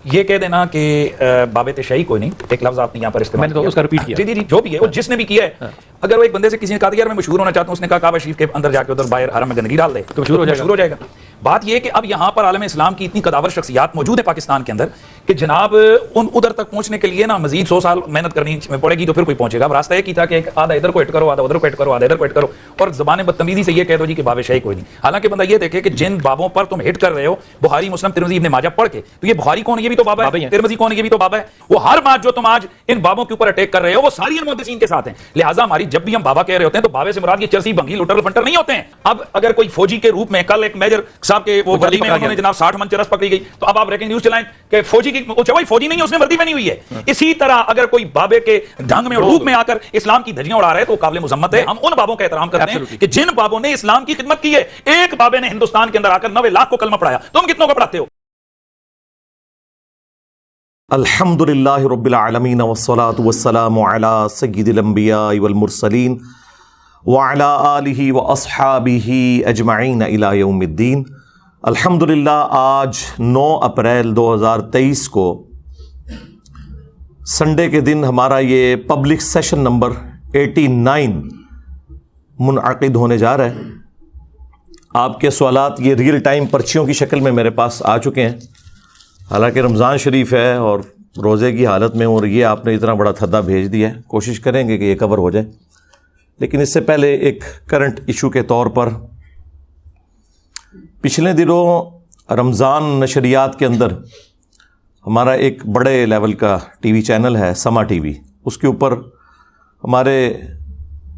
یہ کہہ دینا کہ باب تشیع کوئی نہیں، ایک لفظ آپ نے یہاں پر استعمال میں نے تو اس کا ریپیٹ کیا. جی جو بھی ہے وہ جس نے بھی کیا ہے، اگر وہ ایک بندے سے کسی نے کہا یار میں مشہور ہونا چاہتا ہوں، اس نے کہا کعبہ شریف کے اندر جا کے ادھر باہر حرم میں گندگی ڈال دے تو مشہور ہو جائے گا. بات یہ ہے کہ اب یہاں پر عالم اسلام کی اتنی قداور شخصیات موجود ہیں پاکستان کے اندر کہ جناب ادھر تک پہنچنے کے لیے نا مزید 100 سال محنت کرنی پڑے گی تو پھر کوئی پہنچے گا. اب راستہ یہ کی تھا کہ ایک آدھا ادھر کو ہٹ کرو، آدھا ادھر کو ہٹ کرو، آدھا ادھر کو ہٹ کرو، اور زبان بدتمیزی سے یہ کہہ دو جی کہ باب شیع کوئی نہیں. حالانکہ بندہ یہ دیکھے کہ جن بابوں پر تم ہٹ کر رہے ہو، بخاری، مسلم، ترمذی، ابن ماجہ پڑھ کے، تو یہ بخاری کون ہے؟ یہ بھی تو بابا ہے. ترمذی کون ہے؟ یہ بھی تو بابا ہے. وہ ہر بات جو تم آج ان بابوں کے اوپر اٹیک کر رہے ہو وہ ساری محدثین کے ساتھ ہیں. لہٰذا ہماری جب بھی ہم بابا کہہ رہے ہوتے ہیں تو بابے سے مراد یہ چرسی بھنگی لوٹر فنٹر نہیں ہوتے ہیں. اب اگر کوئی فوجی کے روپ میں کل ایک میجر صاحب کے وہ وردی میں انہوں نے جناب 60 من چرس پکڑی گئی، تو اب آپ بریکنگ نیوز چلائیں کہ فوجی کی وہی فوجی نہیں ہے، اس نے وردی پہنی ہوئی ہے. اسی طرح اگر کوئی بابے کے ڈھنگ میں اور روپ میں آ کر اسلام کی دھجیاں اڑا رہا ہے تو قابل مذمت ہے. ہم ان بابوں کا احترام کرتے ہیں کہ جن بابوں نے اسلام کی خدمت کی ہے. ایک بابے نے ہندوستان کے اندر آ کر 90 لاکھ کو کلمہ پڑھایا، تم کتنوں کو پڑھاتے ہو؟ الحمدللہ رب العالمین والصلاة والسلام علی سید الانبیاء والمرسلین وعلی آلہ واصحابہ اجمعین الی یوم الدین. الحمدللہ آج 9 اپریل 2023 کو سنڈے کے دن ہمارا یہ پبلک سیشن نمبر 89 منعقد ہونے جا رہا ہے. آپ کے سوالات یہ ریئل ٹائم پرچیوں کی شکل میں میرے پاس آ چکے ہیں. حالانکہ رمضان شریف ہے اور روزے کی حالت میں، اور یہ آپ نے اتنا بڑا تھدا بھیج دیا ہے، کوشش کریں گے کہ یہ کور ہو جائے. لیکن اس سے پہلے ایک کرنٹ ایشو کے طور پر، پچھلے دنوں رمضان نشریات کے اندر ہمارا ایک بڑے لیول کا ٹی وی چینل ہے سما ٹی وی، اس کے اوپر ہمارے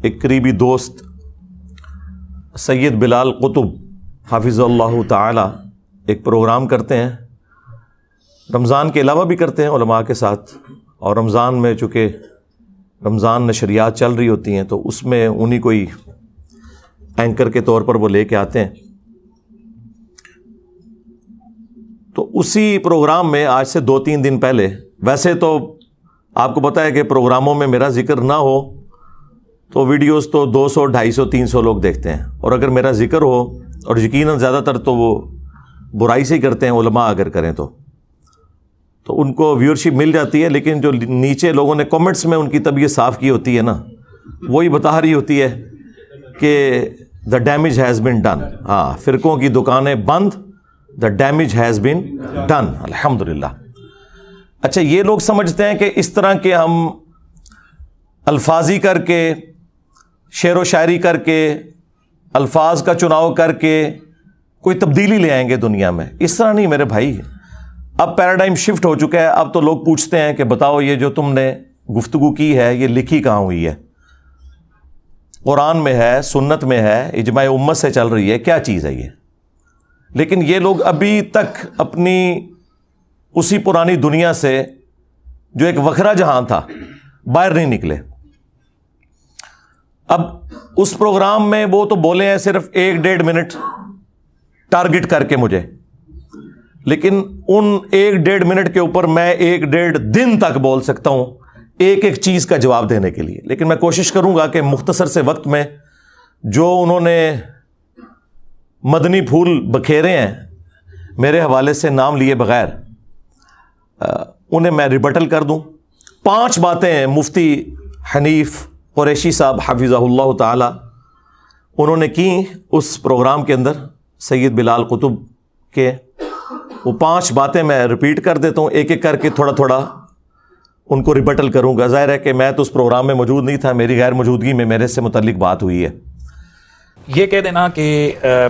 ایک قریبی دوست سید بلال قطب حافظ اللہ تعالی ایک پروگرام کرتے ہیں. رمضان کے علاوہ بھی کرتے ہیں علماء کے ساتھ، اور رمضان میں چونکہ رمضان نشریات چل رہی ہوتی ہیں تو اس میں انہی کوئی اینکر کے طور پر وہ لے کے آتے ہیں. تو اسی پروگرام میں آج سے 2-3 دن پہلے، ویسے تو آپ کو پتہ ہے کہ پروگراموں میں میرا ذکر نہ ہو تو ویڈیوز تو 200, 250, 300 لوگ دیکھتے ہیں، اور اگر میرا ذکر ہو، اور یقیناً زیادہ تر تو وہ برائی سے ہی کرتے ہیں علماء اگر کریں تو ان کو ویورشپ مل جاتی ہے. لیکن جو نیچے لوگوں نے کمنٹس میں ان کی طبیعت صاف کی ہوتی ہے نا، وہی بتا رہی ہوتی ہے کہ the damage has been done. ہاں، فرقوں کی دکانیں بند، the damage has been done. الحمدللہ. اچھا، یہ لوگ سمجھتے ہیں کہ اس طرح کے ہم الفاظی کر کے، شعر و شاعری کر کے، الفاظ کا چناؤ کر کے کوئی تبدیلی لے آئیں گے دنیا میں. اس طرح نہیں میرے بھائی. اب پیراڈائم شفٹ ہو چکا ہے. اب تو لوگ پوچھتے ہیں کہ بتاؤ یہ جو تم نے گفتگو کی ہے یہ لکھی کہاں ہوئی ہے؟ قرآن میں ہے، سنت میں ہے، اجماع امت سے چل رہی ہے، کیا چیز ہے یہ؟ لیکن یہ لوگ ابھی تک اپنی اسی پرانی دنیا سے جو ایک وکھرا جہان تھا باہر نہیں نکلے. اب اس پروگرام میں وہ تو بولے ہیں صرف 1-1.5 منٹ ٹارگٹ کر کے مجھے، لیکن ان 1-1.5 منٹ کے اوپر میں 1-1.5 دن تک بول سکتا ہوں ایک ایک چیز کا جواب دینے کے لیے. لیکن میں کوشش کروں گا کہ مختصر سے وقت میں جو انہوں نے مدنی پھول بکھیرے ہیں میرے حوالے سے نام لیے بغیر، انہیں میں ریبٹل کر دوں. 5 باتیں مفتی حنیف قریشی صاحب حفظہ اللہ تعالی انہوں نے کی اس پروگرام کے اندر سید بلال قطب کے. وہ 5 باتیں میں ریپیٹ کر دیتا ہوں، ایک ایک کر کے تھوڑا تھوڑا ان کو ریبٹل کروں گا. ظاہر ہے کہ میں تو اس پروگرام میں موجود نہیں تھا، میری غیر موجودگی میں میرے سے متعلق بات ہوئی ہے. یہ کہہ دینا کہ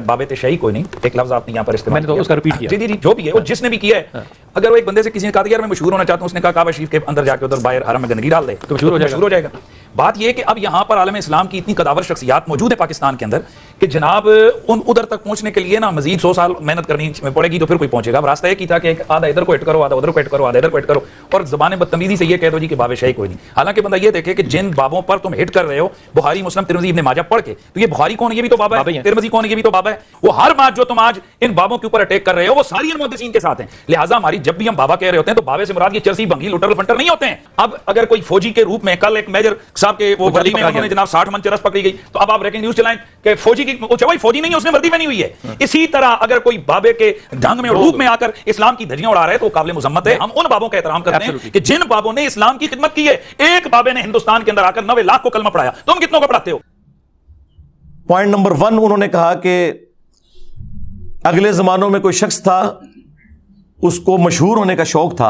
باب تشیع کوئی نہیں، ایک لفظ آپ نے یہاں پر استعمال میں نے تو اس کا ریپیٹ کیا. جی جو بھی ہے وہ جس نے بھی کیا ہے. اگر وہ ایک بندے سے کسی نے کہا یار میں مشہور ہونا چاہتا ہوں، اس نے کہا کعبہ شریف کے اندر جا کے ادھر باہر حرم میں گندگی ڈال دے تو مشہور ہو جائے گا. بات یہ ہے کہ اب یہاں پر عالم اسلام کی اتنی قداور شخصیات موجود ہیں پاکستان کے اندر کہ جناب ادھر تک پہنچنے کے لیے نا مزید 100 سال محنت کرنی پڑے گی تو پھر کوئی پہنچے گا. اب راستہ یہ کی تھا کہ ایک آدھا ادھر کو ہٹ کرو، آدھا ادھر کو ہٹ کرو، آدھا ادھر کو ہٹ کرو، اور زبان بدتمیزی سے یہ کہہ دو جی کہ باب شیع کوئی نہیں. حالانکہ بندہ یہ دیکھے کہ جن بابوں پر تم ہٹ کر رہے ہو، بخاری، مسلم، ترمذی، ابن ماجہ پڑھ کے، تو یہ بخاری کون ہے؟ یہ بھی تو بابا ہے. ترمذی کون ہے؟ یہ بھی تو بابا ہے. وہ ہر بات جو تم آج ان بابوں کے اوپر اٹیک کر رہے ہو وہ ساری محدثین کے ساتھ ہیں. لہٰذا ہماری جب بھی ہم بابا کہہ رہے ہوتے ہیں تو بابے سے مراد یہ چرسی بھنگی لوٹر فنٹر نہیں ہوتے ہیں. اب اگر کوئی فوجی کے روپ میں کل ایک میجر صاحب کے وہ وردی میں انہوں نے جناب 60 من چرس پکڑی گئی, تو اب آپ بریکنگ نیوز چلائیں کہ فوجی کی وہی فوجی نہیں ہے, اس نے وردی پہنی ہوئی ہے. اسی طرح اگر کوئی بابے کے ڈھنگ میں اور روپ میں آ کر اسلام کی دھجیاں اڑا رہا ہے تو قابل مذمت ہے. ہم ان بابوں کا احترام کرتے ہیں کہ جن بابوں نے اسلام کی خدمت کی ہے. ایک بابے نے ہندوستان کے اندر آ کر 90 لاکھ کو کلمہ پڑھایا, تم کتنوں کو پڑھاتے ہو؟ پوائنٹ نمبر 1 انہوں نے کہا کہ اگلے زمانوں میں کوئی شخص تھا, اس کو مشہور ہونے کا شوق تھا,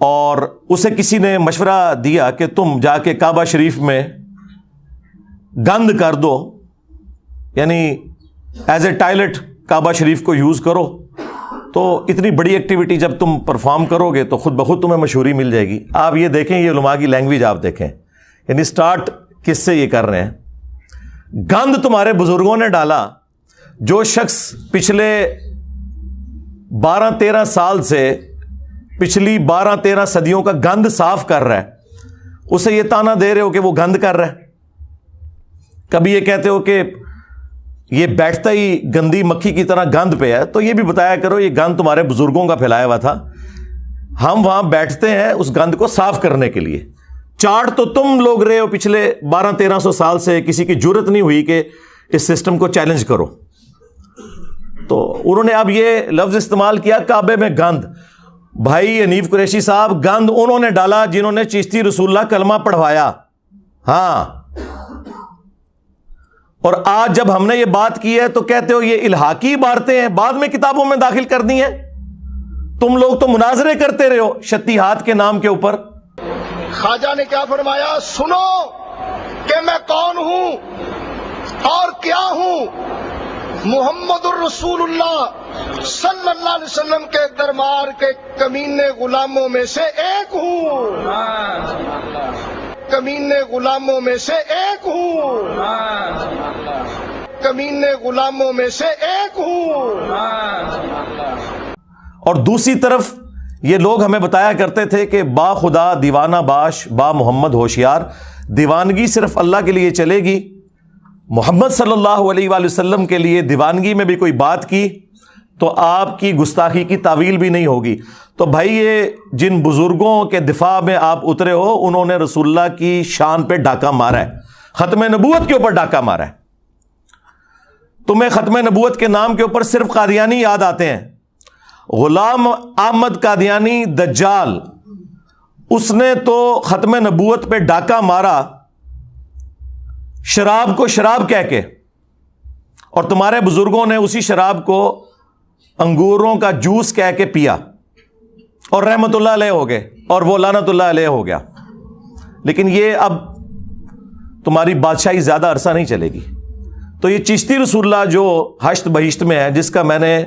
اور اسے کسی نے مشورہ دیا کہ تم جا کے کعبہ شریف میں گند کر دو, یعنی ایز اے ٹائلٹ کعبہ شریف کو یوز کرو, تو اتنی بڑی ایکٹیویٹی جب تم پرفارم کرو گے تو خود بخود تمہیں مشہوری مل جائے گی. آپ یہ دیکھیں, یہ علماء کی لینگویج آپ دیکھیں, یعنی سٹارٹ کس سے یہ کر رہے ہیں. گند تمہارے بزرگوں نے ڈالا. جو شخص پچھلے 12-13 سال سے پچھلی 12-13 صدیوں کا گند صاف کر رہا ہے, اسے یہ تانا دے رہے ہو کہ وہ گند کر رہا ہے. کبھی یہ کہتے ہو کہ یہ بیٹھتا ہی گندی مکھی کی طرح گند پہ ہے, تو یہ بھی بتایا کرو یہ گند تمہارے بزرگوں کا پھیلایا ہوا تھا, ہم وہاں بیٹھتے ہیں اس گند کو صاف کرنے کے لیے. چاٹ تو تم لوگ رہے ہو پچھلے 1200-1300 سال سے, کسی کی جرت نہیں ہوئی کہ اس سسٹم کو چیلنج کرو. تو انہوں نے اب یہ لفظ استعمال کیا کعبے میں گند. بھائی حنیف قریشی صاحب, گند انہوں نے ڈالا جنہوں نے چشتی رسول اللہ کلمہ پڑھوایا. ہاں, اور آج جب ہم نے یہ بات کی ہے تو کہتے ہو یہ الحاقی عبارتیں ہیں, بعد میں کتابوں میں داخل کر دی ہیں. تم لوگ تو مناظرے کرتے رہے ہو شتیہات کے نام کے اوپر. خواجہ نے کیا فرمایا, سنو کہ میں کون ہوں اور کیا ہوں. محمد الرسول اللہ صلی اللہ علیہ وسلم کے دربار کے کمینے غلاموں میں سے ایک ہوں. کمینے غلاموں میں سے ایک ہوں. کمینے غلاموں میں سے ایک ہوں. اور دوسری طرف یہ لوگ ہمیں بتایا کرتے تھے کہ با خدا دیوانہ باش با محمد ہوشیار, دیوانگی صرف اللہ کے لیے چلے گی, محمد صلی اللہ علیہ وآلہ وسلم کے لیے دیوانگی میں بھی کوئی بات کی تو آپ کی گستاخی کی تعویل بھی نہیں ہوگی. تو بھائی یہ جن بزرگوں کے دفاع میں آپ اترے ہو, انہوں نے رسول اللہ کی شان پہ ڈاکہ مارا ہے, ختم نبوت کے اوپر ڈاکہ مارا ہے. تمہیں ختم نبوت کے نام کے اوپر صرف قادیانی یاد آتے ہیں. غلام احمد قادیانی دجال, اس نے تو ختم نبوت پہ ڈاکہ مارا شراب کو شراب کہہ کے, اور تمہارے بزرگوں نے اسی شراب کو انگوروں کا جوس کہہ کے پیا اور رحمت اللہ علیہ ہو گئے, اور وہ لعنت اللہ علیہ ہو گیا. لیکن یہ اب تمہاری بادشاہی زیادہ عرصہ نہیں چلے گی. تو یہ چشتی رسول اللہ جو ہشت بہشت میں ہے, جس کا میں نے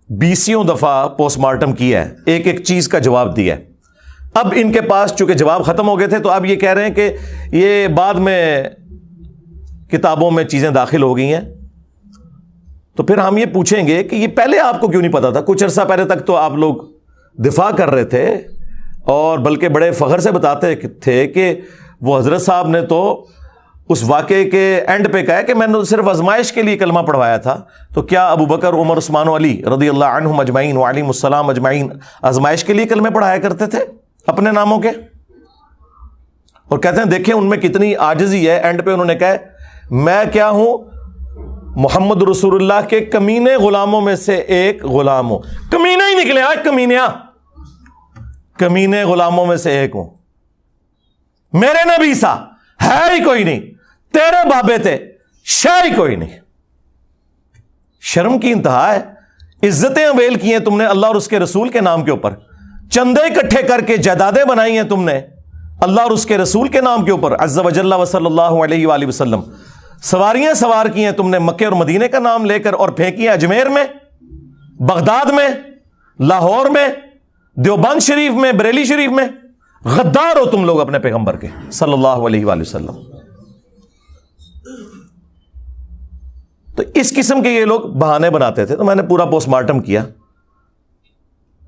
20 دفعہ پوسٹ مارٹم کیا ہے, ایک ایک چیز کا جواب دیا ہے. اب ان کے پاس چونکہ جواب ختم ہو گئے تھے, تو اب یہ کہہ رہے ہیں کہ یہ بعد میں کتابوں میں چیزیں داخل ہو گئی ہیں. تو پھر ہم یہ پوچھیں گے کہ یہ پہلے آپ کو کیوں نہیں پتا تھا؟ کچھ عرصہ پہلے تک تو آپ لوگ دفاع کر رہے تھے, اور بلکہ بڑے فخر سے بتاتے تھے کہ وہ حضرت صاحب نے تو اس واقعے کے اینڈ پہ کہا کہ میں نے صرف آزمائش کے لیے کلمہ پڑھوایا تھا. تو کیا ابو بکر, عمر, عثمان و علی رضی اللہ عنہم اجمعین وعلیہم السلام اجمعین آزمائش کے لیے کلمے پڑھایا کرتے تھے اپنے ناموں کے؟ اور کہتے ہیں دیکھیں ان میں کتنی عاجزی ہے. اینڈ پہ انہوں نے کہا میں کیا ہوں, محمد رسول اللہ کے کمینے غلاموں میں سے ایک غلام ہوں. کمینے ہی نکلے آج, کمینیا, کمینے غلاموں میں سے ایک ہوں. میرے نبی سا ہے ہی کوئی نہیں, تیرے بابے تھے شے ہی کوئی نہیں. شرم کی انتہا ہے. عزتیں اویل کی ہیں تم نے اللہ اور اس کے رسول کے نام کے اوپر, چندے اکٹھے کر کے جائیدادیں بنائی ہیں تم نے اللہ اور اس کے رسول کے نام کے اوپر عز وجل و صلی اللہ علیہ وآلہ وسلم. سواریاں سوار کی ہیں تم نے مکے اور مدینے کا نام لے کر, اور پھینکی ہیں اجمیر میں, بغداد میں, لاہور میں, دیوبند شریف میں, بریلی شریف میں. غدار ہو تم لوگ اپنے پیغمبر کے صلی اللہ علیہ وآلہ وسلم. تو اس قسم کے یہ لوگ بہانے بناتے تھے. تو میں نے پورا پوسٹ مارٹم کیا,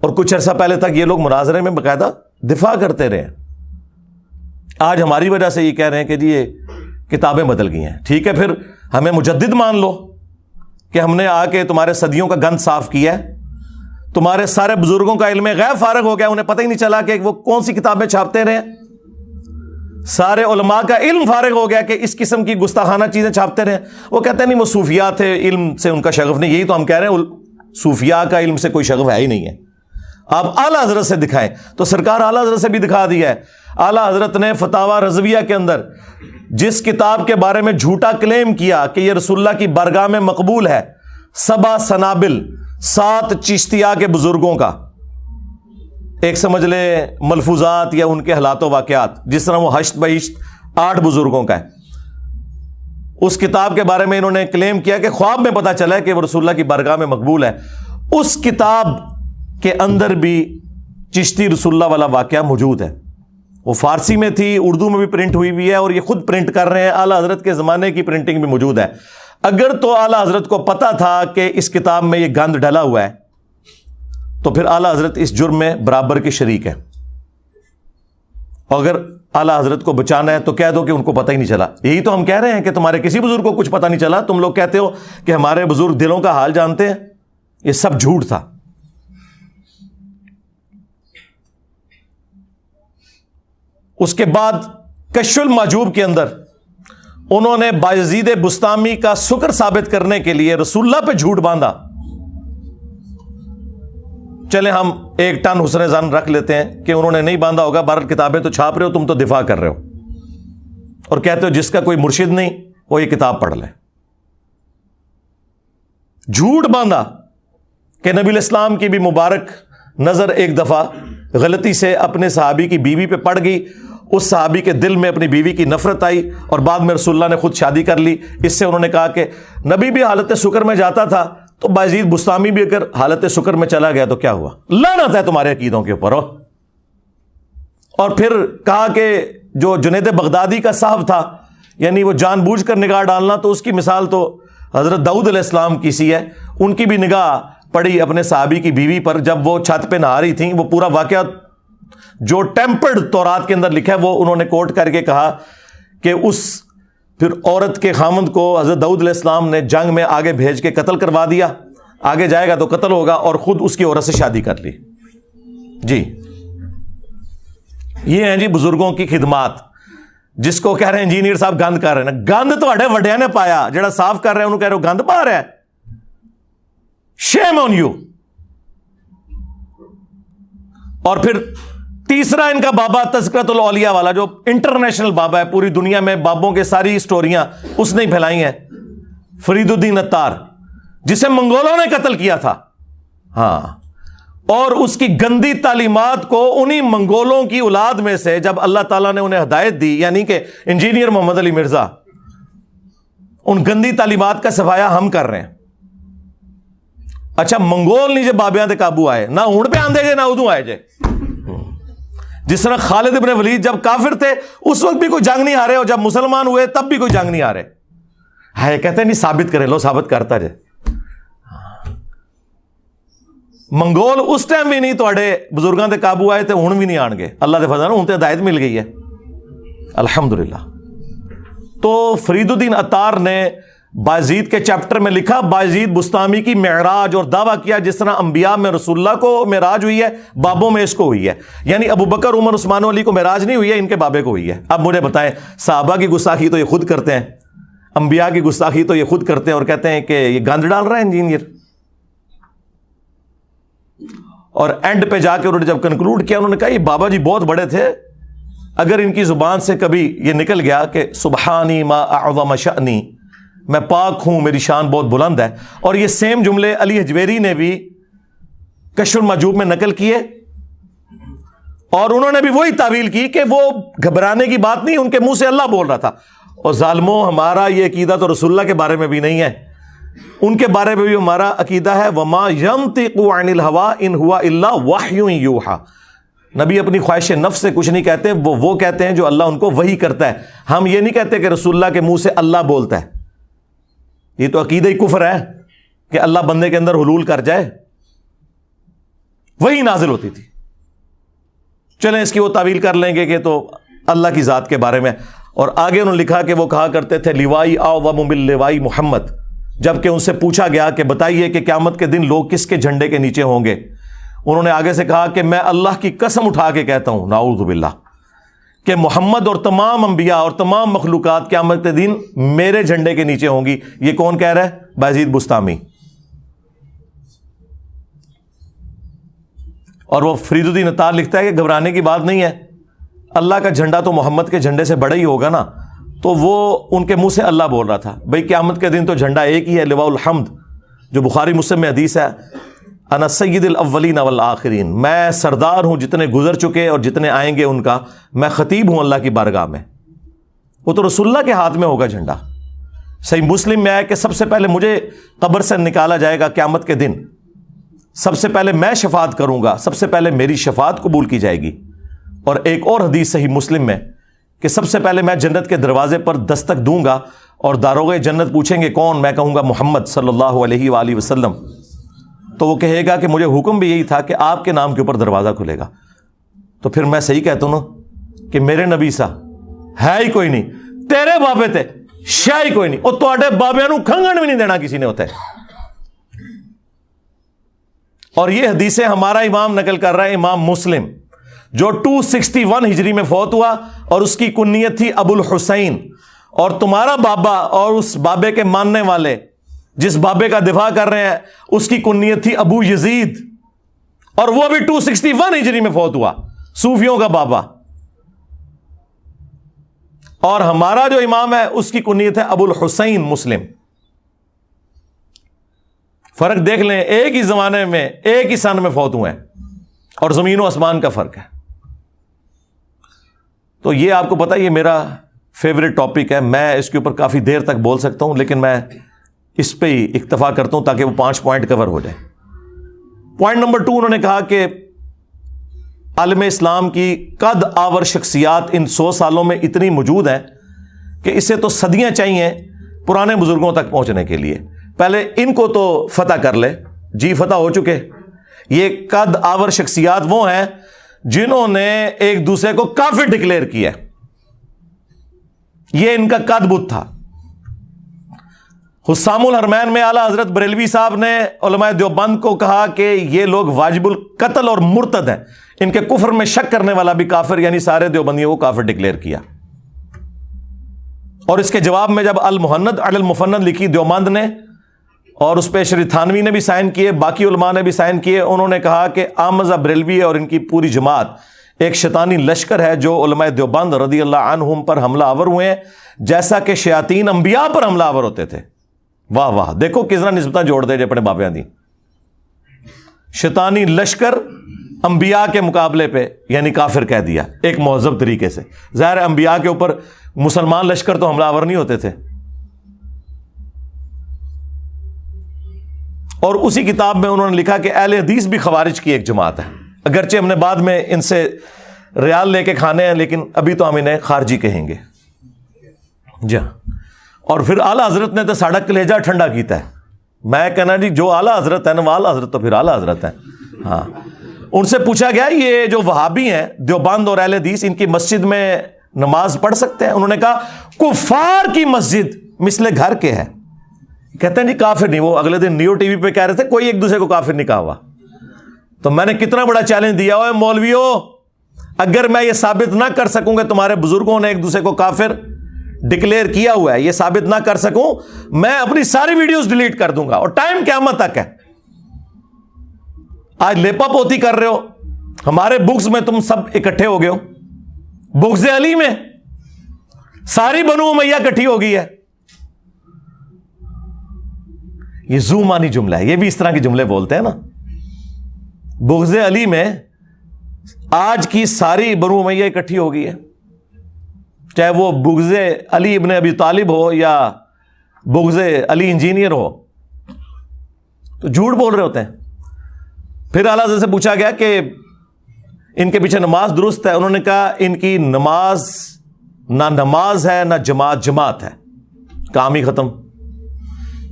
اور کچھ عرصہ پہلے تک یہ لوگ مناظرے میں باقاعدہ دفاع کرتے رہے. آج ہماری وجہ سے یہ کہہ رہے ہیں کہ جی یہ کتابیں بدل گئی ہیں. ٹھیک ہے, پھر ہمیں مجدد مان لو کہ ہم نے آ کے تمہارے صدیوں کا گند صاف کیا ہے. تمہارے سارے بزرگوں کا علم غیب فارغ ہو گیا, انہیں پتہ ہی نہیں چلا کہ وہ کون سی کتابیں چھاپتے رہے. سارے علماء کا علم فارغ ہو گیا کہ اس قسم کی گستاخانہ چیزیں چھاپتے رہے. وہ کہتے ہیں نہیں وہ صوفیاء تھے, علم سے ان کا شغف نہیں. یہی تو ہم کہہ رہے ہیں, صوفیاء کا علم سے کوئی شغف ہے ہی نہیں ہے. آپ اعلیٰ حضرت سے دکھائیں. تو سرکار اعلیٰ حضرت سے بھی دکھا دیا ہے. اعلیٰ حضرت نے فتاوی رضویہ کے اندر جس کتاب کے بارے میں جھوٹا کلیم کیا کہ یہ رسول اللہ کی بارگاہ میں مقبول ہے, 7 سنابل 7 چشتیہ کے بزرگوں کا, ایک سمجھ لے ملفوظات یا ان کے حالات و واقعات, جس طرح وہ ہشت بہشت 8 بزرگوں کا ہے. اس کتاب کے بارے میں انہوں نے کلیم کیا کہ خواب میں پتا چلا ہے کہ وہ رسول اللہ کی بارگاہ میں مقبول ہے. اس کتاب کے اندر بھی چشتی رسول اللہ والا واقعہ موجود ہے. وہ فارسی میں تھی, اردو میں بھی پرنٹ ہوئی ہے, اور یہ خود پرنٹ کر رہے ہیں. اعلیٰ حضرت کے زمانے کی پرنٹنگ بھی موجود ہے. اگر تو اعلیٰ حضرت کو پتا تھا کہ اس کتاب میں یہ گند ڈلا ہوا ہے, تو پھر اعلیٰ حضرت اس جرم میں برابر کے شریک ہے. اور اگر اعلیٰ حضرت کو بچانا ہے تو کہہ دو کہ ان کو پتہ ہی نہیں چلا. یہی تو ہم کہہ رہے ہیں کہ تمہارے کسی بزرگ کو کچھ پتہ نہیں چلا. تم لوگ کہتے ہو کہ ہمارے بزرگ دلوں کا حال جانتے ہیں. یہ سب جھوٹ تھا. اس کے بعد کشف المحجوب کے اندر انہوں نے بایزید بسطامی کا سکر ثابت کرنے کے لیے رسول اللہ پہ جھوٹ باندھا. چلے ہم 1 ٹن حسن ظن رکھ لیتے ہیں کہ انہوں نے نہیں باندھا ہوگا. بہرحال کتابیں تو چھاپ رہے ہو, تم تو دفاع کر رہے ہو, اور کہتے ہو جس کا کوئی مرشد نہیں وہ یہ کتاب پڑھ لے. جھوٹ باندھا کہ نبی الاسلام کی بھی مبارک نظر ایک دفعہ غلطی سے اپنے صحابی کی بیوی پہ پڑ گئی. اس صحابی کے دل میں اپنی بیوی کی نفرت آئی, اور بعد میں رسول اللہ نے خود شادی کر لی. اس سے انہوں نے کہا کہ نبی بھی حالت سکر میں جاتا تھا, تو بایزید بسطامی بھی اگر حالت سکر میں چلا گیا تو کیا ہوا؟ لعنت ہے تمہارے عقیدوں کے اوپر. اور پھر کہا کہ جو جنید بغدادی کا صاحب تھا, یعنی وہ جان بوجھ کر نگاہ ڈالنا, تو اس کی مثال تو حضرت داؤد علیہ السلام کی سی ہے. ان کی بھی نگاہ پڑی اپنے صحابی کی بیوی پر جب وہ چھت پہ نہا رہی تھیں. وہ پورا واقعہ جو ٹیمپرڈ تورات کے اندر لکھا ہے وہ انہوں نے کوٹ کر کے کہا کہ اس پھر عورت کے خامند کو حضرت داؤد علیہ السلام نے جنگ میں آگے بھیج کے قتل کروا دیا. آگے جائے گا تو قتل ہوگا, اور خود اس کی عورت سے شادی کر لی. جی یہ ہیں جی بزرگوں کی خدمات, جس کو کہہ رہے ہیں انجینئر صاحب گند کر رہے ہیں. گند تواڈے وڈیاں نے پایا, جڑا صاف کر رہے ہیں انہوں کہہ رہے ہو گند پا رہا ہے. شیم آن یو. اور پھر تیسرا ان کا بابا تذکرۃ الاولیاء والا, جو انٹرنیشنل بابا ہے, پوری دنیا میں بابوں کے ساری سٹوریاں اس نے پھیلائی ہیں. فرید الدین عطار, جسے منگولوں نے قتل کیا تھا. ہاں, اور اس کی گندی تعلیمات کو انہی منگولوں کی اولاد میں سے جب اللہ تعالیٰ نے انہیں ہدایت دی, یعنی کہ انجینئر محمد علی مرزا, ان گندی تعلیمات کا صفایا ہم کر رہے ہیں. اچھا منگول نہیں جے بابیاں تے قابو آئے, نہ ہون پہ آندے جے نہ ادوں آئے جے. جس طرح خالد ابن ولید جب کافر تھے اس وقت بھی کوئی جنگ نہیں ہارے, اور جب مسلمان ہوئے تب بھی کوئی جنگ نہیں ہارے. ہے کہتے ہیں نہیں ثابت کرے, لو ثابت کرتا جے. منگول اس ٹائم بھی نہیں توڑے بزرگاں دے قابو آئے تھے, ہن بھی نہیں آن گے. اللہ دے فضل ہن تے ہدایت مل گئی ہے الحمدللہ. تو فرید الدین عطار نے بایزید کے چیپٹر میں لکھا, بایزید بسطامی کی معراج, اور دعویٰ کیا جس طرح انبیاء میں رسول اللہ کو معراج ہوئی ہے, بابوں میں اس کو ہوئی ہے. یعنی ابو بکر عمر عثمان و علی کو معراج نہیں ہوئی ہے, ان کے بابے کو ہوئی ہے. اب مجھے بتائیں, صحابہ کی گستاخی تو یہ خود کرتے ہیں, انبیاء کی گستاخی تو یہ خود کرتے ہیں, اور کہتے ہیں کہ یہ گند ڈال رہا ہے انجینئر. اور اینڈ پہ جا کے انہوں نے جب کنکلوڈ کیا, انہوں نے کہا یہ بابا جی بہت بڑے تھے, اگر ان کی زبان سے کبھی یہ نکل گیا کہ سبحانی ما اعظم شأنی, میں پاک ہوں, میری شان بہت بلند ہے. اور یہ سیم جملے علی حجویری نے بھی کشف المحجوب میں نقل کیے, اور انہوں نے بھی وہی تعویل کی کہ وہ گھبرانے کی بات نہیں, ان کے منہ سے اللہ بول رہا تھا. اور ظالموں, ہمارا یہ عقیدہ تو رسول اللہ کے بارے میں بھی نہیں ہے, ان کے بارے میں بھی ہمارا عقیدہ ہے وما ينطق عن الهوى ان هو الا وحی یوحى. نبی اپنی خواہش نفس سے کچھ نہیں کہتے, وہ کہتے ہیں جو اللہ ان کو وحی کرتا ہے. ہم یہ نہیں کہتے کہ رسول اللہ کے منہ سے اللہ بولتا ہے. یہ تو عقیدہ ہی کفر ہے کہ اللہ بندے کے اندر حلول کر جائے, وہی نازل ہوتی تھی. چلیں اس کی وہ تعویل کر لیں گے کہ تو اللہ کی ذات کے بارے میں. اور آگے انہوں نے لکھا کہ وہ کہا کرتے تھے لیوائی اعظم من لوائی محمد, جبکہ ان سے پوچھا گیا کہ بتائیے کہ قیامت کے دن لوگ کس کے جھنڈے کے نیچے ہوں گے, انہوں نے آگے سے کہا کہ میں اللہ کی قسم اٹھا کے کہتا ہوں نعوذ باللہ کہ محمد اور تمام انبیاء اور تمام مخلوقات قیامت کے دن میرے جھنڈے کے نیچے ہوں گی. یہ کون کہہ رہا ہے؟ بایزید بستامی. اور وہ فرید الدین عطار لکھتا ہے کہ گھبرانے کی بات نہیں ہے, اللہ کا جھنڈا تو محمد کے جھنڈے سے بڑا ہی ہوگا نا. تو وہ ان کے منہ سے اللہ بول رہا تھا. بھئی قیامت کے دن تو جھنڈا ایک ہی ہے, لواء الحمد, جو بخاری مسلم میں حدیث ہے, انا سید الاولین والآخرین, میں سردار ہوں جتنے گزر چکے اور جتنے آئیں گے ان کا, میں خطیب ہوں اللہ کی بارگاہ میں. وہ تو رسول اللہ کے ہاتھ میں ہوگا جھنڈا. صحیح مسلم میں آیا کہ سب سے پہلے مجھے قبر سے نکالا جائے گا قیامت کے دن, سب سے پہلے میں شفاعت کروں گا, سب سے پہلے میری شفاعت قبول کی جائے گی. اور ایک اور حدیث صحیح مسلم میں کہ سب سے پہلے میں جنت کے دروازے پر دستک دوں گا اور داروغ جنت پوچھیں گے کون, میں کہوں گا محمد صلی اللہ علیہ وآلہ وسلم. تو وہ کہے گا کہ مجھے حکم بھی یہی تھا کہ آپ کے نام کے اوپر دروازہ کھلے گا. تو پھر میں صحیح کہتا ہوں نا کہ میرے نبی سا ہے ہی کوئی نہیں, تیرے بابے تے شاہ ہی کوئی نہیں, اور تواڈے بابے نو کھنگن بھی نہیں دینا کسی نے ہوتا ہے. اور یہ حدیثیں ہمارا امام نقل کر رہا ہے, امام مسلم, جو 261 ہجری میں فوت ہوا, اور اس کی کنیت تھی ابو الحسین. اور تمہارا بابا اور اس بابے کے ماننے والے جس بابے کا دفاع کر رہے ہیں اس کی کنیت تھی ابو یزید, اور وہ بھی 261 ہجری میں فوت ہوا, صوفیوں کا بابا. اور ہمارا جو امام ہے اس کی کنیت ہے ابو الحسین مسلم. فرق دیکھ لیں, ایک ہی زمانے میں ایک ہی سن میں فوت ہوئے ہیں, اور زمین و آسمان کا فرق ہے. تو یہ آپ کو پتا, یہ میرا فیوریٹ ٹاپک ہے, میں اس کے اوپر کافی دیر تک بول سکتا ہوں, لیکن میں اس پہ ہی اکتفا کرتا ہوں تاکہ وہ 5 پوائنٹ کور ہو جائے. پوائنٹ نمبر 2, انہوں نے کہا کہ عالم اسلام کی قد آور شخصیات ان 100 سالوں میں اتنی موجود ہیں کہ اسے تو صدیاں چاہیے پرانے بزرگوں تک پہنچنے کے لیے. پہلے ان کو تو فتح کر لے. جی فتح ہو چکے. یہ قد آور شخصیات وہ ہیں جنہوں نے ایک دوسرے کو کافر ڈکلیئر کیا. یہ ان کا قد بت تھا. حسام الحرمین میں اعلیٰ حضرت بریلوی صاحب نے علماء دیوبند کو کہا کہ یہ لوگ واجب القتل اور مرتد ہیں, ان کے کفر میں شک کرنے والا بھی کافر, یعنی سارے دیوبندیوں کو کافر ڈکلیئر کیا. اور اس کے جواب میں جب المحند علی المفند لکھی دیوبند نے, اور اس پہ شری تھانوی نے بھی سائن کیے, باقی علماء نے بھی سائن کیے, انہوں نے کہا کہ آمزہ بریلوی اور ان کی پوری جماعت ایک شیطانی لشکر ہے جو علماء دیوبند رضی اللہ عنہم پر حملہ آور ہوئے ہیں, جیسا کہ شیاطین انبیاء پر حملہ آور ہوتے تھے. واہ واہ, دیکھو کس طرح نسبتیں جوڑ دے جو اپنے بابیاں دی. شیطانی لشکر انبیاء کے مقابلے پہ یعنی کافر کہہ دیا ایک مہذب طریقے سے. ظاہر ہے انبیاء کے اوپر مسلمان لشکر تو حملہ آور نہیں ہوتے تھے. اور اسی کتاب میں انہوں نے لکھا کہ اہل حدیث بھی خوارج کی ایک جماعت ہے, اگرچہ ہم نے بعد میں ان سے ریال لے کے کھانے ہیں, لیکن ابھی تو ہم انہیں خارجی کہیں گے. جی ہاں. اور پھر اعلیٰ حضرت نے تو ساڑا کلیجہ ٹھنڈا کیتا ہے. میں کہنا جی جو اعلیٰ حضرت ہے نا, وہ اعلیٰ حضرت تو پھر اعلیٰ حضرت ہے. ہاں, ان سے پوچھا گیا یہ جو وہابی ہیں دیوبند اور اہل حدیث, ان کی مسجد میں نماز پڑھ سکتے ہیں؟ انہوں نے کہا کفار کی مسجد مثل گھر کے ہے. کہتے ہیں جی کافر نہیں. وہ اگلے دن نیو ٹی وی پہ کہہ رہے تھے کوئی ایک دوسرے کو کافر نہیں کہا ہوا. تو میں نے کتنا بڑا چیلنج دیا ہوا ہے مولویوں, اگر میں یہ ثابت نہ کر سکوں کہ تمہارے بزرگوں نے ایک دوسرے کو کافر ڈکلیئر کیا ہوا ہے, یہ ثابت نہ کر سکوں, میں اپنی ساری ویڈیوز ڈیلیٹ کر دوں گا, اور ٹائم قیامت تک ہے. آج لیپا پوتی کر رہے ہو, ہمارے بکس میں تم سب اکٹھے ہو گئے ہو, بغض علی میں ساری بنو امیہ اکٹھی ہو گئی ہے. یہ زومانی جملہ ہے, یہ بھی اس طرح کے جملے بولتے ہیں نا. بغض علی میں آج کی ساری بنو امیہ اکٹھی ہو گئی ہے, چاہے وہ بغض علی ابن ابی طالب ہو یا بغض علی انجینئر ہو, تو جھوٹ بول رہے ہوتے ہیں. پھر اعلیٰ حضرت سے پوچھا گیا کہ ان کے پیچھے نماز درست ہے؟ انہوں نے کہا ان کی نماز نہ نماز ہے نہ جماعت ہے. کام ہی ختم.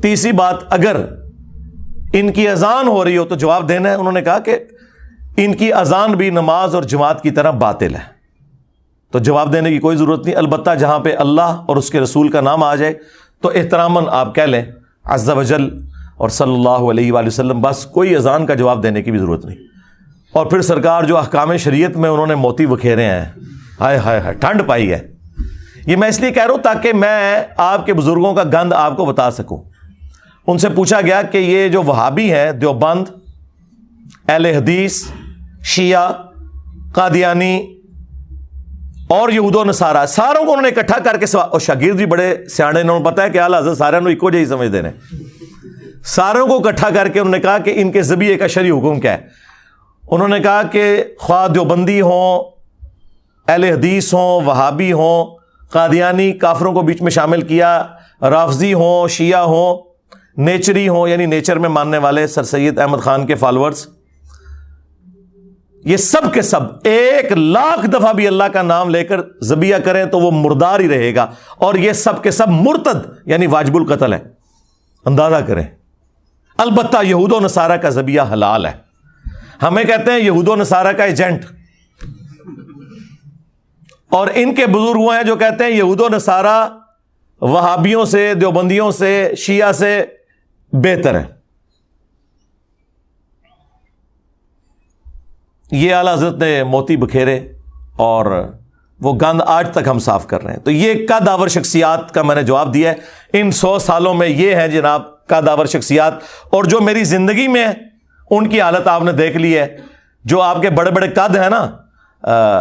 تیسری بات, اگر ان کی اذان ہو رہی ہو تو جواب دینا ہے. انہوں نے کہا کہ ان کی اذان بھی نماز اور جماعت کی طرح باطل ہے, تو جواب دینے کی کوئی ضرورت نہیں. البتہ جہاں پہ اللہ اور اس کے رسول کا نام آ جائے تو احتراماً آپ کہہ لیں عز و جل اور صلی اللہ علیہ وآلہ وسلم, بس کوئی اذان کا جواب دینے کی بھی ضرورت نہیں. اور پھر سرکار جو احکام شریعت میں انہوں نے موتی بکھیرے ہیں، ہائے ہائے ہائے ٹھنڈ پائی ہے. یہ میں اس لیے کہہ رہا ہوں تاکہ میں آپ کے بزرگوں کا گند آپ کو بتا سکوں. ان سے پوچھا گیا کہ یہ جو وہابی ہیں، دیوبند، اہل حدیث، شیعہ، قادیانی اور یہود و نصارہ، ساروں کو انہوں نے اکٹھا کر کے اور شاگرد بھی بڑے سیانے، انہوں نے پتا ہے کہ اعلیٰ حضرت سارے ایکو جہی سمجھتے ہیں، ساروں کو اکٹھا کر کے انہوں نے کہا کہ ان کے ذبیحے کا شرعی حکم کیا ہے. انہوں نے کہا کہ خواہ دیوبندی ہوں، اہل حدیث ہوں، وہابی ہوں، قادیانی، کافروں کو بیچ میں شامل کیا، رافضی ہوں، شیعہ ہوں، نیچری ہوں یعنی نیچر میں ماننے والے سر سید احمد خان کے فالورز، یہ سب کے سب 1,00,000 دفعہ بھی اللہ کا نام لے کر ذبیحہ کریں تو وہ مردار ہی رہے گا، اور یہ سب کے سب مرتد یعنی واجب القتل ہے. اندازہ کریں. البتہ یہود و نصارہ کا ذبیحہ حلال ہے. ہمیں کہتے ہیں یہود و نصارہ کا ایجنٹ، اور ان کے بزرگ وہ ہیں جو کہتے ہیں یہود و نصارہ وہابیوں سے، دیوبندیوں سے، شیعہ سے بہتر ہے. یہ اعلیٰ حضرت نے موتی بکھیرے اور وہ گند آج تک ہم صاف کر رہے ہیں. تو یہ قدآور شخصیات کا میں نے جواب دیا ہے. ان 100 سالوں میں یہ ہیں جناب قدآور شخصیات، اور جو میری زندگی میں ان کی حالت آپ نے دیکھ لی ہے. جو آپ کے بڑے بڑے قد ہیں نا،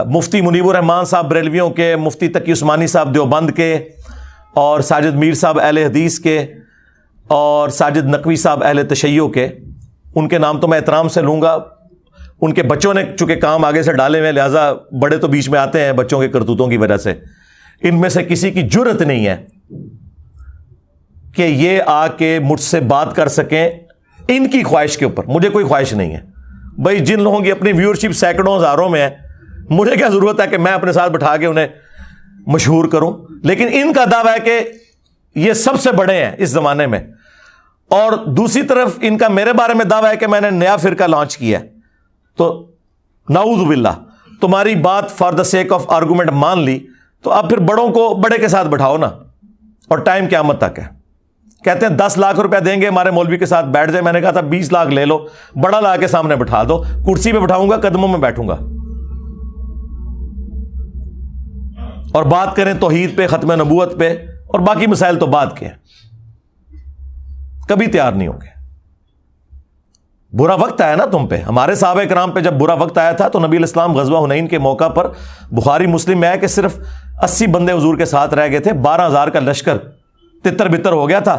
مفتی منیب الرحمان صاحب بریلویوں کے، مفتی تقی عثمانی صاحب دیوبند کے، اور ساجد میر صاحب اہل حدیث کے، اور ساجد نقوی صاحب اہل تشیع کے، ان کے نام تو میں احترام سے لوں گا. ان کے بچوں نے چونکہ کام آگے سے ڈالے ہوئے، لہٰذا بڑے تو بیچ میں آتے ہیں بچوں کے کرتوتوں کی وجہ سے. ان میں سے کسی کی جرت نہیں ہے کہ یہ آ کے مجھ سے بات کر سکیں ان کی خواہش کے اوپر. مجھے کوئی خواہش نہیں ہے بھائی. جن لوگوں کی اپنی ویورشپ سینکڑوں ہزاروں میں ہے، مجھے کیا ضرورت ہے کہ میں اپنے ساتھ بٹھا کے انہیں مشہور کروں. لیکن ان کا دعویٰ ہے کہ یہ سب سے بڑے ہیں اس زمانے میں، اور دوسری طرف ان کا میرے بارے میں دعویٰ ہے کہ میں نے نیا فرقہ لانچ کیا ہے. تو نعوذ باللہ، تمہاری بات for the sake of argument مان لی تو اب پھر بڑوں کو بڑے کے ساتھ بٹھاؤ نا، اور ٹائم قیامت تک ہے. کہتے ہیں 10 لاکھ روپیہ دیں گے ہمارے مولوی کے ساتھ بیٹھ جائے. میں نے کہا تھا 20 لاکھ لے لو، بڑا لا کے سامنے بٹھا دو، کرسی پہ بٹھاؤں گا، قدموں میں بیٹھوں گا، اور بات کریں توحید پہ، ختم نبوت پہ، اور باقی مسائل تو بعد کے ہیں. کبھی تیار نہیں ہوں گے. برا وقت آیا نا تم پہ. ہمارے صحابہ کرام پہ جب برا وقت آیا تھا تو نبی علیہ السلام غزوہ حنین کے موقع پر، بخاری مسلم میں ہے کہ صرف 80 بندے حضور کے ساتھ رہ گئے تھے. 12,000 کا لشکر تتر بتر ہو گیا تھا.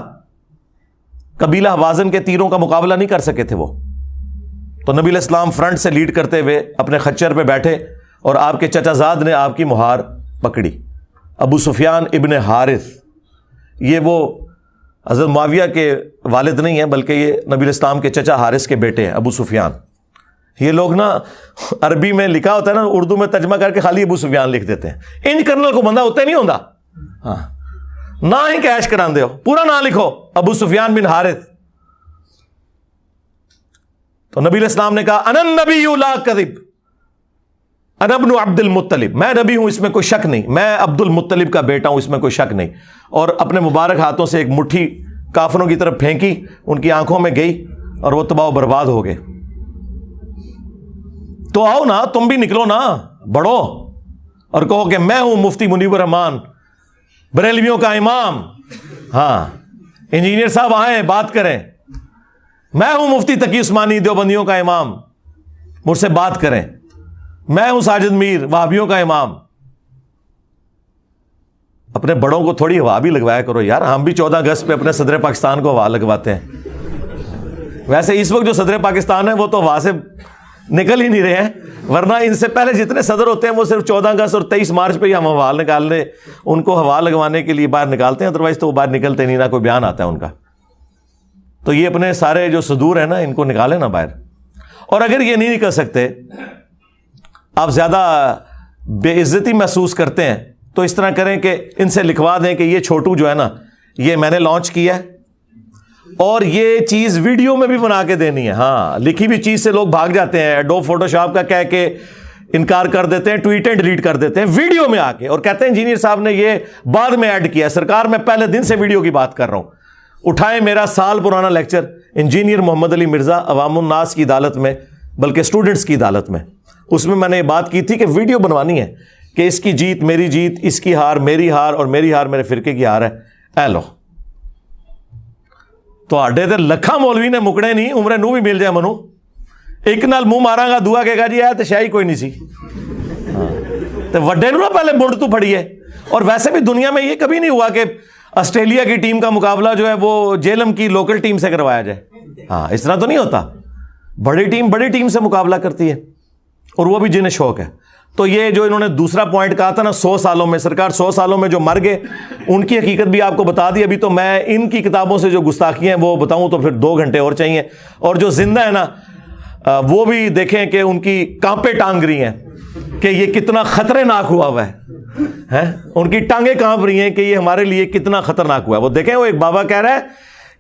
قبیلہ حوازن کے تیروں کا مقابلہ نہیں کر سکے تھے وہ. تو نبی علیہ السلام فرنٹ سے لیڈ کرتے ہوئے اپنے خچر پہ بیٹھے، اور آپ کے چچا زاد نے آپ کی مہار پکڑی. ابو سفیان ابن حارث، یہ وہ حضرت معاویہ کے والد نہیں ہیں بلکہ یہ نبی علیہ السلام کے چچا حارث کے بیٹے ہیں، ابو سفیان. یہ لوگ نا عربی میں لکھا ہوتا ہے نا، اردو میں ترجمہ کر کے خالی ابو سفیان لکھ دیتے ہیں. ان کرنل کو بندہ ہوتا نہیں ہوتا، ہاں نہ ہی کیش کراندے ہو، پورا نام لکھو ابو سفیان بن حارث. تو نبی علیہ السلام نے کہا انا النبی لا کذب، انا ابن عبد المطلب، میں نبی ہوں اس میں کوئی شک نہیں، میں عبد المطلب کا بیٹا ہوں اس میں کوئی شک نہیں. اور اپنے مبارک ہاتھوں سے ایک مٹھی کافروں کی طرف پھینکی، ان کی آنکھوں میں گئی اور وہ تباہ و برباد ہو گئے. تو آؤ نا، تم بھی نکلو نا، بڑھو اور کہو کہ میں ہوں مفتی منیب الرحمان بریلویوں کا امام. ہاں انجینئر صاحب آئیں بات کریں. میں ہوں مفتی تقی عثمانی دیوبندیوں کا امام، مجھ سے بات کریں. میں ہوں ساجد میر وہابیوں کا امام. اپنے بڑوں کو تھوڑی ہوا بھی لگوایا کرو یار. ہم بھی 14 اگست پہ اپنے صدر پاکستان کو ہوا لگواتے ہیں. ویسے اس وقت جو صدر پاکستان ہے وہ تو ہوا سے نکل ہی نہیں رہے ہیں، ورنہ ان سے پہلے جتنے صدر ہوتے ہیں وہ صرف 14 اگست اور 23 مارچ پہ ہی ہم ہوا نکالنے، ان کو ہوا لگوانے کے لیے باہر نکالتے ہیں، ادروائز تو وہ باہر نکلتے نہیں، نہ کوئی بیان آتا ہے ان کا. تو یہ اپنے سارے جو صدور ہیں نا ان کو نکالیں نا باہر. اور اگر یہ نہیں نکل سکتے، آپ زیادہ بے عزتی محسوس کرتے ہیں، تو اس طرح کریں کہ ان سے لکھوا دیں کہ یہ چھوٹو جو ہے نا یہ میں نے لانچ کیا ہے، اور یہ چیز ویڈیو میں بھی بنا کے دینی ہے. ہاں لکھی ہوئی چیز سے لوگ بھاگ جاتے ہیں، ایڈوب فوٹو شاپ کا کہہ کے انکار کر دیتے ہیں، ٹویٹیں ڈیلیٹ کر دیتے ہیں ویڈیو میں آ کے، اور کہتے ہیں انجینئر صاحب نے یہ بعد میں ایڈ کیا ہے. سرکار میں پہلے دن سے ویڈیو کی بات کر رہا ہوں. اٹھائیں میرا سال پرانا لیکچر، انجینئر محمد علی مرزا عوام الناس کی عدالت میں بلکہ اسٹوڈنٹس کی عدالت میں. اس میں نے یہ بات کی تھی کہ ویڈیو بنوانی ہے کہ اس کی جیت میری جیت، اس کی ہار میری ہار، اور میری ہار میرے فرقے کی ہار ہے. اے لو تو آڈے تے لکھاں مولوی نے مکڑے نہیں، عمرے نو بھی مل جائے منو ایک نال منہ ماراں گا، دعا کہے گا جی اے تے شاہی کوئی نہیں سی. تے وڈے نو نہ پہلے منڈ تو پھڑی ہے. اور ویسے بھی دنیا میں یہ کبھی نہیں ہوا کہ آسٹریلیا کی ٹیم کا مقابلہ جو ہے وہ جیلم کی لوکل ٹیم سے کروایا جائے. ہاں اس طرح تو نہیں ہوتا. بڑی ٹیم سے مقابلہ کرتی ہے، اور وہ بھی جنہیں شوق ہے. تو یہ جو انہوں نے دوسرا پوائنٹ کہا تھا نا 100 سالوں میں، سرکار 100 سالوں میں جو مر گئے ان کی حقیقت بھی آپ کو بتا دی. ابھی تو میں ان کی کتابوں سے جو گستاخیاں ہیں وہ بتاؤں تو پھر 2 گھنٹے اور چاہیے. اور جو زندہ ہے نا وہ بھی دیکھیں کہ ان کی کانپیں ٹانگ رہی ہیں کہ یہ کتنا خطرناک ہوا ہے. ان کی ٹانگیں کانپ رہی ہیں کہ یہ ہمارے لیے کتنا خطرناک ہوا ہے. وہ دیکھیں وہ ایک بابا کہہ رہا ہے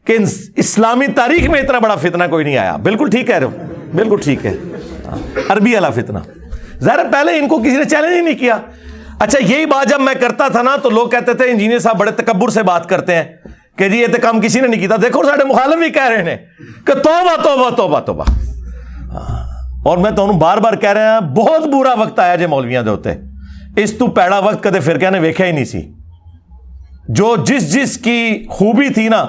کہ اسلامی تاریخ میں اتنا بڑا فتنہ کوئی نہیں آیا. بالکل ٹھیک کہہ رہے ہو، بالکل ٹھیک ہے. عربی والا فتنہ ظاہر پہلے ان کو کسی نے چیلنج ہی نہیں کیا. اچھا یہی بات جب میں کرتا تھا نا تو لوگ کہتے تھے انجینئر صاحب بڑے تکبر سے بات کرتے ہیں کہ جی یہ تو کام کسی نے نہیں کیتا. دیکھو ساڈے مخالف بھی کہہ رہے ہیں کہ توبہ توبہ توبہ توبہ. اور میں تو بار بار کہہ رہا ہوں بہت برا وقت آیا جے مولویاں دے ہوتے. اس تو پیڑا وقت کدے فرقے نے ویکھیا ہی نہیں سی. جو جس کی خوبی تھی نا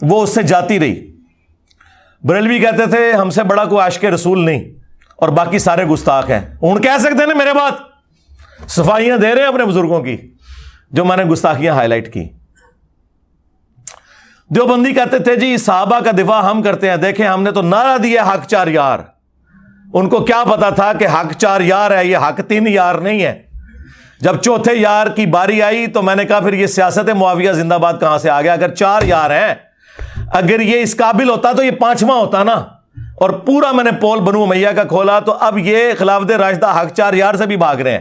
وہ اس سے جاتی رہی. بریلوی کہتے تھے ہم سے بڑا کوئی عاشق رسول نہیں اور باقی سارے گستاخ ہیں. ہوں کہہ سکتے ہیں میرے بات صفائیاں دے رہے ہیں اپنے بزرگوں کی جو میں نے گستاخیاں ہائی لائٹ کی. دیوبندی کہتے تھے جی صحابہ کا دفاع ہم کرتے ہیں. دیکھیں ہم نے تو نعرہ دیا حق 4 یار. ان کو کیا پتا تھا کہ حق 4 یار ہے، یہ حق 3 یار نہیں ہے. جب چوتھے یار کی باری آئی تو میں نے کہا پھر یہ سیاست معاویہ زندہ باد کہاں سے آ گیا؟ اگر 4 یار ہیں، اگر یہ اس قابل ہوتا تو یہ 5واں ہوتا نا. اور پورا میں نے پول بنو امیہ کا کھولا تو اب یہ خلافت راشدہ حق 4 یار سے بھی بھاگ رہے ہیں.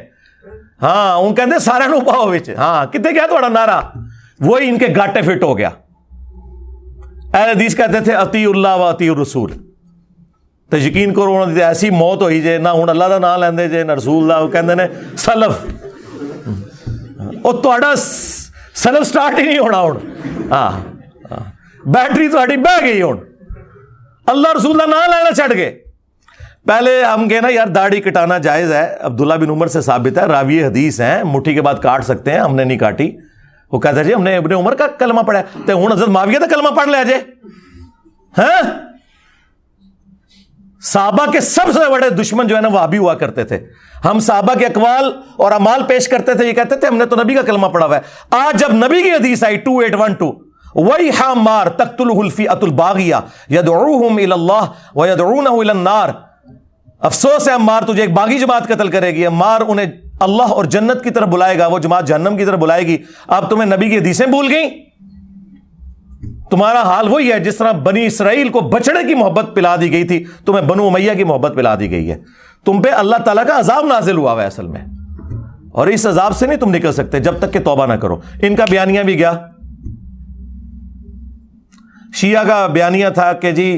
ہاں ان کہتے سارے نو پاؤ وچ. ہاں کتنے کیا تھوڑا نعرہ وہی ان کے گاٹے فٹ ہو گیا. اہل حدیث کہتے تھے اطیع اللہ و اطیع الرسول. تو یقین کرو انہوں نے ایسی موت ہوئی جے نہ ہوں اللہ دا نام لیندے جے نہ رسول اللہ. وہ کہندے نے سلف وہ تہاڈا سلف سٹارٹ ہی نہیں ہونا. ہوں ہاں بیٹری تہاڈی بہ گئی. ہوں اللہ رسول کا نام لینا چھڑ گئے. پہلے ہم کہنا یار داڑھی کٹانا جائز ہے. عبداللہ بن عمر سے ثابت ہے، راوی حدیث ہیں، مٹھی کے بعد کاٹ سکتے ہیں. ہم نے نہیں کاٹی. وہ کہتا ہے جی ہم نے ابن عمر کا کلمہ پڑھا ہے تو ہوں حضرت معاویہ کا کلمہ پڑھ لیا جائے. ہاں صحابہ کے سب سے بڑے دشمن جو ہے نا وہابی ہوا کرتے تھے. ہم صحابہ کے اقوال اور اعمال پیش کرتے تھے، یہ کہتے تھے ہم نے تو نبی کا کلمہ پڑھا ہوا ہے. آج جب نبی کی حدیث آئی 2812 وَيْحَ مَارْ تَقْتُلُهُ الْفِئَةُ الْبَاغِيَةُ يَدْعُوهُمْ إِلَى اللَّهِ وَيَدْعُونَهُ إِلَى النَّارِ. افسوس ہے عمار تجھے ایک باغی جماعت قتل کرے گی. عمار انہیں اللہ اور جنت کی طرف بلائے گا، وہ جماعت جہنم کی طرف بلائے گی. اب تمہیں نبی کی حدیثیں بھول گئیں. تمہارا حال وہی ہے جس طرح بنی اسرائیل کو بچڑے کی محبت پلا دی گئی تھی، تمہیں بنو امیہ کی محبت پلا دی گئی ہے. تم پہ اللہ تعالیٰ کا عذاب نازل ہوا ہے اصل میں، اور اس عذاب سے نہیں تم نکل سکتے جب تک کہ توبہ نہ کرو. ان کا بیانیہ بھی گیا. شیعہ کا بیانیہ تھا کہ جی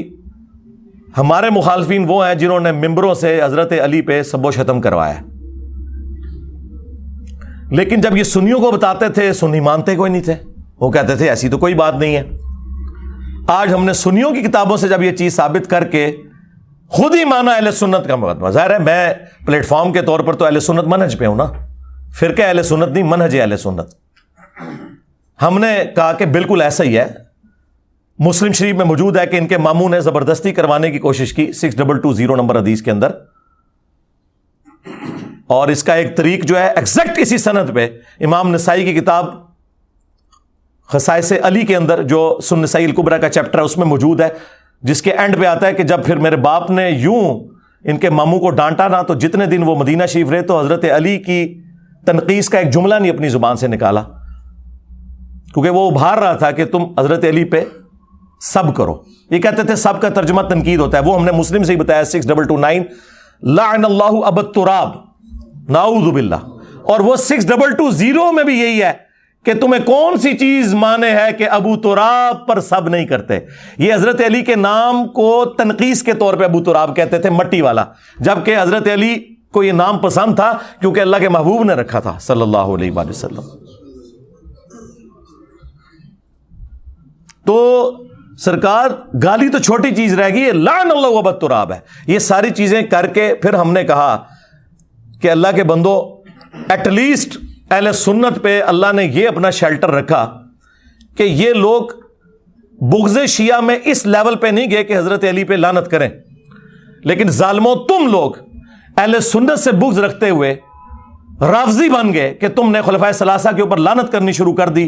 ہمارے مخالفین وہ ہیں جنہوں نے ممبروں سے حضرت علی پہ سب و شتم کروایا. لیکن جب یہ سنیوں کو بتاتے تھے سنی مانتے کوئی نہیں تھے. وہ کہتے تھے ایسی تو کوئی بات نہیں ہے. آج ہم نے سنیوں کی کتابوں سے جب یہ چیز ثابت کر کے خود ہی مانا اہل سنت کا مقدمہ. ظاہر ہے میں پلیٹ فارم کے طور پر تو اہل سنت منہج پہ ہوں نا، فرقہ اہل سنت نہیں، منہج اہل سنت. ہم نے کہا کہ بالکل ایسا ہی ہے. مسلم شریف میں موجود ہے کہ ان کے ماموں نے زبردستی کروانے کی کوشش کی 6220 نمبر حدیث کے اندر. اور اس کا ایک طریق جو ہے ایگزیکٹ اسی سند پہ امام نسائی کی کتاب خصائص علی کے اندر جو سنن نسائی الکبریٰ کا چیپٹر ہے اس میں موجود ہے، جس کے اینڈ پہ آتا ہے کہ جب پھر میرے باپ نے یوں ان کے ماموں کو ڈانٹا نا تو جتنے دن وہ مدینہ شریف رہے تو حضرت علی کی تنقیص کا ایک جملہ نہیں اپنی زبان سے نکالا، کیونکہ وہ ابھار رہا تھا کہ تم حضرت علی پہ سب کرو. یہ کہتے تھے سب کا ترجمہ تنقید ہوتا ہے. وہ ہم نے مسلم سے ہی بتایا 6229 لعن اللہ ابا التراب نعوذ باللہ. اور وہ 6220 میں بھی یہی ہے کہ تمہیں کون سی چیز مانے ہے کہ ابو تراب پر سب نہیں کرتے. یہ حضرت علی کے نام کو تنقیص کے طور پہ ابو تراب کہتے تھے، مٹی والا، جبکہ حضرت علی کو یہ نام پسند تھا کیونکہ اللہ کے محبوب نے رکھا تھا صلی اللہ علیہ وآلہ وسلم. تو سرکار گالی تو چھوٹی چیز رہ گئی، لعن اللہ وبت تراب ہے. یہ ساری چیزیں کر کے پھر ہم نے کہا کہ اللہ کے بندو ایٹ لیسٹ اہل سنت پہ اللہ نے یہ اپنا شیلٹر رکھا کہ یہ لوگ بغض شیعہ میں اس لیول پہ نہیں گئے کہ حضرت علی پہ لعنت کریں، لیکن ظالموں تم لوگ اہل سنت سے بغض رکھتے ہوئے رافضی بن گئے کہ تم نے خلفائے ثلاثہ کے اوپر لعنت کرنی شروع کر دی.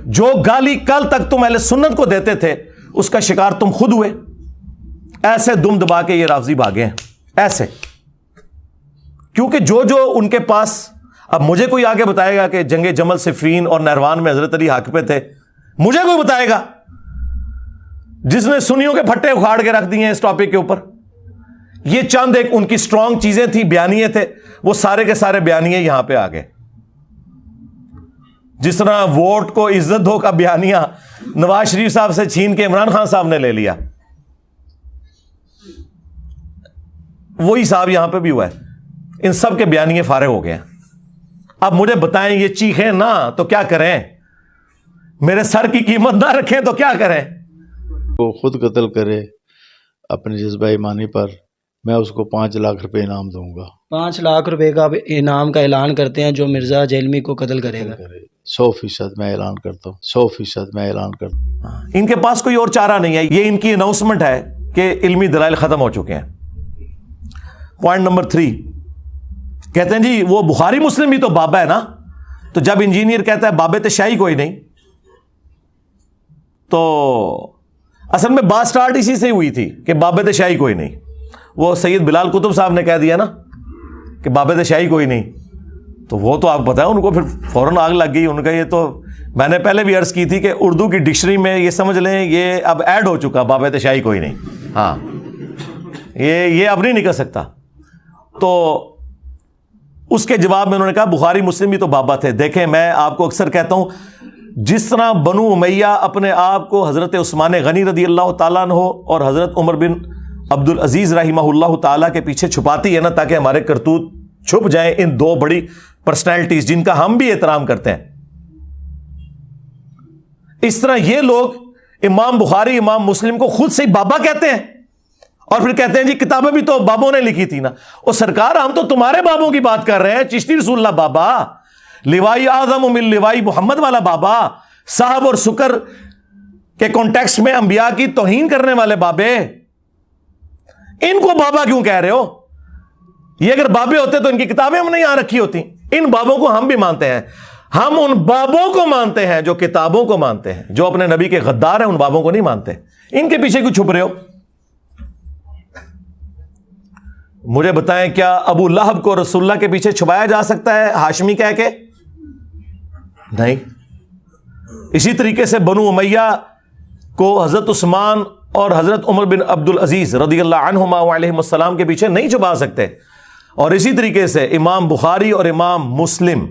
جو گالی کل تک تم اہل سنت کو دیتے تھے اس کا شکار تم خود ہوئے. ایسے دم دبا کے یہ رافضی بھاگے ہیں ایسے، کیونکہ جو ان کے پاس، اب مجھے کوئی آگے بتائے گا کہ جنگ جمل صفین اور نہروان میں حضرت علی حق پہ تھے؟ مجھے کوئی بتائے گا جس نے سنیوں کے پھٹے اکھاڑ کے رکھ دیے ہیں اس ٹاپک کے اوپر؟ یہ چند ایک ان کی سٹرونگ چیزیں تھی، بیانیے تھے، وہ سارے کے سارے بیانیے یہاں پہ آ گئے. جس طرح ووٹ کو عزت دو کا بیانیہ نواز شریف صاحب سے چھین کے عمران خان صاحب نے لے لیا، وہی صاحب یہاں پہ بھی ہوا ہے. ان سب کے بیانیے فارغ ہو گئے ہیں. اب مجھے بتائیں یہ چیخیں نہ تو کیا کریں؟ میرے سر کی قیمت نہ رکھیں تو کیا کریں؟ وہ خود قتل کرے اپنے جذبہ ایمانی پر، میں اس کو 5 لاکھ روپے انعام دوں گا. 5 لاکھ روپے کا انعام کا اعلان کرتے ہیں جو مرزا جیلمی کو قتل کرے گا. 100% میں اعلان کرتا ہوں، 100% میں اعلان کرتا ہوں. ان کے پاس کوئی اور چارہ نہیں ہے. یہ ان کی اناؤنسمنٹ ہے کہ علمی دلائل ختم ہو چکے ہیں. پوائنٹ نمبر 3 کہتے ہیں جی وہ بخاری مسلم بھی تو بابا ہے نا. تو جب انجینئر کہتا ہے بابے تشائی کوئی نہیں، تو اصل میں بات سٹارٹ اسی سے ہوئی تھی کہ بابے تشائی کوئی نہیں. وہ سید بلال قطب صاحب نے کہہ دیا نا کہ بابے تشائی کوئی نہیں، تو وہ تو آپ پتہ ہے ان کو پھر فوراً آگ لگ گئی. ان کا یہ تو میں نے پہلے بھی عرض کی تھی کہ اردو کی ڈکشنری میں یہ سمجھ لیں یہ اب ایڈ ہو چکا، بابے تشائی کوئی نہیں. ہاں یہ اب نہیں نکل سکتا. تو اس کے جواب میں انہوں نے کہا بخاری مسلم بھی تو بابا تھے. دیکھیں میں آپ کو اکثر کہتا ہوں جس طرح بنو امیہ اپنے آپ کو حضرت عثمان غنی رضی اللہ تعالیٰ عنہ اور حضرت عمر بن عبد العزیز رحمہ اللہ تعالیٰ کے پیچھے چھپاتی ہے نا تاکہ ہمارے کرتوت چھپ جائیں ان 2 بڑی پرسنالٹیز جن کا ہم بھی احترام کرتے ہیں، اس طرح یہ لوگ امام بخاری امام مسلم کو خود سے بابا کہتے ہیں اور پھر کہتے ہیں جی کتابیں بھی تو بابوں نے لکھی تھی نا. اور سرکار ہم تو تمہارے بابوں کی بات کر رہے ہیں. چشتی رسول اللہ بابا، لوائی اعظم من لوائی محمد والا بابا، صاحب اور سکر کے کانٹیکسٹ میں انبیاء کی توہین کرنے والے بابے، ان کو بابا کیوں کہہ رہے ہو؟ یہ اگر بابے ہوتے تو ان کی کتابیں ہم نے یہاں رکھی ہوتی. ان بابوں کو ہم بھی مانتے ہیں. ہم ان بابوں کو مانتے ہیں جو کتابوں کو مانتے ہیں. جو اپنے نبی کے غدار ہیں ان بابوں کو نہیں مانتے. ان کے پیچھے کیوں چھپ رہے ہو؟ مجھے بتائیں کیا ابو لہب کو رسول اللہ کے پیچھے چھپایا جا سکتا ہے ہاشمی کہہ کے؟ نہیں. اسی طریقے سے بنو امیہ کو حضرت عثمان اور حضرت عمر بن عبد العزیز رضی اللہ عنہما وعلیہم السلام کے پیچھے نہیں چھپا سکتے. اور اسی طریقے سے امام بخاری اور امام مسلم،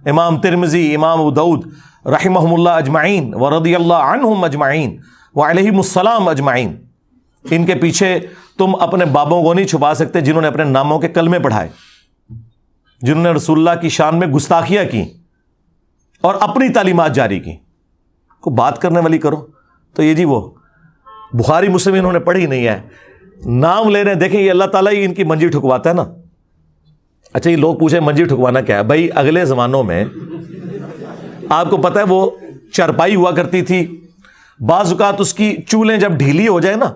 امام ترمذی، امام ابو داؤد رحمہم اللہ اجمعین ورضی اللہ عنہم اجمعین وعلیہم السلام اجمعین، ان کے پیچھے تم اپنے بابوں کو نہیں چھپا سکتے جنہوں نے اپنے ناموں کے کلمے پڑھائے، جنہوں نے رسول اللہ کی شان میں گستاخیاں کی اور اپنی تعلیمات جاری کی. کو بات کرنے والی کرو تو یہ جی وہ بخاری مسلم انہوں نے پڑھی نہیں ہے، نام لے رہے ہیں. دیکھیں یہ اللہ تعالیٰ ہی ان کی منجی ٹھکواتا ہے نا. اچھا یہ لوگ پوچھیں منجی ٹھکوانا کیا ہے؟ بھائی اگلے زمانوں میں آپ کو پتہ ہے وہ چارپائی ہوا کرتی تھی، بعض اوقات اس کی چولیں جب ڈھیلی ہو جائے نا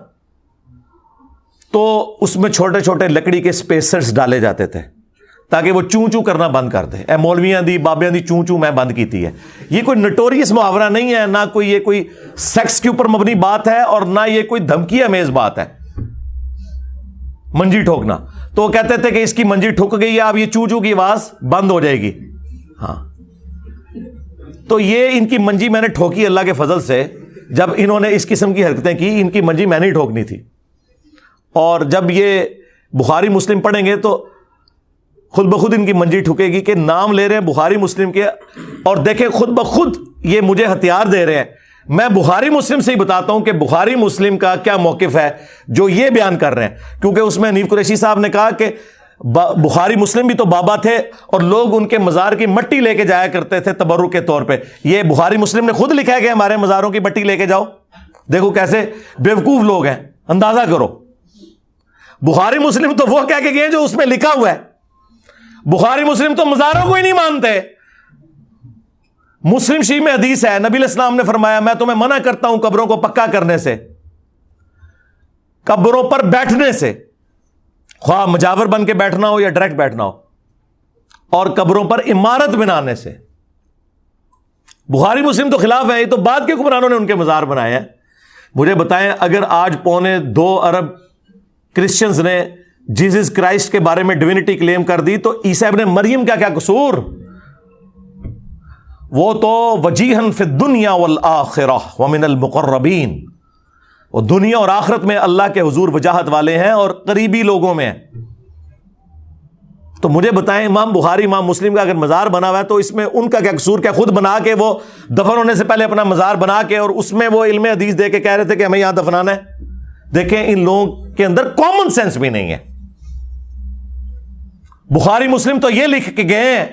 تو اس میں چھوٹے چھوٹے لکڑی کے سپیسرز ڈالے جاتے تھے تاکہ وہ چوں چوں کرنا بند کر دے. اے مولویاں دی بابیاں دی چوں چوں میں بند کیتی ہے. یہ کوئی نٹوریس محاورہ نہیں ہے، نہ کوئی یہ کوئی سیکس کے اوپر مبنی بات ہے اور نہ یہ کوئی دھمکی امیز بات ہے منجی ٹھوکنا. تو وہ کہتے تھے کہ اس کی منجی ٹھک گئی ہے، اب یہ چوں چوں کی آواز بند ہو جائے گی. ہاں تو یہ ان کی منجی میں نے ٹھوکی اللہ کے فضل سے. جب انہوں نے اس قسم کی حرکتیں کی ان کی منجی میں نہیں ٹھوکنی تھی. اور جب یہ بخاری مسلم پڑھیں گے تو خود بخود ان کی منجی ٹھکے گی کہ نام لے رہے ہیں بخاری مسلم کے، اور دیکھیں خود بخود یہ مجھے ہتھیار دے رہے ہیں. میں بخاری مسلم سے ہی بتاتا ہوں کہ بخاری مسلم کا کیا موقف ہے جو یہ بیان کر رہے ہیں، کیونکہ اس میں حنیف قریشی صاحب نے کہا کہ بخاری مسلم بھی تو بابا تھے اور لوگ ان کے مزار کی مٹی لے کے جایا کرتے تھے تبرک کے طور پہ. یہ بخاری مسلم نے خود لکھا ہے کہ ہمارے مزاروں کی مٹی لے کے جاؤ. دیکھو کیسے بیوقوف لوگ ہیں, اندازہ کرو. بخاری مسلم تو وہ کہہ کے گئے جو اس میں لکھا ہوا ہے. بخاری مسلم تو مزاروں کو ہی نہیں مانتے. مسلم شریف میں حدیث ہے, نبی علیہ السلام نے فرمایا میں تمہیں منع کرتا ہوں قبروں کو پکا کرنے سے, قبروں پر بیٹھنے سے, خواہ مجاور بن کے بیٹھنا ہو یا ڈائریکٹ بیٹھنا ہو, اور قبروں پر عمارت بنانے سے. بخاری مسلم تو خلاف ہے, یہ تو بعد کے حکمرانوں نے ان کے مزار بنائے ہیں. مجھے بتائیں اگر آج 2.25 ارب کرسچنز نے جیزس کرائسٹ کے بارے میں ڈیوینٹی کلیم کر دی, تو عیسیٰ ابن مریم کا کیا قصور؟ وہ تو وجیہن فی الدنیا والآخرہ ومن المقربین, وہ دنیا اور آخرت میں اللہ کے حضور وجاہت والے ہیں اور قریبی لوگوں میں ہیں. تو مجھے بتائیں امام بخاری امام مسلم کا اگر مزار بنا ہوا ہے تو اس میں ان کا کیا قصور؟ کیا خود بنا کے وہ دفن ہونے سے پہلے اپنا مزار بنا کے اور اس میں وہ علم حدیث دے کے کہہ رہے تھے کہ ہمیں یہاں دفنانا ہے؟ دیکھیں ان لوگوں کے اندر کامن سینس بھی نہیں ہے. بخاری مسلم تو یہ لکھ کے گئے ہیں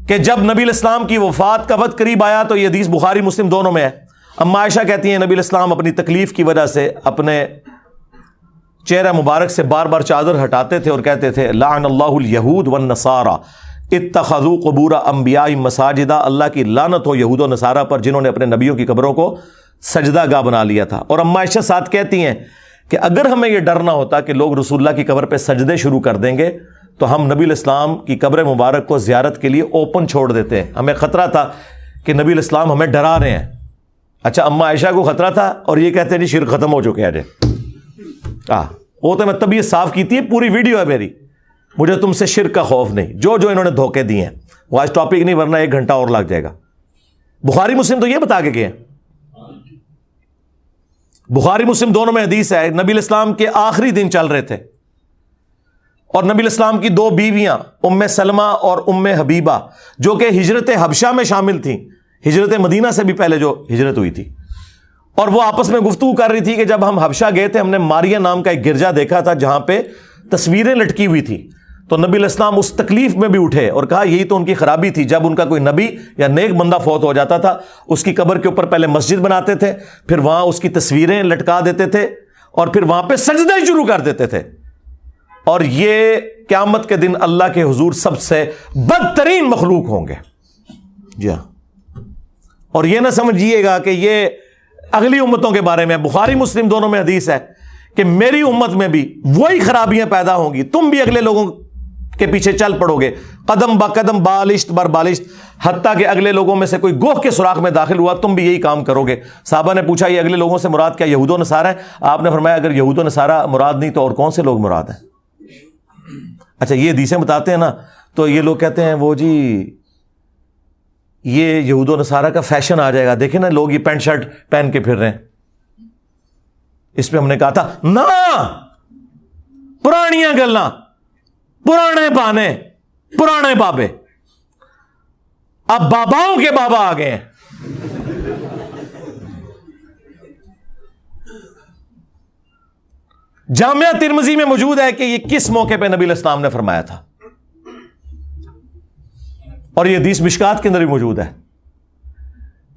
کہ جب نبی علیہ السلام کی وفات کا وقت قریب آیا, تو یہ حدیث بخاری مسلم دونوں میں ہے. اما عائشہ کہتی ہیں نبی علیہ السلام اپنی تکلیف کی وجہ سے اپنے چہرہ مبارک سے بار بار چادر ہٹاتے تھے اور کہتے تھے لعن اللہ الیہود والنصارى اتخذوا قبور انبیاء مساجدا, اللہ کی لعنت ہو یہود و نصارہ پر جنہوں نے اپنے نبیوں کی قبروں کو سجدہ گاہ بنا لیا تھا. اور اما عائشہ ساتھ کہتی ہیں کہ اگر ہمیں یہ ڈر نہ ہوتا کہ لوگ رسول اللہ کی قبر پہ سجدے شروع کر دیں گے تو ہم نبی علیہ السلام کی قبر مبارک کو زیارت کے لیے اوپن چھوڑ دیتے ہیں. ہمیں خطرہ تھا کہ نبی علیہ السلام ہمیں ڈرا رہے ہیں. اچھا اما عائشہ کو خطرہ تھا اور یہ کہتے ہیں جی شرک ختم ہو چکے ہیں. وہ تو میں طبیعت صاف کی تھی, پوری ویڈیو ہے میری, مجھے تم سے شرک کا خوف نہیں. جو انہوں نے دھوکے دیے ہیں وہ آج ٹاپک نہیں, ورنہ 1 گھنٹہ اور لگ جائے گا. بخاری مسلم تو یہ بتا کے گئے. بخاری مسلم دونوں میں حدیث ہے, نبی علیہ السلام کے آخری دن چل رہے تھے اور نبی علیہ السلام کی 2 بیویاں ام سلمہ اور ام حبیبہ جو کہ ہجرت حبشہ میں شامل تھیں, ہجرت مدینہ سے بھی پہلے جو ہجرت ہوئی تھی, اور وہ آپس میں گفتگو کر رہی تھی کہ جب ہم حبشہ گئے تھے ہم نے ماریہ نام کا ایک گرجا دیکھا تھا جہاں پہ تصویریں لٹکی ہوئی تھی. تو نبی علیہ السلام اس تکلیف میں بھی اٹھے اور کہا یہی تو ان کی خرابی تھی, جب ان کا کوئی نبی یا نیک بندہ فوت ہو جاتا تھا اس کی قبر کے اوپر پہلے مسجد بناتے تھے, پھر وہاں اس کی تصویریں لٹکا دیتے تھے اور پھر وہاں پہ سجدے شروع کر دیتے تھے. اور یہ قیامت کے دن اللہ کے حضور سب سے بدترین مخلوق ہوں گے. جی ہاں, اور یہ نہ سمجھیے گا کہ یہ اگلی امتوں کے بارے میں. بخاری مسلم دونوں میں حدیث ہے کہ میری امت میں بھی وہی خرابیاں پیدا ہوں گی, تم بھی اگلے لوگوں کے پیچھے چل پڑو گے قدم با قدم بالشت بر بالشت, حتیٰ کہ اگلے لوگوں میں سے کوئی گوہ کے سوراخ میں داخل ہوا تم بھی یہی کام کرو گے. صحابہ نے پوچھا یہ اگلے لوگوں سے مراد کیا یہود و نصارہ ہیں؟ آپ نے فرمایا اگر یہود و نصارہ مراد نہیں تو اور کون سے لوگ مراد ہیں؟ اچھا یہ حدیثیں بتاتے ہیں نا, تو یہ لوگ کہتے ہیں وہ جی یہ یہود و نصارہ کا فیشن آ جائے گا, دیکھیں نا لوگ یہ پینٹ شرٹ پہن کے پھر رہے ہیں. اس پہ ہم نے کہا تھا نا, پرانیاں گلاں, پرانے بہانے, پرانے بابے, اب باباؤں کے بابا آ گئے ہیں. جامعہ ترمذی میں موجود ہے کہ یہ کس موقع پہ نبی علیہ السلام نے فرمایا تھا, اور یہ حدیث مشکات کے اندر بھی موجود ہے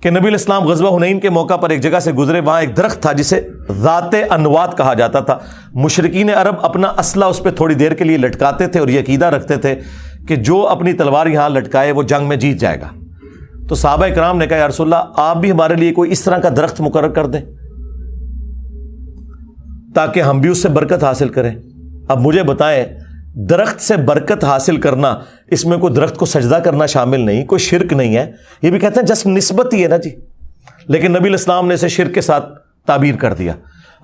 کہ نبی علیہ السلام غزوہ حنین کے موقع پر ایک جگہ سے گزرے, وہاں ایک درخت تھا جسے ذات انوات کہا جاتا تھا. مشرکین عرب اپنا اسلحہ اس پہ تھوڑی دیر کے لیے لٹکاتے تھے اور یہ عقیدہ رکھتے تھے کہ جو اپنی تلوار یہاں لٹکائے وہ جنگ میں جیت جائے گا. تو صحابہ کرام نے کہا یا رسول اللہ آپ بھی ہمارے لیے کوئی اس طرح کا درخت مقرر کر دیں تاکہ ہم بھی اس سے برکت حاصل کریں. اب مجھے بتائیں درخت سے برکت حاصل کرنا, اس میں کوئی درخت کو سجدہ کرنا شامل نہیں, کوئی شرک نہیں ہے, یہ بھی کہتے ہیں جسٹ نسبت ہی ہے نا جی. لیکن نبی علیہ السلام نے اسے شرک کے ساتھ تعبیر کر دیا.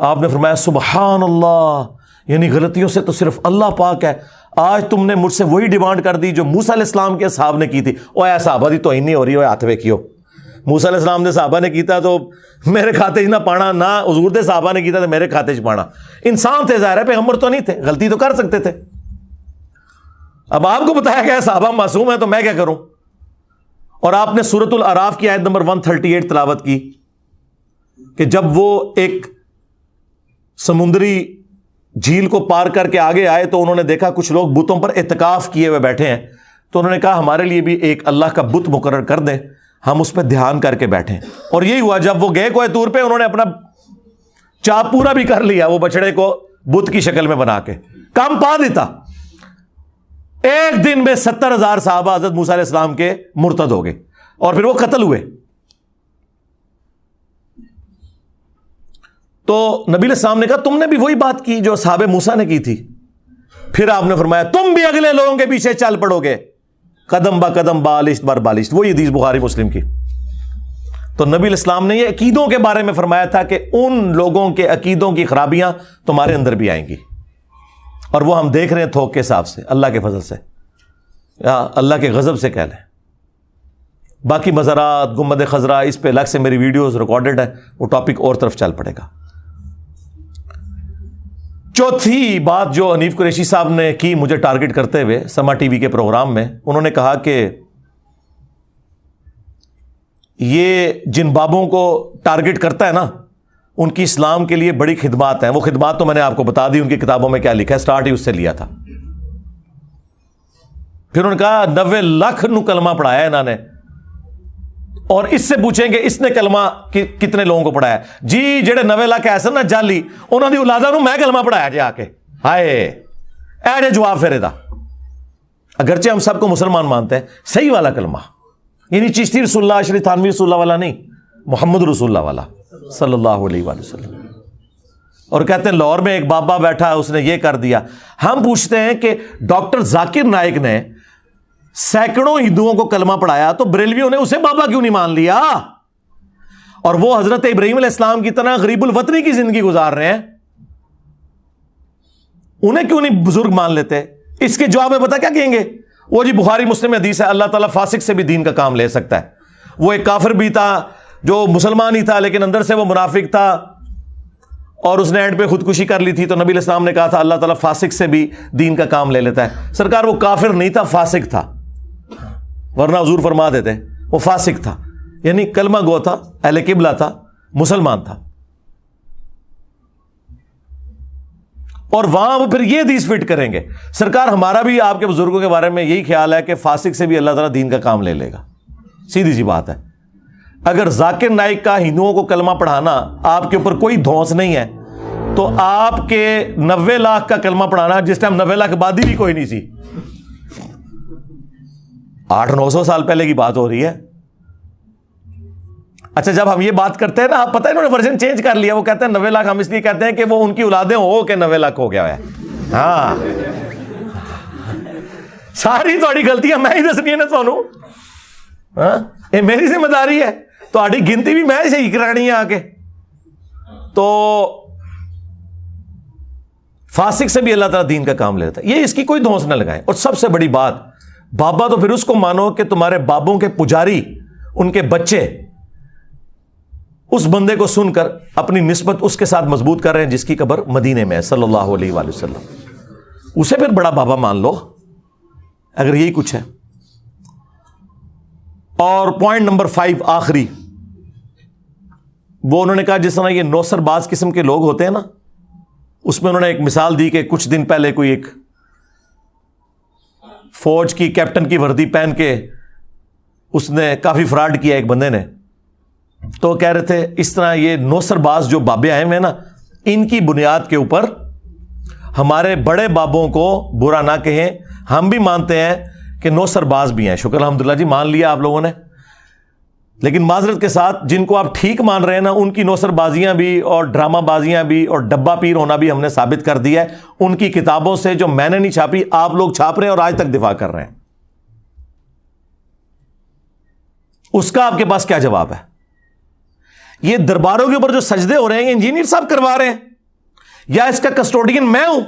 آپ نے فرمایا سبحان اللہ, یعنی غلطیوں سے تو صرف اللہ پاک ہے. آج تم نے مجھ سے وہی ڈیمانڈ کر دی جو موسیٰ علیہ السلام کے صحابہ نے کی تھی. او اے صحابہ دی تو ہی نہیں ہو رہی, ہاتھ وے کیو. موسیٰ علیہ السلام نے صحابہ نے کیتا تو میرے کھاتے نہ پانا, نہ حضور دے صحابہ نے کیتا تو میرے کھاتے پانا. انسان تھے, ظاہر ہے پیغمبر تو نہیں تھے, غلطی تو کر سکتے تھے. اب آپ کو بتایا گیا صحابہ معصوم ہیں تو میں کیا کروں. اور آپ نے سورۃ الاعراف کی آیت نمبر 138 تلاوت کی کہ جب وہ ایک سمندری جھیل کو پار کر کے آگے آئے تو انہوں نے دیکھا کچھ لوگ بتوں پر اعتکاف کیے ہوئے بیٹھے ہیں, تو انہوں نے کہا ہمارے لیے بھی ایک اللہ کا بت مقرر کر دیں. ہم اس پہ دھیان کر کے بیٹھیں. اور یہی ہوا جب وہ گئے کوہ طور پہ, انہوں نے اپنا چاپ پورا بھی کر لیا, وہ بچڑے کو بت کی شکل میں بنا کے کام پا دیتا. ایک دن میں 70,000 صحابہ حضرت موسیٰ علیہ السلام کے مرتد ہو گئے اور پھر وہ قتل ہوئے. تو نبی علیہ السلام نے کہا تم نے بھی وہی بات کی جو اصحاب موسیٰ نے کی تھی. پھر آپ نے فرمایا تم بھی اگلے لوگوں کے پیچھے چل پڑو گے, قدم با قدم بالشت بر بالشت. وہی حدیث بخاری مسلم کی. تو نبی علیہ السلام نے یہ عقیدوں کے بارے میں فرمایا تھا کہ ان لوگوں کے عقیدوں کی خرابیاں تمہارے اندر بھی آئیں گی, اور وہ ہم دیکھ رہے ہیں تھوک کے حساب سے, اللہ کے فضل سے یا اللہ کے غضب سے کہہ لیں. باقی مزارات, گنبد خضرا, اس پہ الگ سے میری ویڈیوز ریکارڈڈ ہے, وہ ٹاپک اور طرف چل پڑے گا. چوتھی بات جو حنیف قریشی صاحب نے کی مجھے ٹارگٹ کرتے ہوئے سما ٹی وی کے پروگرام میں, انہوں نے کہا کہ یہ جن بابوں کو ٹارگٹ کرتا ہے نا, ان کی اسلام کے لیے بڑی خدمات ہیں. وہ خدمات تو میں نے آپ کو بتا دی, ان کی کتابوں میں کیا لکھا ہے, سٹارٹ ہی اس سے لیا تھا. پھر انہوں نے کہا 90 لاکھ نو کلمہ پڑھایا ہے انہوں نے, اور اس سے پوچھیں گے اس نے کلمہ کتنے لوگوں کو پڑھایا. جی جڑے 90 لاکھ ایسے نا جالی, انہوں نے اولاداں نو میں کلمہ پڑھایا جی آ کے. ہائے اے جے جواب پھر دا, اگرچہ ہم سب کو مسلمان مانتے ہیں, صحیح والا کلمہ, یعنی چشتی رسول اللہ, اشری تھانوی رسول اللہ والا نہیں, محمد رسول اللہ والا صلی اللہ علیہ وآلہ وسلم. اور کہتے ہیں لاہور میں ایک بابا بیٹھا, اس نے یہ کر دیا. ہم پوچھتے ہیں کہ ڈاکٹر ذاکر نائک نے سینکڑوں ہندوؤں کو کلمہ پڑھایا, تو بریلویوں نے اسے بابا کیوں نہیں مان لیا؟ اور وہ حضرت ابراہیم علیہ السلام کی طرح غریب الوطنی کی زندگی گزار رہے ہیں, انہیں کیوں نہیں بزرگ مان لیتے؟ اس کے جواب میں پتہ کیا کہیں گے؟ وہ جی بخاری مسلم حدیث ہے, اللہ تعالیٰ فاسق سے بھی دین کا کام لے سکتا ہے. وہ ایک کافر بھی تھا جو مسلمان ہی تھا, لیکن اندر سے وہ منافق تھا, اور اس نے اینڈ پہ خودکشی کر لی تھی. تو نبی علیہ السلام نے کہا تھا اللہ تعالیٰ فاسق سے بھی دین کا کام لے لیتا ہے. سرکار وہ کافر نہیں تھا, فاسق تھا, ورنہ حضور فرما دیتے وہ فاسق تھا, یعنی کلمہ گو تھا, اہل قبلہ تھا, مسلمان تھا. اور وہاں وہ پھر یہ حدیث فٹ کریں گے. سرکار ہمارا بھی آپ کے بزرگوں کے بارے میں یہی خیال ہے کہ فاسق سے بھی اللہ تعالیٰ دین کا کام لے لے گا. سیدھی سی بات ہے. اگر ذاکر نائک کا ہندوؤں کو کلمہ پڑھانا آپ کے اوپر کوئی دھونس نہیں ہے, تو آپ کے 90 لاکھ کا کلمہ پڑھانا, جس ٹائم 90 لاکھ آبادی بھی کوئی نہیں سی, 800-900 سال پہلے کی بات ہو رہی ہے. اچھا جب ہم یہ بات کرتے ہیں نا, آپ پتہ ہے انہوں نے ورژن چینج کر لیا, وہ کہتے ہیں 90 لاکھ ہم اس لیے کہتے ہیں کہ وہ ان کی اولادیں ہو کے 90 لاکھ ہو گیا ہے. ہاں ساری تھوڑی غلطیاں میں ہی دسنی ہے نا تھانوں, ہاں یہ میری ذمہ داری ہے, تھوڑی گنتی بھی میں صحیح کرانی ہے آ کے. تو فاسق سے بھی اللہ تعالیٰ دین کا کام لیتا ہے, یہ اس کی کوئی دھونس نہ لگائیں. اور سب سے بڑی بات, بابا تو پھر اس کو مانو کہ تمہارے بابوں کے پجاری, ان کے بچے اس بندے کو سن کر اپنی نسبت اس کے ساتھ مضبوط کر رہے ہیں جس کی قبر مدینے میں ہے صلی اللہ علیہ وآلہ وسلم. اسے پھر بڑا بابا مان لو اگر یہی کچھ ہے. اور پوائنٹ نمبر 5 آخری, وہ انہوں نے کہا جس طرح یہ نوسر باز قسم کے لوگ ہوتے ہیں نا, اس میں انہوں نے ایک مثال دی کہ کچھ دن پہلے کوئی ایک فوج کی کیپٹن کی وردی پہن کے اس نے کافی فراڈ کیا ایک بندے نے. تو کہہ رہے تھے اس طرح یہ نوسر باز جو بابے آئے ہوئے نا, ان کی بنیاد کے اوپر ہمارے بڑے بابوں کو برا نہ کہیں. ہم بھی مانتے ہیں کہ نوسر باز بھی ہیں, شکر الحمدللہ جی مان لیا آپ لوگوں نے, لیکن معذرت کے ساتھ جن کو آپ ٹھیک مان رہے ہیں نا, ان کی نوسر بازیاں بھی اور ڈرامہ بازیاں بھی اور ڈبہ پیر ہونا بھی ہم نے ثابت کر دیا ہے. ان کی کتابوں سے جو میں نے نہیں چھاپی, آپ لوگ چھاپ رہے ہیں اور آج تک دفاع کر رہے ہیں. اس کا آپ کے پاس کیا جواب ہے؟ یہ درباروں کے اوپر جو سجدے ہو رہے ہیں انجینئر صاحب کروا رہے ہیں, یا اس کا کسٹوڈین میں ہوں؟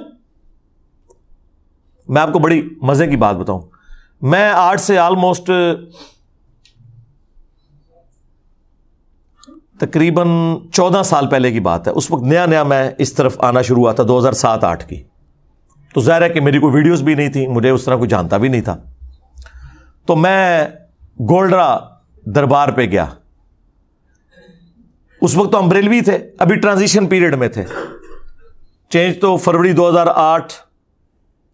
میں آپ کو بڑی مزے کی بات بتاؤں, میں آج سے آلموسٹ تقریباً 14 سال پہلے کی بات ہے, اس وقت نیا نیا میں اس طرف آنا شروع ہوا تھا 2007-8 کی. تو ظاہر ہے کہ میری کوئی ویڈیوز بھی نہیں تھی, مجھے اس طرح کوئی جانتا بھی نہیں تھا. تو میں گولڈرا دربار پہ گیا. اس وقت تو ہم بریلوی تھے, ابھی ٹرانزیشن پیریڈ میں تھے. چینج تو فروری 2008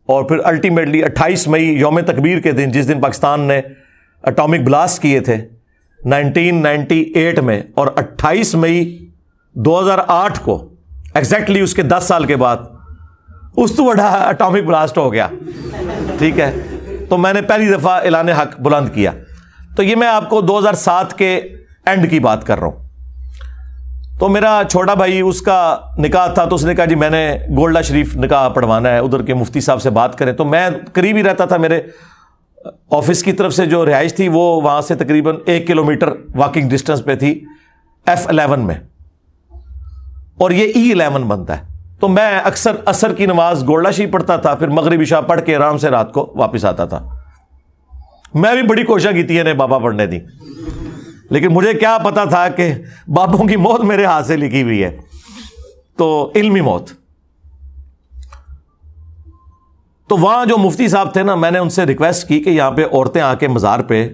اور پھر الٹیمیٹلی 28 مئی یوم تکبیر کے دن, جس دن پاکستان نے اٹامک بلاسٹ کیے تھے, 1998 میں اور 28 مئی 2008 کو ایگزیکٹلی اس کے 10 سال کے بعد اس تو بڑا اٹامک بلاسٹ ہو گیا. ٹھیک ہے, تو میں نے پہلی دفعہ اعلان حق بلند کیا. تو یہ میں آپ کو 2007 کے اینڈ کی بات کر رہا ہوں. تو میرا چھوٹا بھائی, اس کا نکاح تھا, تو اس نے کہا جی میں نے گولڈا شریف نکاح پڑھوانا ہے, ادھر کے مفتی صاحب سے بات کریں. تو میں قریب ہی رہتا تھا, میرے آفس کی طرف سے جو رہائش تھی وہ وہاں سے تقریباً 1 کلومیٹر واکنگ ڈسٹنس پہ تھی F11 میں, اور یہ E11 بنتا ہے. تو میں اکثر عصر کی نماز گولڈا شریف پڑھتا تھا, پھر مغرب عشاء پڑھ کے آرام سے رات کو واپس آتا تھا. میں بھی بڑی کوشش کی تھی انہیں بابا پڑھنے دی, لیکن مجھے کیا پتا تھا کہ بابوں کی موت میرے ہاتھ سے لکھی ہوئی ہے, تو علمی موت. تو وہاں جو مفتی صاحب تھے نا, میں نے ان سے ریکویسٹ کی کہ یہاں پہ عورتیں آ کے مزار پہ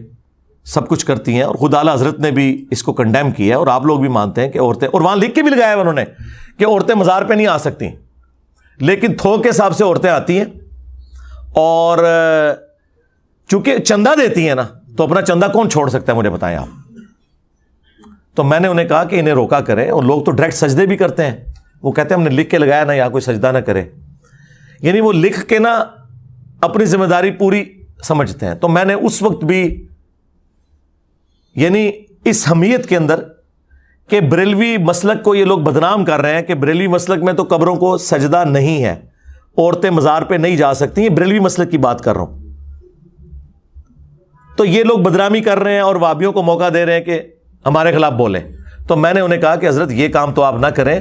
سب کچھ کرتی ہیں, اور خدا اعلیٰ حضرت نے بھی اس کو کنڈیم کیا ہے, اور آپ لوگ بھی مانتے ہیں کہ عورتیں, اور وہاں لکھ کے بھی لگایا ہے انہوں نے کہ عورتیں مزار پہ نہیں آ سکتی, لیکن تھوک کے حساب سے عورتیں آتی ہیں, اور چونکہ چندہ دیتی ہیں نا, تو اپنا چندہ کون چھوڑ سکتا ہے, مجھے بتائیں آپ. تو میں نے انہیں کہا کہ انہیں روکا کریں, اور لوگ تو ڈائریکٹ سجدے بھی کرتے ہیں, وہ کہتے ہیں ہم نے لکھ کے لگایا نا, یہاں کوئی سجدہ نہ کرے, یعنی وہ لکھ کے نا اپنی ذمہ داری پوری سمجھتے ہیں. تو میں نے اس وقت بھی یعنی اس حمیت کے اندر کہ بریلوی مسلک کو یہ لوگ بدنام کر رہے ہیں کہ بریلوی مسلک میں تو قبروں کو سجدہ نہیں ہے, عورتیں مزار پہ نہیں جا سکتی, یہ بریلوی مسلک کی بات کر رہا ہوں. تو یہ لوگ بدنامی کر رہے ہیں اور وہابیوں کو موقع دے رہے ہیں کہ ہمارے خلاف بولیں. تو میں نے انہیں کہا کہ حضرت یہ کام تو آپ نہ کریں,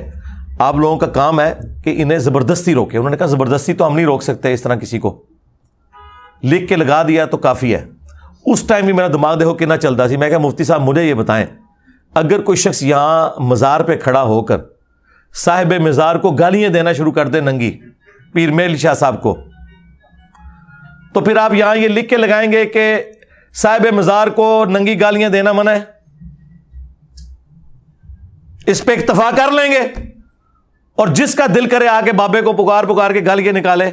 آپ لوگوں کا کام ہے کہ انہیں زبردستی روکیں. انہوں نے کہا زبردستی تو ہم نہیں روک سکتے اس طرح کسی کو, لکھ کے لگا دیا تو کافی ہے. اس ٹائم بھی میرا دماغ دیکھو کتنا چلتا سی. میں کہا مفتی صاحب مجھے یہ بتائیں, اگر کوئی شخص یہاں مزار پہ کھڑا ہو کر صاحب مزار کو گالیاں دینا شروع کر دے, ننگی پیر میل شاہ صاحب کو, تو پھر آپ یہاں یہ لکھ کے لگائیں گے کہ صاحب مزار کو ننگی گالیاں دینا منع ہے, اس پہ اکتفا کر لیں گے, اور جس کا دل کرے آ کے بابے کو پکار کے گالیاں نکالے,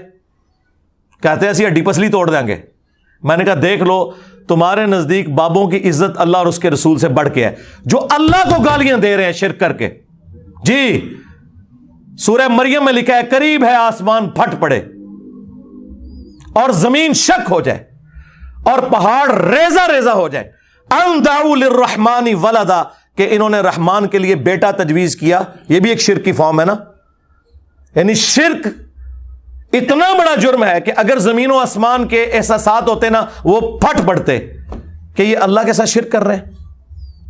کہتے ہیں ایسی ہڈی پسلی توڑ دیں گے. میں نے کہا دیکھ لو, تمہارے نزدیک بابوں کی عزت اللہ اور اس کے رسول سے بڑھ کے ہے, جو اللہ کو گالیاں دے رہے ہیں شرک کر کے. جی سورہ مریم میں لکھا ہے قریب ہے آسمان پھٹ پڑے اور زمین شک ہو جائے اور پہاڑ ریزہ ریزہ ہو جائے, ان دعوا للرحمن ولدا, کہ انہوں نے رحمان کے لیے بیٹا تجویز کیا. یہ بھی ایک شرک کی فارم ہے نا, یعنی شرک اتنا بڑا جرم ہے کہ اگر زمین و آسمان کے احساسات ہوتے نا وہ پھٹ پڑتے کہ یہ اللہ کے ساتھ شرک کر رہے ہیں.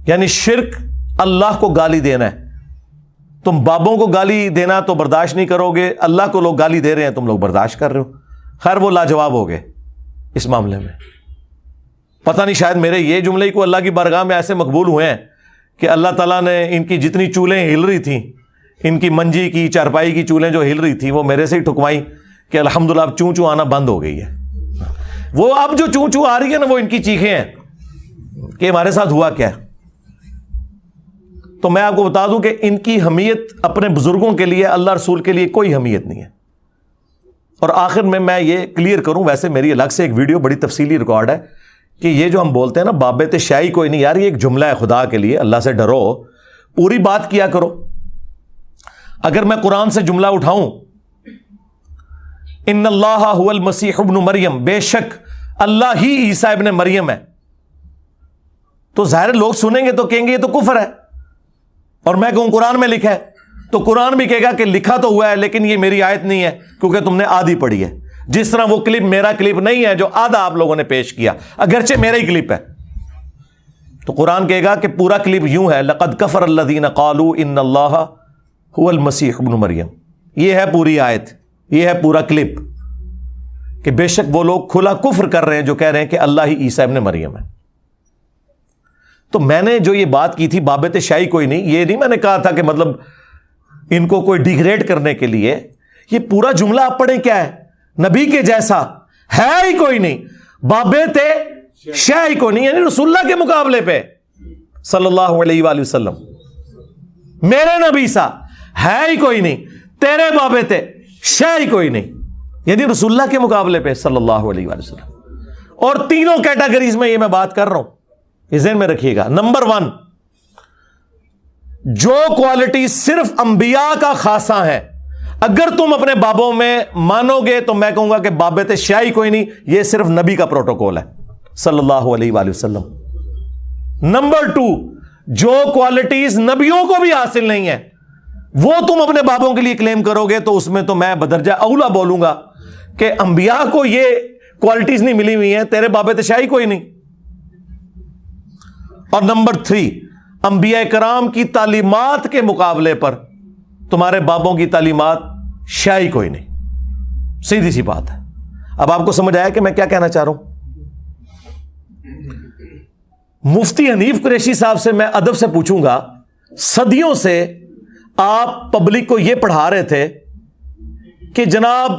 یعنی شرک اللہ کو گالی دینا ہے. تم بابوں کو گالی دینا تو برداشت نہیں کرو گے, اللہ کو لوگ گالی دے رہے ہیں تم لوگ برداشت کر رہے ہو. خیر وہ لاجواب ہو گئے اس معاملے میں. پتہ نہیں شاید میرے یہ جملے کو اللہ کی بارگاہ میں ایسے مقبول ہوئے ہیں کہ اللہ تعالیٰ نے ان کی جتنی چولیں ہل رہی تھیں, ان کی منجی کی چارپائی کی چولیں جو ہل رہی تھیں, وہ میرے سے ہی ٹھکوائیں کہ الحمدللہ اب چوں چوں آنا بند ہو گئی ہے. وہ اب جو چوں چوں آ رہی ہے نا وہ ان کی چیخیں ہیں کہ ہمارے ساتھ ہوا کیا ہے. تو میں آپ کو بتا دوں کہ ان کی حمیت اپنے بزرگوں کے لیے, اللہ رسول کے لیے کوئی حمیت نہیں ہے. اور آخر میں یہ کلیئر کروں, ویسے میری الگ سے ایک ویڈیو بڑی تفصیلی ریکارڈ ہے کہ یہ جو ہم بولتے ہیں نا بابت شاہی کوئی نہیں, یار یہ ایک جملہ ہے, خدا کے لیے اللہ سے ڈرو, پوری بات کیا کرو. اگر میں قرآن سے جملہ اٹھاؤں ان اللہ هو المسیح ابن مریم, بے شک اللہ ہی عیسیٰ ابن مریم ہے, تو ظاہر لوگ سنیں گے تو کہیں گے یہ تو کفر ہے. اور میں کہوں قرآن میں لکھا ہے, تو قرآن بھی کہے گا کہ لکھا تو ہوا ہے لیکن یہ میری آیت نہیں ہے کیونکہ تم نے آدھی پڑھی ہے. جس طرح وہ کلپ میرا کلپ نہیں ہے جو آدھا آپ لوگوں نے پیش کیا, اگرچہ میرا ہی کلپ ہے. تو قرآن کہے گا کہ پورا کلپ یوں ہے, لقد کفر الذین قالوا ان اللہ هو المسیح ابن مریم. یہ ہے پوری آیت, یہ ہے پورا کلپ کہ بے شک وہ لوگ کھلا کفر کر رہے ہیں جو کہہ رہے ہیں کہ اللہ ہی عیسیٰ ابن مریم ہے. تو میں نے جو یہ بات کی تھی بابت شاہی کوئی نہیں, یہ نہیں میں نے کہا تھا کہ مطلب ان کو کوئی ڈیگریڈ کرنے کے لیے. یہ پورا جملہ آپ پڑھیں کیا ہے, نبی کے جیسا ہے ہی کوئی نہیں, بابت شاہی کوئی نہیں, یعنی رسول اللہ کے مقابلے پہ صلی اللہ علیہ وآلہ وسلم میرے نبی سا ہے ہی کوئی نہیں, تیرے بابت شاہی کوئی نہیں, یعنی رسول اللہ کے مقابلے پہ صلی اللہ علیہ وآلہ وسلم. اور تینوں کیٹیگریز میں یہ میں بات کر رہا ہوں, یہ ذہن میں رکھیے گا. نمبر 1، جو کوالٹی صرف انبیاء کا خاصہ ہے، اگر تم اپنے بابوں میں مانو گے تو میں کہوں گا کہ بابت شیعی کوئی نہیں، یہ صرف نبی کا پروٹوکول ہے صلی اللہ علیہ وآلہ وسلم. نمبر 2، جو کوالٹیز نبیوں کو بھی حاصل نہیں ہے وہ تم اپنے بابوں کے لیے کلیم کرو گے تو اس میں تو میں بدرجہ اولا بولوں گا کہ انبیاء کو یہ کوالٹیز نہیں ملی ہوئی ہیں، تیرے بابت شیعی کوئی نہیں. اور نمبر 3، انبیاء کرام کی تعلیمات کے مقابلے پر تمہارے بابوں کی تعلیمات شیعی کوئی نہیں. سیدھی سی بات ہے. اب آپ کو سمجھ آیا کہ میں کیا کہنا چاہ رہا ہوں؟ مفتی حنیف قریشی صاحب سے میں ادب سے پوچھوں گا، صدیوں سے آپ پبلک کو یہ پڑھا رہے تھے کہ جناب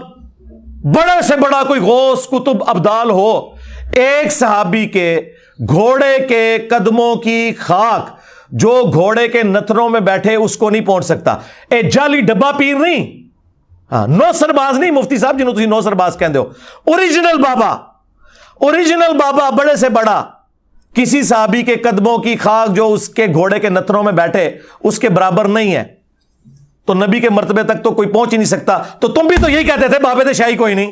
بڑے سے بڑا کوئی غوث کتب ابدال ہو، ایک صحابی کے گھوڑے کے قدموں کی خاک جو گھوڑے کے نتنوں میں بیٹھے اس کو نہیں پہنچ سکتا. اے جعلی ڈبا پیر نہیں، ہاں نو سرباز نہیں مفتی صاحب جنہوں تسی نو سرباز کہندے ہو، اوریجنل بابا بڑے سے بڑا کسی صحابی کے قدموں کی خاک جو اس کے گھوڑے کے نتنوں میں بیٹھے اس کے برابر نہیں ہے، تو نبی کے مرتبے تک تو کوئی پہنچ ہی نہیں سکتا. تو تم بھی تو یہی کہتے تھے بابت شیعی کوئی نہیں،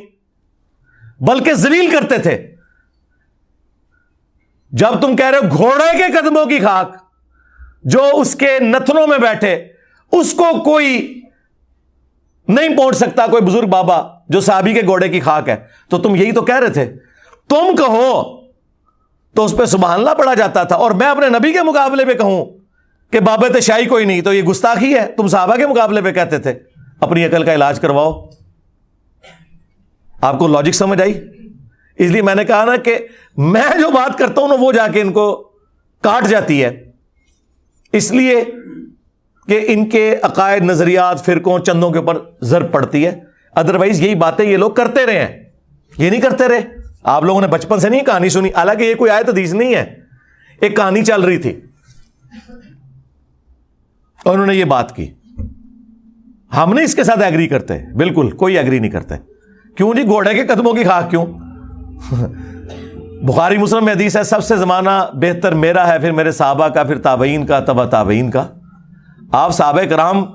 بلکہ ذلیل کرتے تھے جب تم کہہ رہے ہو گھوڑے کے قدموں کی خاک جو اس کے نتنوں میں بیٹھے اس کو کوئی نہیں پہنچ سکتا، کوئی بزرگ بابا جو صحابی کے گھوڑے کی خاک ہے. تو تم یہی تو کہہ رہے تھے. تم کہو تو اس پہ سبحان اللہ پڑھا جاتا تھا، اور میں اپنے نبی کے مقابلے پہ کہوں کہ بابت شیعی کوئی نہیں تو یہ گستاخی ہے. تم صحابہ کے مقابلے پہ کہتے تھے. اپنی عقل کا علاج کرواؤ. آپ کو لاجک سمجھ آئی؟ اس لیے میں نے کہا نا کہ میں جو بات کرتا ہوں نا وہ جا کے ان کو کاٹ جاتی ہے، اس لیے کہ ان کے عقائد، نظریات، فرقوں، چندوں کے اوپر ضرب پڑتی ہے. ادروائز یہی باتیں یہ لوگ کرتے رہے ہیں، یہ نہیں کرتے رہے. آپ لوگوں نے بچپن سے نہیں کہانی سنی، حالانکہ یہ کوئی آیت حدیث نہیں ہے، ایک کہانی چل رہی تھی اور انہوں نے یہ بات کی. ہم نہیں اس کے ساتھ ایگری کرتے، بالکل کوئی ایگری نہیں کرتے. کیوں جی؟ گھوڑے کے قدموں کی خاک کیوں؟ بخاری مسلم میں حدیث ہے سب سے زمانہ بہتر میرا ہے، پھر میرے صحابہ کا، پھر تابعین کا، تبع تابعین کا. آپ صحابہ کرام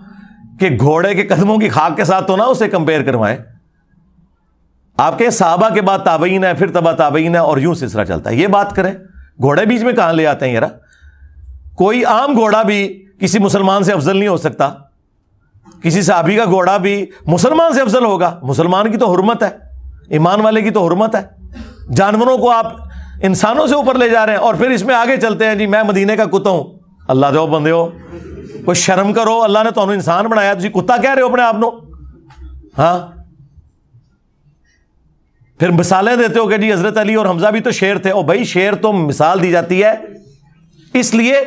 کے گھوڑے کے قدموں کی خاک کے ساتھ تو نہ اسے کمپیئر کروائیں. آپ کے صحابہ کے بعد تابعین ہے، پھر تبع تابعین ہے، اور یوں سلسلہ چلتا ہے. یہ بات کریں، گھوڑے بیچ میں کہاں لے آتے ہیں یار؟ کوئی عام گھوڑا بھی کسی مسلمان سے افضل نہیں ہو سکتا. کسی صحابی کا گھوڑا بھی مسلمان سے افضل ہوگا. مسلمان کی تو حرمت ہے، ایمان والے کی تو حرمت ہے. جانوروں کو آپ انسانوں سے اوپر لے جا رہے ہیں، اور پھر اس میں آگے چلتے ہیں جی میں مدینے کا کتا ہوں. اللہ دو بندے ہو، کوئی شرم کرو. اللہ نے تو انسان بنایا، تسی کتا کہہ رہے ہو اپنے آپ نو. ہاں، پھر مثالیں دیتے ہو کہ جی حضرت علی اور حمزہ بھی تو شیر تھے. او بھائی شیر تو مثال دی جاتی ہے اس لیے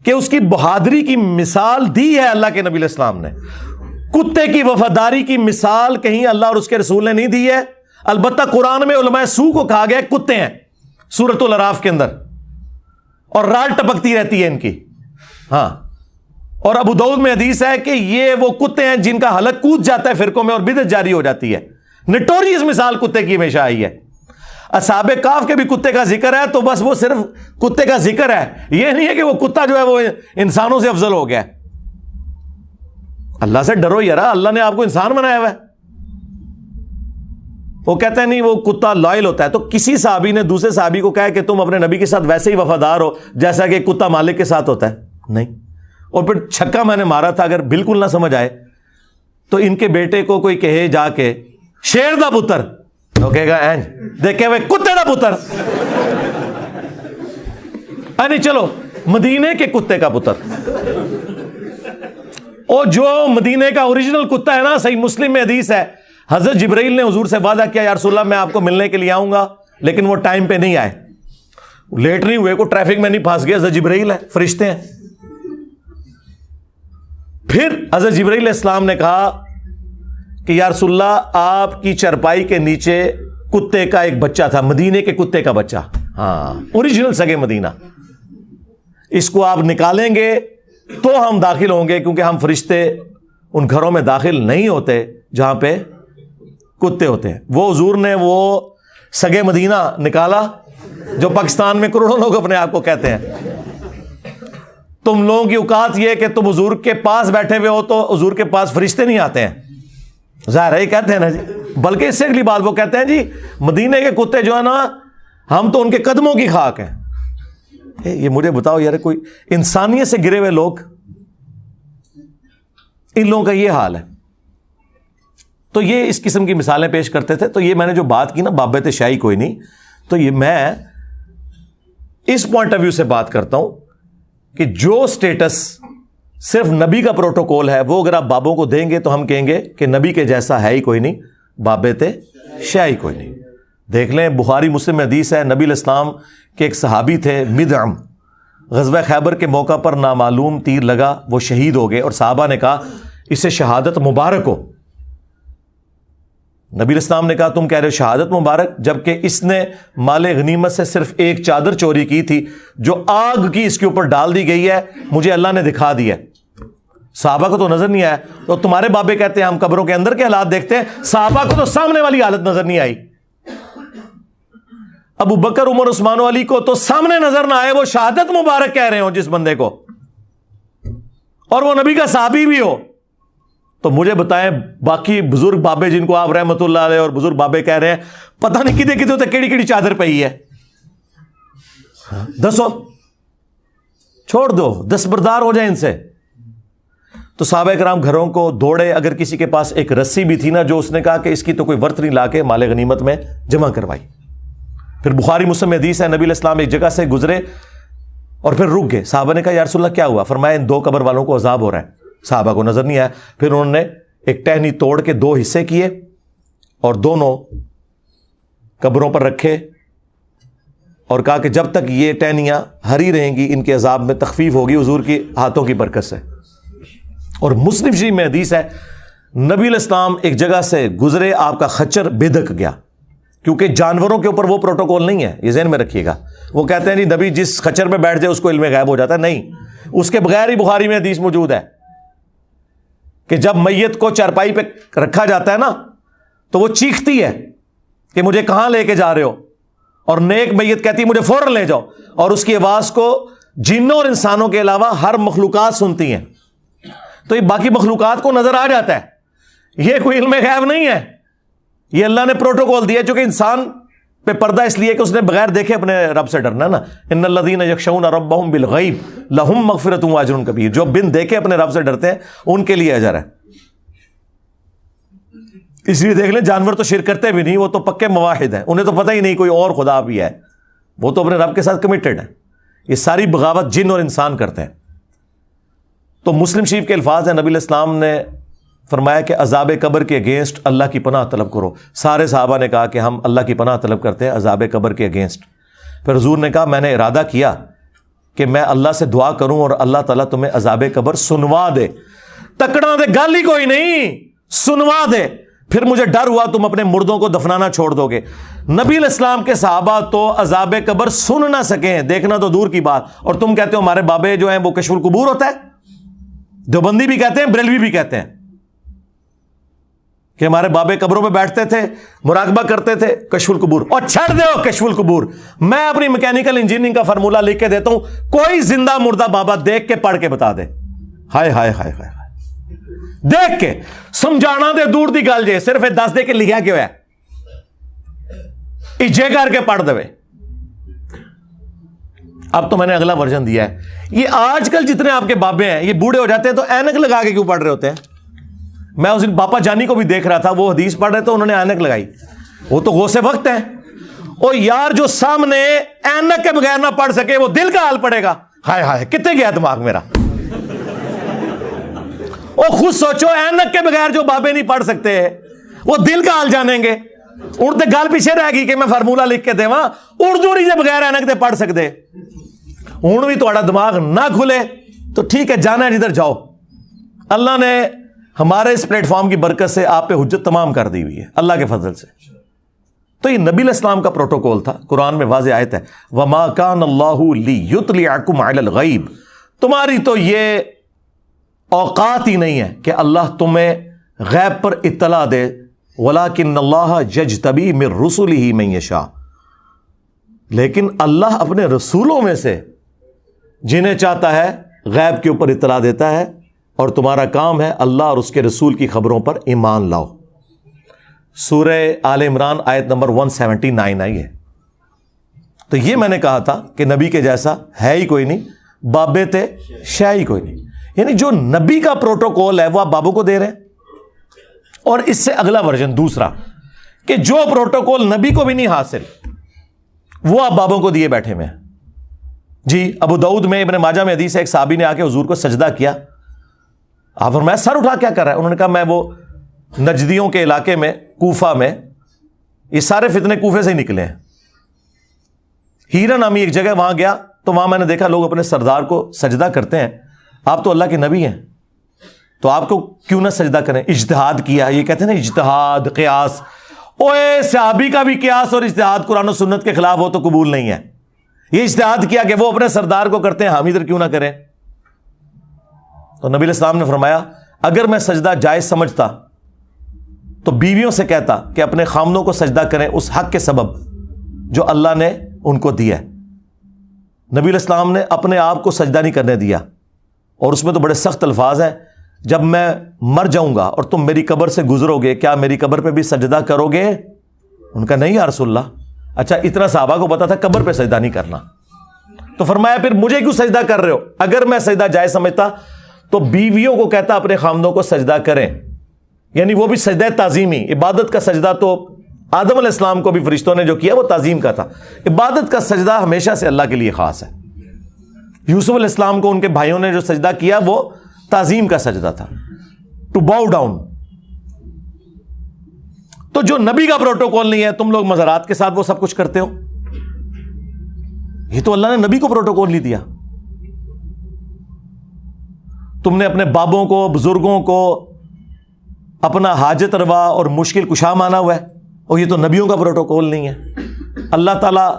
کہ اس کی بہادری کی مثال دی ہے اللہ کے نبی علیہ السلام نے. کتے کی وفاداری کی مثال کہیں اللہ اور اس کے رسول نے نہیں دی ہے. البتہ قرآن میں علماء سو کو کہا گیا کتے ہیں سورۃ الاعراف کے اندر، اور راڑ ٹپکتی رہتی ہے ان کی. ہاں، اور ابو داؤد میں حدیث ہے کہ یہ وہ کتے ہیں جن کا حلق کود جاتا ہے فرقوں میں اور بدعت جاری ہو جاتی ہے. نٹوریس مثال کتے کی ہمیشہ آئی ہے. اصحاب کاف کے بھی کتے کا ذکر ہے تو بس وہ صرف کتے کا ذکر ہے، یہ نہیں ہے کہ وہ کتا جو ہے وہ انسانوں سے افضل ہو گیا. اللہ سے ڈرو یار، اللہ نے آپ کو انسان بنایا ہوا ہے. وہ کہتے ہیں نہیں وہ کتا لائل ہوتا ہے. تو کسی صحابی نے دوسرے صحابی کو کہا کہ تم اپنے نبی کے ساتھ ویسے ہی وفادار ہو جیسا کہ کتا مالک کے ساتھ ہوتا ہے؟ نہیں. اور پھر چھکا میں نے مارا تھا، اگر بالکل نہ سمجھ آئے تو ان کے بیٹے کو کوئی کہے جا کے شیر دا پتر، تو کہے گا اینج دیکھے ہوئے کتے دا پتر. نہیں چلو مدینے کے کتے کا پتر. اور جو مدینے کا اوریجنل کتا ہے نا، صحیح مسلم میں حدیث ہے حضرت جبرائیل نے حضور سے وعدہ کیا یا رسول اللہ میں آپ کو ملنے کے لیے آؤں گا، لیکن وہ ٹائم پہ نہیں آئے، لیٹ نہیں ہوئے، کوئی ٹریفک میں نہیں پھنس گیا. حضرت جبرائیل ہے، فرشتے ہیں. پھر حضرت جبرائیل علیہ السلام نے کہا کہ یا رسول اللہ آپ کی چرپائی کے نیچے کتے کا ایک بچہ تھا، مدینے کے کتے کا بچہ، ہاں اوریجنل سگے مدینہ، اس کو آپ نکالیں گے تو ہم داخل ہوں گے، کیونکہ ہم فرشتے ان گھروں میں داخل نہیں ہوتے جہاں پہ کتے ہوتے ہیں. وہ حضور نے وہ سگے مدینہ نکالا جو پاکستان میں کروڑوں لوگ اپنے آپ کو کہتے ہیں. تم لوگوں کی اوقات یہ کہ تم حضور کے پاس بیٹھے ہوئے ہو تو حضور کے پاس فرشتے نہیں آتے ہیں. ظاہر ہے یہ کہتے ہیں نا جی. بلکہ اس سے اگلی بات وہ کہتے ہیں جی مدینے کے کتے جو ہے نا ہم تو ان کے قدموں کی خاک ہیں. یہ مجھے بتاؤ یار, کوئی انسانیت سے گرے ہوئے لوگ, ان لوگوں کا یہ حال ہے. تو یہ اس قسم کی مثالیں پیش کرتے تھے. تو یہ میں نے جو بات کی نا بابت شاہی کوئی نہیں, تو یہ میں اس پوائنٹ آف ویو سے بات کرتا ہوں کہ جو سٹیٹس صرف نبی کا پروٹوکول ہے وہ اگر آپ بابوں کو دیں گے تو ہم کہیں گے کہ نبی کے جیسا ہے ہی کوئی نہیں, بابت شاہی کوئی نہیں. دیکھ لیں بخاری مسلم میں حدیث ہے, نبی علیہ السلام کے ایک صحابی تھے مدعم, غزوہ خیبر کے موقع پر نامعلوم تیر لگا, وہ شہید ہو گئے اور صحابہ نے کہا اسے شہادت مبارک ہو. نبی علیہ السلام نے کہا تم کہہ رہے ہو شہادت مبارک, جبکہ اس نے مال غنیمت سے صرف ایک چادر چوری کی تھی جو آگ کی اس کے اوپر ڈال دی گئی ہے, مجھے اللہ نے دکھا دیا. صحابہ کو تو نظر نہیں آیا. تو تمہارے بابے کہتے ہیں ہم قبروں کے اندر کے حالات دیکھتے ہیں, صحابہ کو تو سامنے والی حالت نظر نہیں آئی. ابو بکر عمر عثمان و علی کو تو سامنے نظر نہ آئے, وہ شہادت مبارک کہہ رہے ہو جس بندے کو, اور وہ نبی کا صحابی بھی ہو. تو مجھے بتائیں باقی بزرگ بابے جن کو آپ رحمت اللہ علیہ اور بزرگ بابے کہہ رہے ہیں, پتہ نہیں کدے کدے ہوتے کیڑی کیڑی چادر پئی ہے. دسو, چھوڑ دو, دستبردار ہو جائیں ان سے. تو صحابہ کرام گھروں کو دوڑے. اگر کسی کے پاس ایک رسی بھی تھی نا جو اس نے کہا کہ اس کی تو کوئی ورت نہیں, لا کے مال غنیمت میں جمع کروائی. پھر بخاری مسلم میں حدیث ہے نبی علیہ السلام ایک جگہ سے گزرے اور پھر رک گئے. صحابہ نے کہا یا رسول اللہ کیا ہوا؟ فرمایا ان 2 قبر والوں کو عذاب ہو رہا ہے. صحابہ کو نظر نہیں آیا. پھر انہوں نے ایک ٹہنی توڑ کے 2 حصے کیے اور دونوں قبروں پر رکھے اور کہا کہ جب تک یہ ٹہنیاں ہری رہیں گی ان کے عذاب میں تخفیف ہوگی حضور کی ہاتھوں کی برکت سے. اور مسلم شریف میں حدیث ہے نبی علیہ السلام ایک جگہ سے گزرے, آپ کا خچر بھدک گیا, کیونکہ جانوروں کے اوپر وہ پروٹوکول نہیں ہے, یہ ذہن میں رکھیے گا. وہ کہتے ہیں جی نبی جس خچر پہ بیٹھ جائے اس کو علم غیب ہو جاتا ہے. نہیں, اس کے بغیر ہی بخاری میں حدیث موجود ہے کہ جب میت کو چارپائی پہ رکھا جاتا ہے نا تو وہ چیختی ہے کہ مجھے کہاں لے کے جا رہے ہو, اور نیک میت کہتی ہے مجھے فوراً لے جاؤ, اور اس کی آواز کو جنوں اور انسانوں کے علاوہ ہر مخلوقات سنتی ہیں. تو یہ باقی مخلوقات کو نظر آ جاتا ہے, یہ کوئی علم غیب نہیں ہے, یہ اللہ نے پروٹوکول دیا. چونکہ انسان پہ پردہ اس لیے کہ اس نے بغیر دیکھے اپنے رب سے ڈرنا نا. ان الذین یخشون ربهم بالغیب لہم مغفرۃ واجر کبیر, جو بن دیکھے اپنے رب سے ڈرتے ہیں ان کے لیے اجر ہے. اس لیے دیکھ لیں جانور تو شرک کرتے بھی نہیں, وہ تو پکے موحد ہیں, انہیں تو پتہ ہی نہیں کوئی اور خدا بھی ہے, وہ تو اپنے رب کے ساتھ کمیٹڈ ہیں. یہ ساری بغاوت جن اور انسان کرتے ہیں. تو مسلم شریف کے الفاظ ہیں, نبی علیہ السلام نے فرمایا کہ عذاب قبر کے اگینسٹ اللہ کی پناہ طلب کرو. سارے صحابہ نے کہا کہ ہم اللہ کی پناہ طلب کرتے ہیں عذاب قبر کے اگینسٹ. پھر حضور نے کہا میں نے ارادہ کیا کہ میں اللہ سے دعا کروں اور اللہ تعالیٰ تمہیں عذاب قبر سنوا دے. تکڑا دے گل ہی کوئی نہیں, سنوا دے. پھر مجھے ڈر ہوا تم اپنے مردوں کو دفنانا چھوڑ دو گے. نبی علیہ السلام کے صحابہ تو عذاب قبر سن نہ سکیں, دیکھنا تو دور کی بات. اور تم کہتے ہو ہمارے بابے جو ہیں وہ کشف القبور ہوتا ہے. دیوبندی بھی کہتے ہیں, بریلوی بھی کہتے ہیں کہ ہمارے بابے قبروں پہ بیٹھتے تھے, مراقبہ کرتے تھے, کشف القبور. اور چھڑ دے کشف القبور. میں اپنی میکینیکل انجینئرنگ کا فارمولہ لکھ کے دیتا ہوں, کوئی زندہ مردہ بابا دیکھ کے پڑھ کے بتا دے. ہائے ہائے ہائے ہائے, دیکھ کے سمجھانا دے دور دی گل جے, صرف دس دے کے لکھا کیوں ہے, اجے کر کے پڑھ دے. اب تو میں نے اگلا ورژن دیا ہے. یہ آج کل جتنے آپ کے بابے ہیں یہ بوڑھے ہو جاتے ہیں تو اینک لگا کے کیوں پڑھ رہے ہوتے ہیں؟ میں اس دن باپا جانی کو بھی دیکھ رہا تھا, وہ حدیث پڑھ رہے تو انہوں نے اینک لگائی. وہ تو غوث وقت ہیں. اور یار جو سامنے اینک کے بغیر نہ پڑھ سکے وہ دل کا حال پڑے گا. ہائے ہائے کتنے گیا دماغ میرا. وہ خود سوچو, اینک کے بغیر جو بابے نہیں پڑھ سکتے وہ دل کا حال جانیں گے. اردو گل پیچھے رہ گئی کہ میں فارمولہ لکھ کے دیواں, اردو نہیں سے بغیر اینک دے پڑھ سکتے. ہوں بھی تھوڑا دماغ نہ کھلے تو ٹھیک ہے, جانا ہے جدھر جاؤ. اللہ نے ہمارے اس پلیٹ فارم کی برکت سے آپ پہ حجت تمام کر دی ہوئی ہے اللہ کے فضل سے. تو یہ نبی علیہ السلام کا پروٹوکول تھا. قرآن میں واضح آیت ہے وَمَا كَانَ اللَّهُ لِيُطْلِعَكُمْ عَلَى الْغَيْبِ, تمہاری تو یہ اوقات ہی نہیں ہے کہ اللہ تمہیں غیب پر اطلاع دے. وَلَكِنَّ اللَّهَ يَجْتَبِي مِن رُّسُلِهِ مَن يَشَاءُ, لیکن اللہ اپنے رسولوں میں سے جنہیں چاہتا ہے غیب کے اوپر اطلاع دیتا ہے، اور تمہارا کام ہے اللہ اور اس کے رسول کی خبروں پر ایمان لاؤ۔ سورہ آل عمران آیت نمبر 179 آئی ہے۔ تو یہ میں نے کہا تھا کہ نبی کے جیسا ہے ہی کوئی نہیں، بابے تھے شے ہی کوئی نہیں، یعنی جو نبی کا پروٹوکول ہے وہ آپ بابوں کو دے رہے ہیں۔ اور اس سے اگلا ورژن دوسرا کہ جو پروٹوکول نبی کو بھی نہیں حاصل وہ آپ بابوں کو دیے بیٹھے میں۔ جی ابو داؤد میں ابن ماجہ میں حدیث ہے، ایک صحابی نے آ کے حضور کو سجدہ کیا، آپ فرمایا سر اٹھا کیا کر رہا ہے؟ انہوں نے کہا میں وہ نجدیوں کے علاقے میں کوفہ میں، یہ سارے فتنے کوفے سے ہی نکلے ہیں، ہیرا نامی ایک جگہ وہاں گیا تو وہاں میں نے دیکھا لوگ اپنے سردار کو سجدہ کرتے ہیں، آپ تو اللہ کے نبی ہیں تو آپ کو کیوں نہ سجدہ کریں؟ اجتہاد کیا، یہ کہتے ہیں نا اجتہاد قیاس، اوے صحابی کا بھی قیاس اور اجتہاد قرآن و سنت کے خلاف ہو تو قبول نہیں ہے۔ یہ اجتہاد کیا کہ وہ اپنے سردار کو کرتے ہیں، ہم ادھر کیوں نہ کریں؟ تو نبی علیہ السلام نے فرمایا اگر میں سجدہ جائز سمجھتا تو بیویوں سے کہتا کہ اپنے خامنوں کو سجدہ کریں اس حق کے سبب جو اللہ نے ان کو دیا ہے۔ نبی علیہ السلام نے اپنے آپ کو سجدہ نہیں کرنے دیا، اور اس میں تو بڑے سخت الفاظ ہیں، جب میں مر جاؤں گا اور تم میری قبر سے گزرو گے کیا میری قبر پہ بھی سجدہ کرو گے؟ ان کا نہیں یا رسول اللہ۔ اچھا اتنا صحابہ کو پتا تھا قبر پہ سجدہ نہیں کرنا، تو فرمایا پھر مجھے کیوں سجدہ کر رہے ہو؟ اگر میں سجدہ جائز سمجھتا تو بیویوں کو کہتا اپنے خامدوں کو سجدہ کریں، یعنی وہ بھی سجدہ تعظیمی، عبادت کا سجدہ تو آدم علیہ السلام کو بھی فرشتوں نے جو کیا وہ تعظیم کا تھا، عبادت کا سجدہ ہمیشہ سے اللہ کے لیے خاص ہے۔ یوسف علیہ السلام کو ان کے بھائیوں نے جو سجدہ کیا وہ تعظیم کا سجدہ تھا، ٹو باؤ ڈاؤن۔ تو جو نبی کا پروٹوکول نہیں ہے تم لوگ مزارات کے ساتھ وہ سب کچھ کرتے ہو، یہ تو اللہ نے نبی کو پروٹوکول نہیں دیا۔ تم نے اپنے بابوں کو بزرگوں کو اپنا حاجت روا اور مشکل کشا مانا ہوا ہے، اور یہ تو نبیوں کا پروٹوکول نہیں ہے۔ اللہ تعالیٰ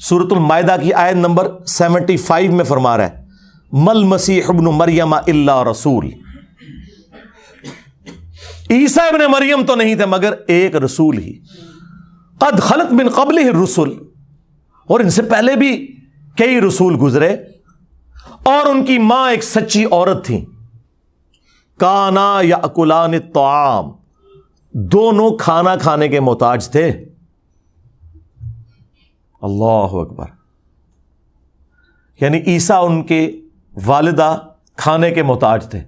سورۃ المائدہ کی آیت نمبر 75 میں فرما رہا ہے مل مسیح ابن مریم الا رسول، عیسیٰ ابن مریم تو نہیں تھے مگر ایک رسول ہی، قد خلت من قبلہ الرسل، اور ان سے پہلے بھی کئی رسول گزرے، اور ان کی ماں ایک سچی عورت تھی، کانا یاکلان الطعام، دونوں کھانا کھانے کے محتاج تھے۔ اللہ اکبر، یعنی عیسیٰ ان کے والدہ کھانے کے محتاج تھے،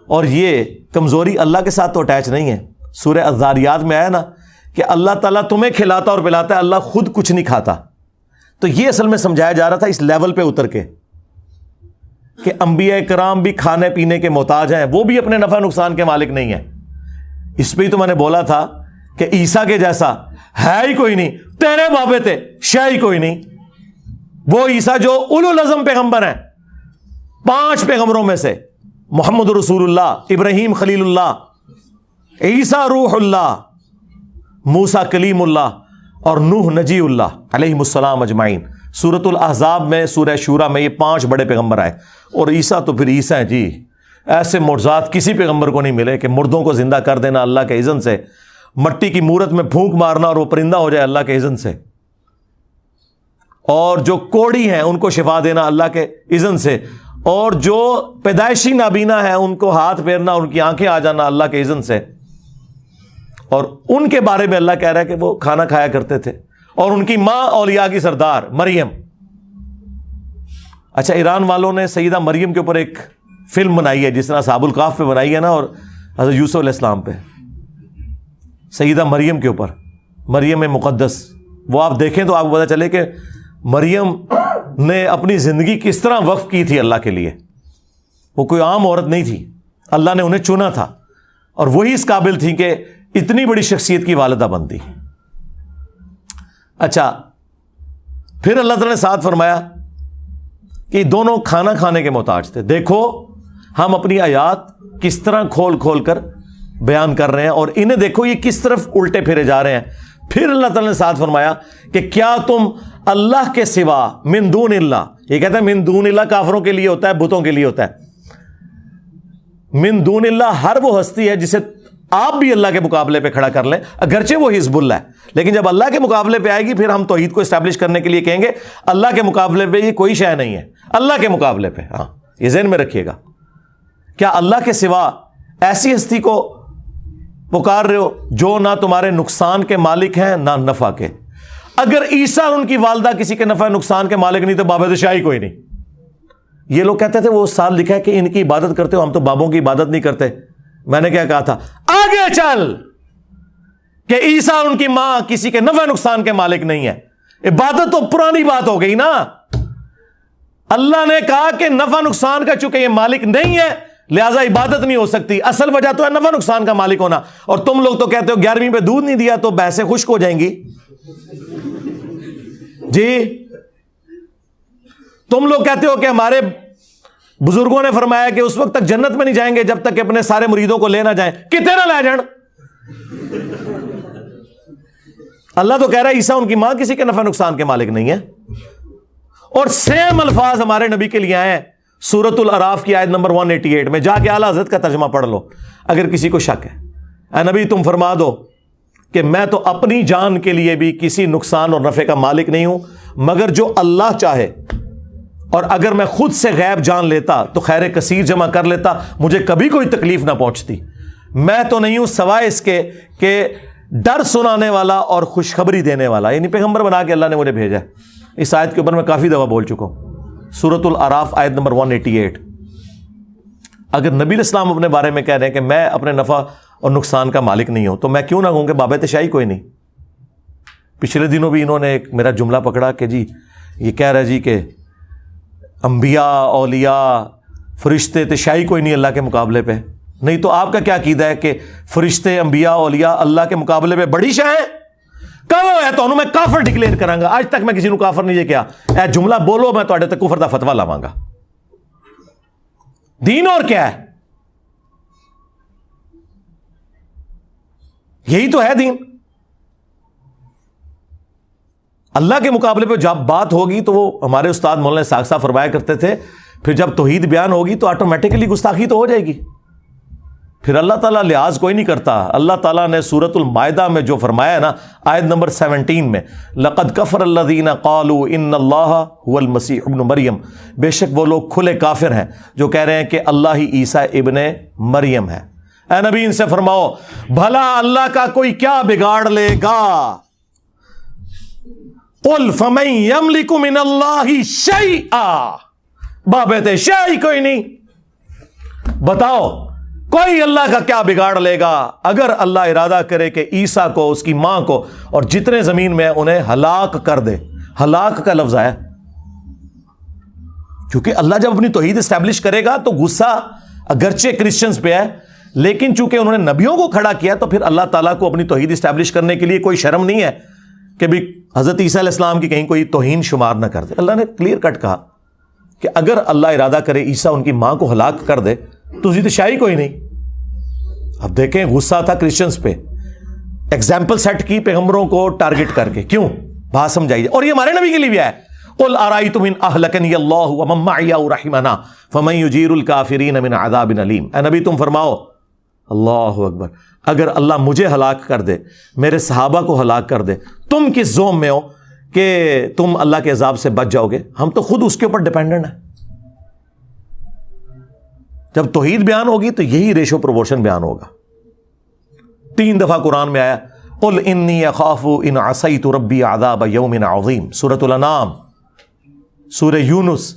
اور یہ کمزوری اللہ کے ساتھ تو اٹیچ نہیں ہے۔ سورہ الذاریات میں آیا نا کہ اللہ تعالیٰ تمہیں کھلاتا اور پلاتا ہے، اللہ خود کچھ نہیں کھاتا۔ تو یہ اصل میں سمجھایا جا رہا تھا اس لیول پہ اتر کے کہ انبیاء کرام بھی کھانے پینے کے محتاج ہیں، وہ بھی اپنے نفع نقصان کے مالک نہیں ہیں۔ اس پہ ہی تو میں نے بولا تھا کہ عیسیٰ کے جیسا ہے ہی کوئی نہیں، تیرے بابے تھے شے ہی کوئی نہیں۔ وہ عیسیٰ جو اولو العزم پیغمبر ہیں، 5 پیغمبروں میں سے، محمد رسول اللہ، ابراہیم خلیل اللہ، عیسیٰ روح اللہ، موسیٰ کلیم اللہ، اور نوح نجی اللہ علیہ السلام اجمعین۔ سورۃ الاحزاب میں، سورہ شورى میں یہ 5 بڑے پیغمبر آئے، اور عیسیٰ تو پھر عیسیٰ ہیں جی۔ ایسے معجزات کسی پیغمبر کو نہیں ملے کہ مردوں کو زندہ کر دینا اللہ کے اذن سے، مٹی کی مورت میں پھونک مارنا اور وہ پرندہ ہو جائے اللہ کے اذن سے، اور جو کوڑی ہیں ان کو شفا دینا اللہ کے اذن سے، اور جو پیدائشی نابینا ہیں ان کو ہاتھ پھیرنا، ان کی آنکھیں آ جانا اللہ کے اذن سے۔ اور ان کے بارے میں اللہ کہہ رہا ہے کہ وہ کھانا کھایا کرتے تھے، اور ان کی ماں اولیاء کی سردار مریم۔ اچھا ایران والوں نے سیدہ مریم کے اوپر ایک فلم بنائی ہے، جس طرح اصحاب الکہف پہ بنائی ہے نا، اور حضرت یوسف علیہ السلام پہ، سیدہ مریم کے اوپر، مریم مقدس، وہ آپ دیکھیں تو آپ کو پتہ چلے کہ مریم نے اپنی زندگی کس طرح وقف کی تھی اللہ کے لیے۔ وہ کوئی عام عورت نہیں تھی، اللہ نے انہیں چنا تھا، اور وہی اس قابل تھی کہ اتنی بڑی شخصیت کی والدہ بنتی۔ اچھا پھر اللہ تعالیٰ نے ساتھ فرمایا کہ یہ دونوں کھانا کھانے کے محتاج تھے۔ دیکھو ہم اپنی آیات کس طرح کھول کھول کر بیان کر رہے ہیں، اور انہیں دیکھو یہ کس طرف الٹے پھیرے جا رہے ہیں۔ پھر اللہ تعالیٰ نے ساتھ فرمایا کہ کیا تم اللہ کے سوا من دون اللہ، یہ کہتا ہے من دون اللہ کافروں کے لیے ہوتا ہے، بتوں کے لیے ہوتا ہے۔ من دون اللہ ہر وہ ہستی ہے جسے آپ بھی اللہ کے مقابلے پہ کھڑا کر لیں، اگرچہ وہ حزب اللہ ہے، لیکن جب اللہ کے مقابلے پہ آئے گی پھر ہم توحید کو اسٹیبلش کرنے کے لیے کہیں گے اللہ کے مقابلے پہ یہ کوئی شے نہیں ہے، اللہ کے مقابلے پہ. ہاں یہ ذہن میں رکھیے گا. کیا اللہ کے سوا ایسی ہستی کو پکار رہے ہو جو نہ تمہارے نقصان کے مالک ہیں نہ نفع کے؟ اگر عیسیٰ اور ان کی والدہ کسی کے نفع نقصان کے مالک نہیں تو بابت شاہی کوئی نہیں. یہ لوگ کہتے تھے وہ سال لکھا ہے کہ ان کی عبادت کرتے ہو، ہم تو بابوں کی عبادت نہیں کرتے. میں نے کیا کہا تھا؟ آگے چل کہ عیسیٰ اور ان کی ماں کسی کے نفع نقصان کے مالک نہیں ہے. عبادت تو پرانی بات ہو گئی نا. اللہ نے کہا کہ نفع نقصان کا چونکہ یہ مالک نہیں ہے لہذا عبادت نہیں ہو سکتی. اصل وجہ تو ہے نفع نقصان کا مالک ہونا. اور تم لوگ تو کہتے ہو 11ویں پہ دودھ نہیں دیا تو بحثیں خشک ہو جائیں گی. جی تم لوگ کہتے ہو کہ ہمارے بزرگوں نے فرمایا کہ اس وقت تک جنت میں نہیں جائیں گے جب تک کہ اپنے سارے مریدوں کو لے نہ جائیں. کتنے نہ لے جان. اللہ تو کہہ رہا ہے عیسیٰ ان کی ماں کسی کے نفع نقصان کے مالک نہیں ہے. اور سیم الفاظ ہمارے نبی کے لیے آئے ہیں سورۃ الاعراف کی آیت نمبر 188 میں. جا کے اعلیٰ حضرت کا ترجمہ پڑھ لو اگر کسی کو شک ہے. اے نبی تم فرما دو کہ میں تو اپنی جان کے لیے بھی کسی نقصان اور نفع کا مالک نہیں ہوں مگر جو اللہ چاہے، اور اگر میں خود سے غیب جان لیتا تو خیر کثیر جمع کر لیتا، مجھے کبھی کوئی تکلیف نہ پہنچتی. میں تو نہیں ہوں سوائے اس کے کہ ڈر سنانے والا اور خوشخبری دینے والا، یعنی پیغمبر بنا کے اللہ نے مجھے بھیجا ہے. اس آیت کے اوپر میں کافی دفعہ بول چکا ہوں. سورۃ الاعراف آیت نمبر 188. اگر نبی الاسلام اپنے بارے میں کہہ رہے ہیں کہ میں اپنے نفع اور نقصان کا مالک نہیں ہوں تو میں کیوں نہ کہوں کہ بابت شاہی کوئی نہیں. پچھلے دنوں بھی انہوں نے ایک میرا جملہ پکڑا کہ جی یہ کہہ رہا ہے جی کہ انبیاء اولیاء فرشتے تے شاہی کوئی نہیں اللہ کے مقابلے پہ. نہیں تو آپ کا کیا عقیدہ ہے کہ فرشتے انبیاء اولیاء اللہ کے مقابلے پہ بڑی شاہ ہیں؟ کہو ہے تو میں کافر ڈکلیئر کراں گا. آج تک میں کسی کو کافر نہیں کیا. اے جملہ بولو میں تواڈے تے کفر دا فتویٰ لاواں گا. دین اور کیا ہے؟ یہی تو ہے دین. اللہ کے مقابلے پہ جب بات ہوگی تو وہ ہمارے استاد مولانا اسحاق صاحب فرمایا کرتے تھے پھر جب توحید بیان ہوگی تو آٹومیٹکلی گستاخی تو ہو جائے گی. پھر اللہ تعالیٰ لحاظ کوئی نہیں کرتا. اللہ تعالیٰ نے سورۃ المائدہ میں جو فرمایا ہے نا آیت نمبر 17 میں لقد کفر الذین قالوا ان اللہ هو المسیح ابن مریم، بے شک وہ لوگ کھلے کافر ہیں جو کہہ رہے ہیں کہ اللہ ہی عیسیٰ ابن مریم ہے. اے نبی ان سے فرماؤ بھلا اللہ کا کوئی کیا بگاڑ لے گا؟ قل فمن یملک من اللہ شیئا، بابت شیء کوئی نہیں. بتاؤ کوئی اللہ کا کیا بگاڑ لے گا اگر اللہ ارادہ کرے کہ عیسیٰ کو اس کی ماں کو اور جتنے زمین میں انہیں ہلاک کر دے. ہلاک کا لفظ آیا کیونکہ اللہ جب اپنی توحید اسٹیبلش کرے گا تو غصہ اگرچہ کرسچنز پہ ہے لیکن چونکہ انہوں نے نبیوں کو کھڑا کیا تو پھر اللہ تعالیٰ کو اپنی توحید اسٹیبلش کرنے کے لیے کوئی شرم نہیں ہے کہ بھی حضرت عیسیٰ علیہ السلام کی کہیں کوئی توہین شمار نہ کر دے. اللہ نے کلیئر کٹ کہا کہ اگر اللہ ارادہ کرے عیسیٰ ان کی ماں کو ہلاک کر دے تو زید شاہی کوئی نہیں. اب دیکھیں غصہ تھا کرسچنز پہ، ایگزامپل سیٹ کی پیغمبروں کو ٹارگٹ کر کے. کیوں؟ بات سمجھائیے. اور یہ ہمارے نبی کے لیے بھی ہے. قل ارائیتم ان اہلکنی اللہ ومن معی او رحمنا فمن یجیر الکافرین من عذاب علیم. اے نبی تم فرماؤ اللہ اکبر اگر اللہ مجھے ہلاک کر دے میرے صحابہ کو ہلاک کر دے تم کس زوم میں ہو کہ تم اللہ کے عذاب سے بچ جاؤ گے؟ ہم تو خود اس کے اوپر ڈیپینڈنٹ ہیں. جب توحید بیان ہوگی تو یہی ریشو پروپورشن بیان ہوگا. 3 دفعہ قرآن میں آیا قل انی اخاف ان عصیت ربی عذاب یوم عظیم. سورۃ الانعام، سورہ یونس،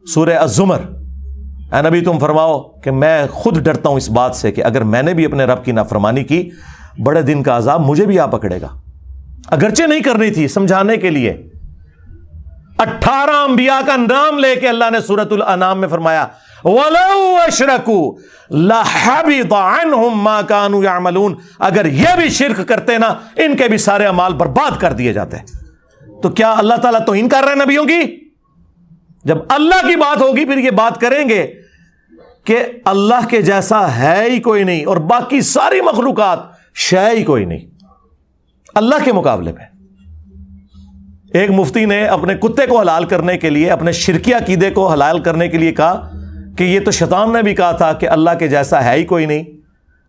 سورہ الزمر. اے نبی تم فرماؤ کہ میں خود ڈرتا ہوں اس بات سے کہ اگر میں نے بھی اپنے رب کی نافرمانی کی بڑے دن کا عذاب مجھے بھی آ پکڑے گا. اگرچہ نہیں کرنی تھی سمجھانے کے لیے. 18 انبیاء کا نام لے کے اللہ نے سورۃ الانعام میں فرمایا وَلَوْ أَشْرَكُوا لَحَبِطَ عَنْهُمْ مَا كَانُوا يَعْمَلُونَ. اگر یہ بھی شرک کرتے نا ان کے بھی سارے اعمال برباد کر دیے جاتے. تو کیا اللہ تعالیٰ توہین کر رہے ہیں نبیوں کی؟ جب اللہ کی بات ہوگی پھر یہ بات کریں گے کہ اللہ کے جیسا ہے ہی کوئی نہیں اور باقی ساری مخلوقات شے ہی کوئی نہیں اللہ کے مقابلے پہ. ایک مفتی نے اپنے کتے کو حلال کرنے کے لیے اپنے شرکی عقیدے کو حلال کرنے کے لیے کہا کہ یہ تو شیطان نے بھی کہا تھا کہ اللہ کے جیسا ہے ہی کوئی نہیں.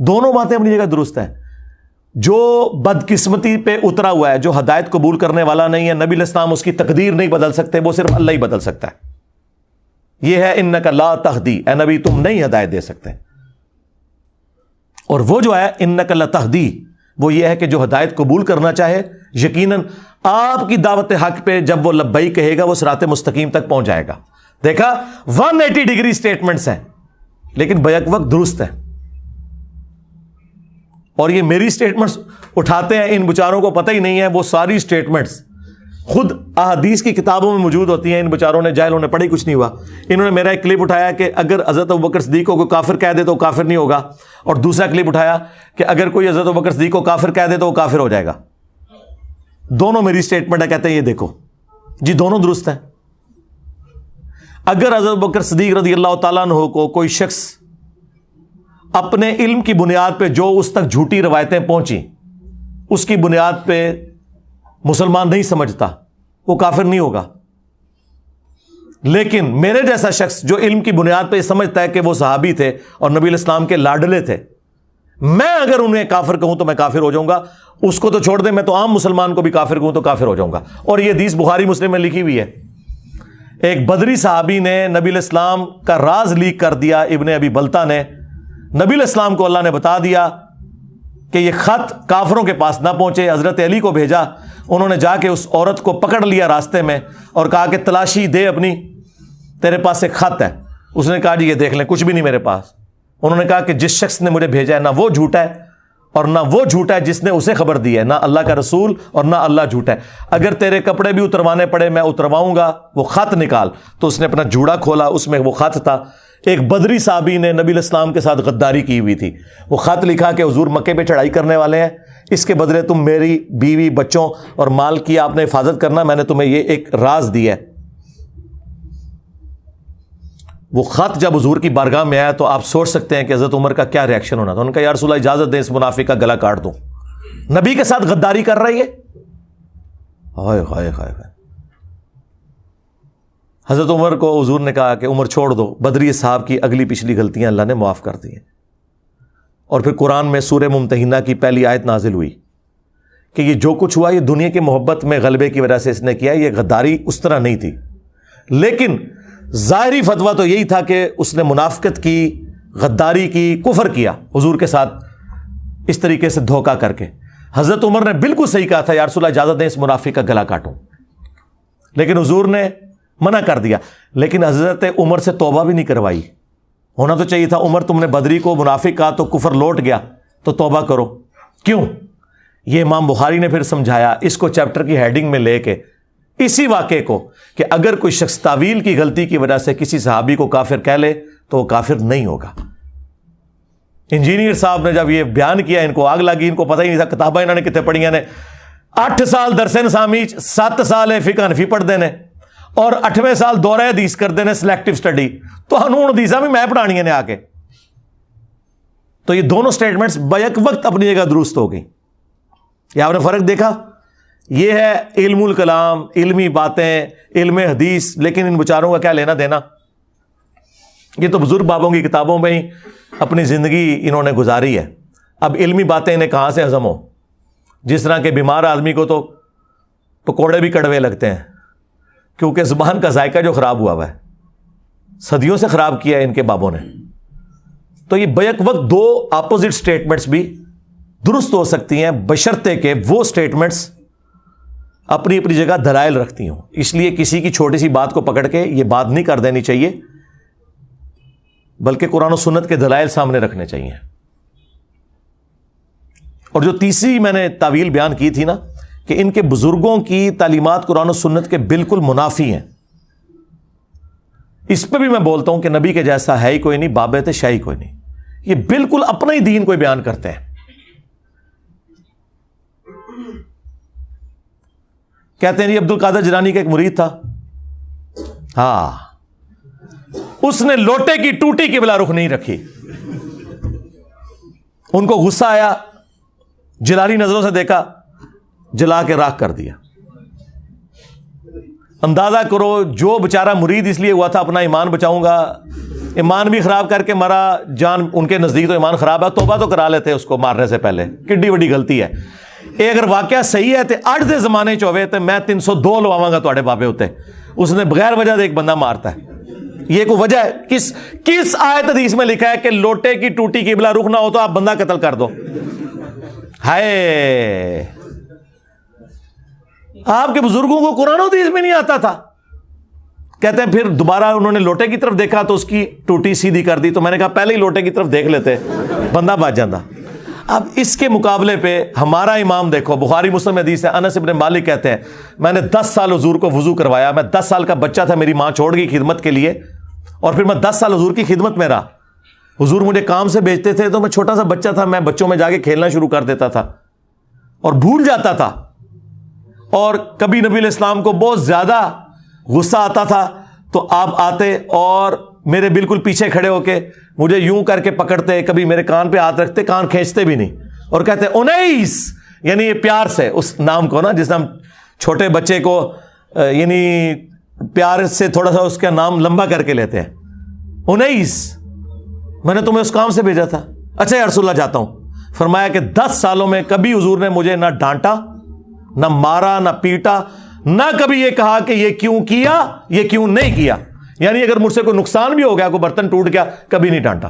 دونوں باتیں اپنی جگہ درست ہیں. جو بدقسمتی پہ اترا ہوا ہے, جو ہدایت قبول کرنے والا نہیں ہے, نبی علیہ السلام اس کی تقدیر نہیں بدل سکتے, وہ صرف اللہ ہی بدل سکتا ہے. یہ ہے انک لا تہدی, اے نبی تم نہیں ہدایت دے سکتے. اور وہ جو ہے انک لتہدی, وہ یہ ہے کہ جو ہدایت قبول کرنا چاہے یقیناً آپ کی دعوت حق پہ جب وہ لبیک کہے گا وہ صراط مستقیم تک پہنچ جائے گا. دیکھا 180 ڈگری سٹیٹمنٹس ہیں لیکن بیک وقت درست ہیں. اور یہ میری سٹیٹمنٹس اٹھاتے ہیں, ان بچاروں کو پتہ ہی نہیں ہے وہ ساری سٹیٹمنٹس خود احادیث کی کتابوں میں موجود ہوتی ہیں. ان بچاروں نے, جاہلوں نے, پڑھی کچھ نہیں ہوا. انہوں نے میرا ایک کلپ اٹھایا کہ اگر حضرت ابوبکر صدیق کو کوئی کافر کہہ دے تو وہ کافر نہیں ہوگا, اور دوسرا کلپ اٹھایا کہ اگر کوئی حضرت ابوبکر صدیق کو کافر کہہ دے تو وہ کافر ہو جائے گا. دونوں میری سٹیٹمنٹ ہے. کہتے ہیں یہ دیکھو جی دونوں درست ہیں. اگر حضرت ابوبکر صدیق رضی اللہ تعالیٰ عنہ کو کوئی شخص اپنے علم کی بنیاد پہ جو اس تک جھوٹی روایتیں پہنچی اس کی بنیاد پہ مسلمان نہیں سمجھتا, وہ کافر نہیں ہوگا. لیکن میرے جیسا شخص جو علم کی بنیاد پہ سمجھتا ہے کہ وہ صحابی تھے اور نبی علیہ السلام کے لاڈلے تھے, میں اگر انہیں کافر کہوں تو میں کافر ہو جاؤں گا. اس کو تو چھوڑ دیں, میں تو عام مسلمان کو بھی کافر کہوں تو کافر ہو جاؤں گا. اور یہ حدیث بخاری مسلم میں لکھی ہوئی ہے. ایک بدری صحابی نے نبی علیہ السلام کا راز لیک کر دیا. ابن ابی بلتا نے, نبی علیہ السلام کو اللہ نے بتا دیا کہ یہ خط کافروں کے پاس نہ پہنچے. حضرت علی کو بھیجا, انہوں نے جا کے اس عورت کو پکڑ لیا راستے میں اور کہا کہ تلاشی دے اپنی, تیرے پاس ایک خط ہے. اس نے کہا جی یہ دیکھ لیں, کچھ بھی نہیں میرے پاس. انہوں نے کہا کہ جس شخص نے مجھے بھیجا ہے نہ وہ جھوٹا ہے اور نہ وہ جھوٹا ہے جس نے اسے خبر دی ہے, نہ اللہ کا رسول اور نہ اللہ جھوٹا ہے. اگر تیرے کپڑے بھی اتروانے پڑے میں اترواؤں گا, وہ خط نکال. تو اس نے اپنا جوڑا کھولا, اس میں وہ خط تھا. ایک بدری صحابی نے نبی علیہ السلام کے ساتھ غداری کی ہوئی تھی. وہ خط لکھا کہ حضور مکے پہ چڑھائی کرنے والے ہیں, اس کے بدلے تم میری بیوی بچوں اور مال کی آپ نے حفاظت کرنا, میں نے تمہیں یہ ایک راز دیا ہے. وہ خط جب حضور کی بارگاہ میں آیا تو آپ سوچ سکتے ہیں کہ حضرت عمر کا کیا ریاکشن ہونا تھا. انہوں نے کہا یا رسول اللہ اجازت دیں اس منافق کا گلا کاٹ دوں, نبی کے ساتھ غداری کر رہی ہے. ہائے ہائے ہائے. حضرت عمر کو حضور نے کہا کہ عمر چھوڑ دو, بدری صاحب کی اگلی پچھلی غلطیاں اللہ نے معاف کر دی ہیں. اور پھر قرآن میں سورہ ممتحنہ کی پہلی آیت نازل ہوئی کہ یہ جو کچھ ہوا یہ دنیا کی محبت میں غلبے کی وجہ سے اس نے کیا, یہ غداری اس طرح نہیں تھی. لیکن ظاہری فتویٰ تو یہی تھا کہ اس نے منافقت کی, غداری کی, کفر کیا حضور کے ساتھ اس طریقے سے دھوکہ کر کے. حضرت عمر نے بالکل صحیح کہا تھا یا رسول اللہ اجازت دیں اس منافق کا گلا کاٹوں, لیکن حضور نے منع کر دیا. لیکن حضرت عمر سے توبہ بھی نہیں کروائی. ہونا تو چاہیے تھا, عمر تم نے بدری کو منافق کہا تو کفر لوٹ گیا تو توبہ کرو. کیوں؟ یہ امام بخاری نے پھر سمجھایا اس کو چیپٹر کی ہیڈنگ میں لے کے, اسی واقعے کو, کہ اگر کوئی شخص تعویل کی غلطی کی وجہ سے کسی صحابی کو کافر کہہ لے تو وہ کافر نہیں ہوگا. انجینئر صاحب نے جب یہ بیان کیا ان کو آگ لگی, ان کو پتہ ہی نہیں تھا کتابیں انہوں نے کتنے پڑھیاں نے. 8 سال درس نظامی, 7 سال فقہ حنفی پڑھتے ہیں اور 8ویں سال دورہ حدیث کرتے ہیں سلیکٹو سٹڈی. تو ہنون حدیثاں بھی میں پڑھانی نے آ کے. تو یہ دونوں سٹیٹمنٹس بیک وقت اپنی جگہ درست ہو گئی. یہ آپ نے فرق دیکھا؟ یہ ہے علم الکلام, علمی باتیں, علم حدیث. لیکن ان بچاروں کا کیا لینا دینا؟ یہ تو بزرگ بابوں کی کتابوں میں ہی اپنی زندگی انہوں نے گزاری ہے. اب علمی باتیں انہیں کہاں سے ہضم ہو؟ جس طرح کہ بیمار آدمی کو تو پکوڑے بھی کڑوے لگتے ہیں کیونکہ زبان کا ذائقہ جو خراب ہوا ہے, صدیوں سے خراب کیا ہے ان کے بابوں نے. تو یہ بیک وقت دو اپوزٹ سٹیٹمنٹس بھی درست ہو سکتی ہیں بشرطے کہ وہ سٹیٹمنٹس اپنی اپنی جگہ دلائل رکھتی ہوں. اس لیے کسی کی چھوٹی سی بات کو پکڑ کے یہ بات نہیں کر دینی چاہیے, بلکہ قرآن و سنت کے دلائل سامنے رکھنے چاہیے. اور جو تیسری میں نے تعویل بیان کی تھی نا کہ ان کے بزرگوں کی تعلیمات قرآن و سنت کے بالکل منافی ہیں, اس پہ بھی میں بولتا ہوں کہ نبی کے جیسا ہے ہی کوئی نہیں, بابت شاہی کوئی نہیں. یہ بالکل اپنا ہی دین کوئی بیان کرتے ہیں. کہتے ہیں جی عبد القادر جیلانی کا ایک مرید تھا, ہاں, اس نے لوٹے کی ٹوٹی کی بلا رخ نہیں رکھی. ان کو غصہ آیا, جیلانی نظروں سے دیکھا, جلا کے راکھ کر دیا. اندازہ کرو جو بیچارہ مرید اس لیے ہوا تھا اپنا ایمان بچاؤں گا, ایمان بھی خراب کر کے مرا, جان ان کے نزدیک تو ایمان خراب ہے, توبہ تو کرا لیتے اس کو مارنے سے پہلے, کڈی بڑی غلطی ہے. یہ اگر واقعہ صحیح ہے تو 8 دے زمانے چوے تو میں 302 لواواں گا تواڈے بابے ہوتے. اس نے بغیر وجہ سے ایک بندہ مارتا ہے, یہ کوئی وجہ ہے؟ کس آیت حدیث میں لکھا ہے کہ لوٹے کی ٹوٹی قبلہ رخ نہ ہو تو آپ بندہ قتل کر دو؟ ہائے, آپ کے بزرگوں کو قرآن و حدیث میں نہیں آتا تھا. کہتے ہیں پھر دوبارہ انہوں نے لوٹے کی طرف دیکھا تو اس کی ٹوٹی سیدھی کر دی. تو میں نے کہا پہلے ہی لوٹے کی طرف دیکھ لیتے, بندہ بچ جاتا. اب اس کے مقابلے پہ ہمارا امام دیکھو, بخاری مسلم حدیث ہے, انس ابن مالک کہتے ہیں میں نے 10 سال حضور کو وضو کروایا, میں 10 سال کا بچہ تھا, میری ماں چھوڑ گئی خدمت کے لیے, اور پھر میں 10 سال حضور کی خدمت میں رہا. حضور مجھے کام سے بھیجتے تھے تو میں چھوٹا سا بچہ تھا, میں بچوں میں جا کے کھیلنا شروع کر دیتا تھا اور بھول جاتا تھا. اور کبھی نبی علیہ السلام کو بہت زیادہ غصہ آتا تھا تو آپ آتے اور میرے بالکل پیچھے کھڑے ہو کے مجھے یوں کر کے پکڑتے, کبھی میرے کان پہ ہاتھ رکھتے, کان کھینچتے بھی نہیں, اور کہتے انیس, یعنی یہ پیار سے اس نام کو نا, جس نام چھوٹے بچے کو یعنی پیار سے تھوڑا سا اس کا نام لمبا کر کے لیتے ہیں, انیس, میں نے تمہیں اس کام سے بھیجا تھا. اچھا یا رسول اللہ جاتا ہوں. فرمایا کہ 10 سالوں میں کبھی حضور نے مجھے نہ ڈانٹا, نہ مارا, نہ پیٹا, نہ کبھی یہ کہا کہ یہ کیوں کیا, یہ کیوں نہیں کیا. یعنی اگر مجھ سے کوئی نقصان بھی ہو گیا, کوئی برتن ٹوٹ گیا, کبھی نہیں ڈانٹا.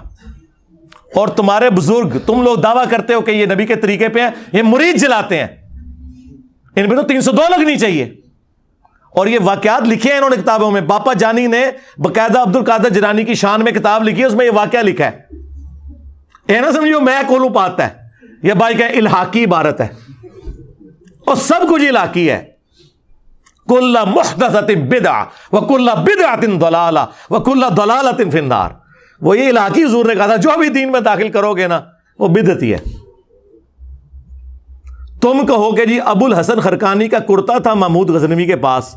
اور تمہارے بزرگ, تم لوگ دعویٰ کرتے ہو کہ یہ نبی کے طریقے پہ ہیں, یہ مرید جلاتے ہیں, ان پہ تو 302 لگنی چاہیے. اور یہ واقعات لکھے ہیں انہوں نے کتابوں میں. باپا جانی نے باقاعدہ عبد القادر جیلانی کی شان میں کتاب لکھی ہے, اس میں یہ واقعہ لکھا ہے. یہ نہ سمجھو میں کولوں پاتا ہے, یہ بھائی کہ الحاقی عبارت ہے, اور سب کچھ الحاقی ہے. کل محدثۃ بدعہ وکل بدعۃ ضلالہ وکل ضلالۃ فی النار. وہ یہ الحاقی حضور نے کہا تھا, جو بھی دین میں داخل کرو گے نا وہ بدعت ہی ہے. تم کہو کہ جی ابو الحسن خرقانی کا کرتا تھا محمود غزنوی کے پاس,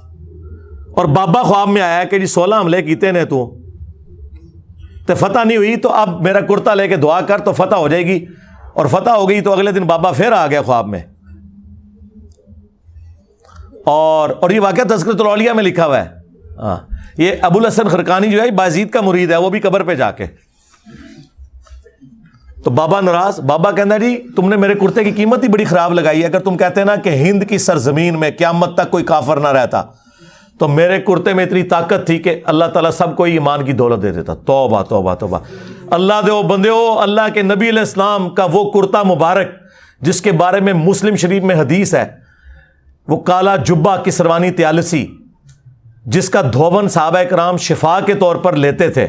اور بابا خواب میں آیا کہ جی 16 حملے کیتے نے تو فتح نہیں ہوئی, تو اب میرا کرتا لے کے دعا کر تو فتح ہو جائے گی. اور فتح ہو گئی تو اگلے دن بابا پھر آ گیا خواب میں. اور یہ واقعہ تذکرۃ الاولیاء میں لکھا ہوا ہے. ہاں, یہ ابو الحسن خرقانی جو ہے بازید کا مرید ہے, وہ بھی قبر پہ جا کے تو بابا ناراض. بابا کہنا جی تم نے میرے کرتے کی قیمت ہی بڑی خراب لگائی ہے. اگر تم کہتے نا کہ ہند کی سرزمین میں قیامت تک کوئی کافر نہ رہتا تو میرے کرتے میں اتنی طاقت تھی کہ اللہ تعالیٰ سب کو ایمان کی دولت دے دیتا. توبہ توبہ توبہ. اللہ دے بندیو, اللہ کے نبی علیہ السلام کا وہ کرتا مبارک جس کے بارے میں مسلم شریف میں حدیث ہے, وہ کالا جبہ کسروانی تیالسی جس کا دھون صحابہ کرام شفا کے طور پر لیتے تھے,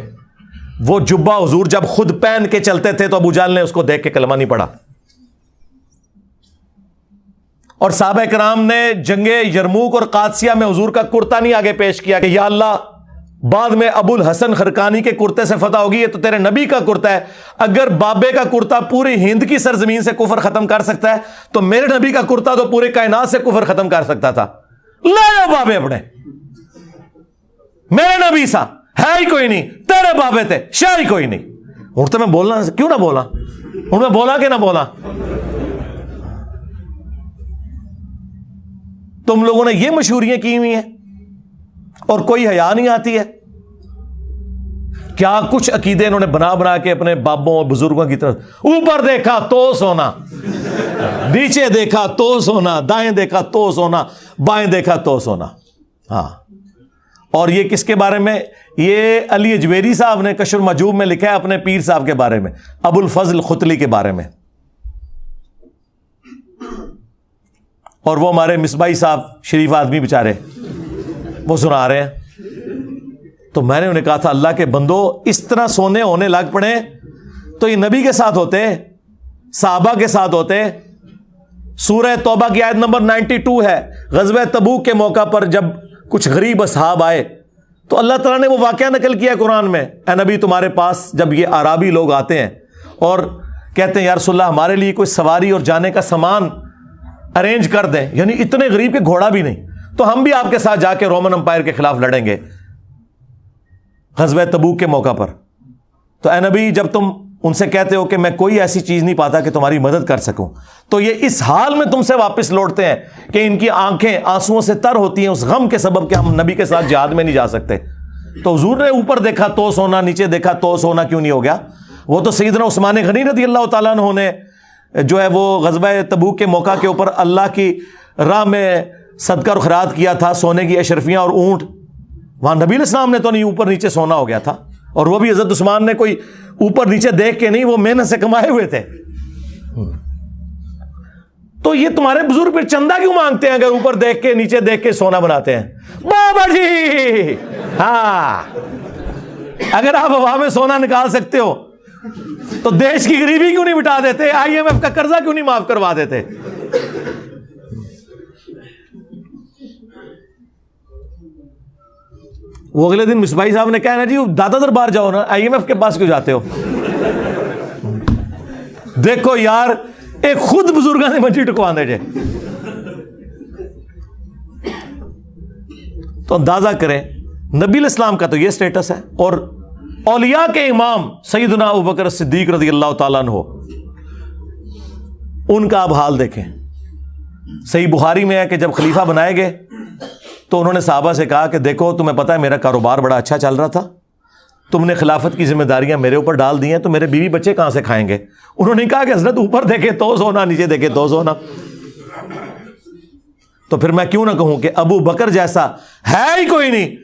وہ جبہ حضور جب خود پہن کے چلتے تھے تو ابو جہل نے اس کو دیکھ کے کلمہ نہیں پڑھا. اور صحابہ کرام نے جنگ یرموک اور قادسیہ میں حضور کا کرتا نہیں آگے پیش کیا کہ یا اللہ بعد میں ابو الحسن خرقانی کے کرتے سے فتح ہوگی, یہ تو تیرے نبی کا کرتا ہے, اگر بابے کا کرتا پوری ہند کی سرزمین سے کفر ختم کر سکتا ہے تو میرے نبی کا کرتا تو پورے کائنات سے کفر ختم کر سکتا تھا. لے لو بابے اپنے, میرے نبی سا ہے ہی کوئی نہیں, تیرے بابے تھے شاہ ہی کوئی نہیں. اور تو میں بولنا کیوں نہ بولا, اور میں بولا کہ نہ بولا. تم لوگوں نے یہ مشہوریاں کی ہوئی ہیں اور کوئی حیا نہیں آتی ہے. کیا کچھ عقیدے انہوں نے بنا کے اپنے بابوں اور بزرگوں کی طرف, اوپر دیکھا تو سونا, نیچے دیکھا تو سونا, دائیں دیکھا تو سونا, بائیں دیکھا تو سونا. ہاں, اور یہ کس کے بارے میں؟ یہ علی اجویری صاحب نے کشف المحجوب میں لکھا ہے اپنے پیر صاحب کے بارے میں, ابو الفضل ختلی کے بارے میں. اور وہ ہمارے مصباحی صاحب شریف آدمی بیچارے وہ سنا رہے ہیں. تو میں نے انہیں کہا تھا اللہ کے بندو, اس طرح سونے ہونے لگ پڑے تو یہ نبی کے ساتھ ہوتے, صحابہ کے ساتھ ہوتے. سورہ توبہ کی آیت نمبر 92 ہے, غزوہ تبوک کے موقع پر جب کچھ غریب اصحاب آئے تو اللہ تعالیٰ نے وہ واقعہ نقل کیا قرآن میں, اے نبی تمہارے پاس جب یہ اعرابی لوگ آتے ہیں اور کہتے ہیں یا رسول اللہ ہمارے لیے کوئی سواری اور جانے کا سامان ارینج کر دیں, یعنی اتنے غریب کے گھوڑا بھی نہیں, تو ہم بھی آپ کے ساتھ جا کے رومن امپائر کے خلاف لڑیں گے غزوہ تبوک کے موقع پر. تو اے نبی جب تم ان سے کہتے ہو کہ میں کوئی ایسی چیز نہیں پاتا کہ تمہاری مدد کر سکوں, تو یہ اس حال میں تم سے واپس لوٹتے ہیں کہ ان کی آنکھیں آنسوؤں سے تر ہوتی ہیں اس غم کے سبب کہ ہم نبی کے ساتھ جہاد میں نہیں جا سکتے. تو حضور نے اوپر دیکھا تو سونا, نیچے دیکھا تو سونا کیوں نہیں ہو گیا؟ وہ تو سیدنا عثمان غنی رضی اللہ تعالیٰ عنہ نے جو ہے وہ غزوہ تبوک کے موقع کے اوپر اللہ کی راہ میں صدقہ اور خیرات کیا تھا, سونے کی اشرفیاں اور اونٹ, وہاں نبی علیہ السلام نے تو نہیں, اوپر نیچے سونا ہو گیا تھا. اور وہ بھی حضرت عثمان نے کوئی اوپر نیچے دیکھ کے نہیں, وہ محنت سے کمائے ہوئے تھے. تو یہ تمہارے بزرگ پھر چندہ کیوں مانگتے ہیں اگر اوپر دیکھ کے نیچے دیکھ کے سونا بناتے ہیں؟ بابا جی ہاں, اگر آپ ہوا میں سونا نکال سکتے ہو تو دیش کی غریبی کیوں نہیں مٹا دیتے؟ IMF کا قرضہ کیوں نہیں معاف کروا دیتے؟ وہ اگلے دن مصباحی صاحب نے کہا نا جی دادا دربار جاؤ نا, IMF کے پاس کیوں جاتے ہو؟ دیکھو یار, ایک خود بزرگاں نے منجی ٹکوانے جے. تو اندازہ کریں نبی علیہ السلام کا تو یہ سٹیٹس ہے, اور اولیاء کے امام سیدنا ابوبکر صدیق رضی اللہ تعالیٰ عنہ, ان کا اب حال دیکھیں. صحیح بخاری میں ہے کہ جب خلیفہ بنائے گئے تو انہوں نے صحابہ سے کہا کہ دیکھو تمہیں پتہ ہے میرا کاروبار بڑا اچھا چل رہا تھا, تم نے خلافت کی ذمہ داریاں میرے اوپر ڈال دی ہیں, تو میرے بیوی بچے کہاں سے کھائیں گے؟ انہوں نے کہا کہ حضرت اوپر دیکھے تو سونا, نیچے دیکھے تو سونا. تو پھر میں کیوں نہ کہوں کہ ابو بکر جیسا ہے ہی کوئی نہیں,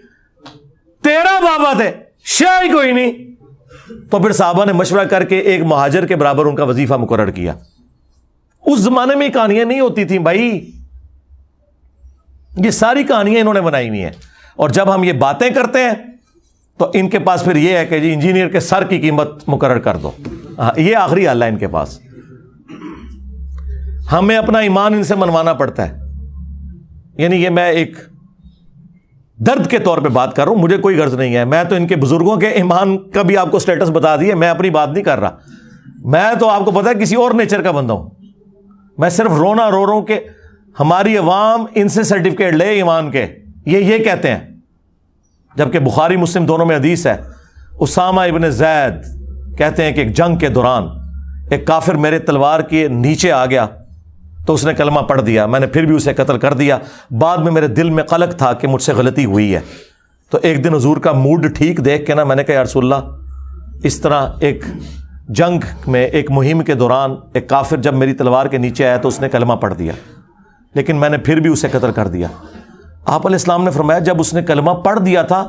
تیرا بابا تھے شاہ ہی کوئی نہیں. تو پھر صحابہ نے مشورہ کر کے ایک مہاجر کے برابر ان کا وظیفہ مقرر کیا. اس زمانے میں کہانیاں نہیں ہوتی تھیں بھائی, یہ ساری کہانیاں انہوں نے بنائی ہوئی ہیں. اور جب ہم یہ باتیں کرتے ہیں تو ان کے پاس پھر یہ ہے کہ جی انجینئر کے سر کی قیمت مقرر کر دو. یہ آخری حل ہے ان کے پاس. ہمیں اپنا ایمان ان سے منوانا پڑتا ہے. یعنی یہ میں ایک درد کے طور پہ بات کر رہا ہوں, مجھے کوئی غرض نہیں ہے, میں تو ان کے بزرگوں کے ایمان کا بھی آپ کو سٹیٹس بتا دیا, میں اپنی بات نہیں کر رہا. میں تو آپ کو پتا ہے کسی اور نیچر کا بندہ ہوں. میں صرف رونا رو رہا ہوں کہ ہماری عوام ان سے سرٹیفکیٹ لے ایمان کے, یہ کہتے ہیں. جبکہ بخاری مسلم دونوں میں حدیث ہے, اسامہ ابن زید کہتے ہیں کہ ایک جنگ کے دوران ایک کافر میرے تلوار کے نیچے آ گیا تو اس نے کلمہ پڑھ دیا, میں نے پھر بھی اسے قتل کر دیا. بعد میں میرے دل میں قلق تھا کہ مجھ سے غلطی ہوئی ہے, تو ایک دن حضور کا موڈ ٹھیک دیکھ کے نا میں نے کہا یا رسول اللہ, اس طرح ایک جنگ میں ایک مہم کے دوران ایک کافر جب میری تلوار کے نیچے آیا تو اس نے کلمہ پڑھ دیا, لیکن میں نے پھر بھی اسے قتل کر دیا. آپ علیہ السلام نے فرمایا جب اس نے کلمہ پڑھ دیا تھا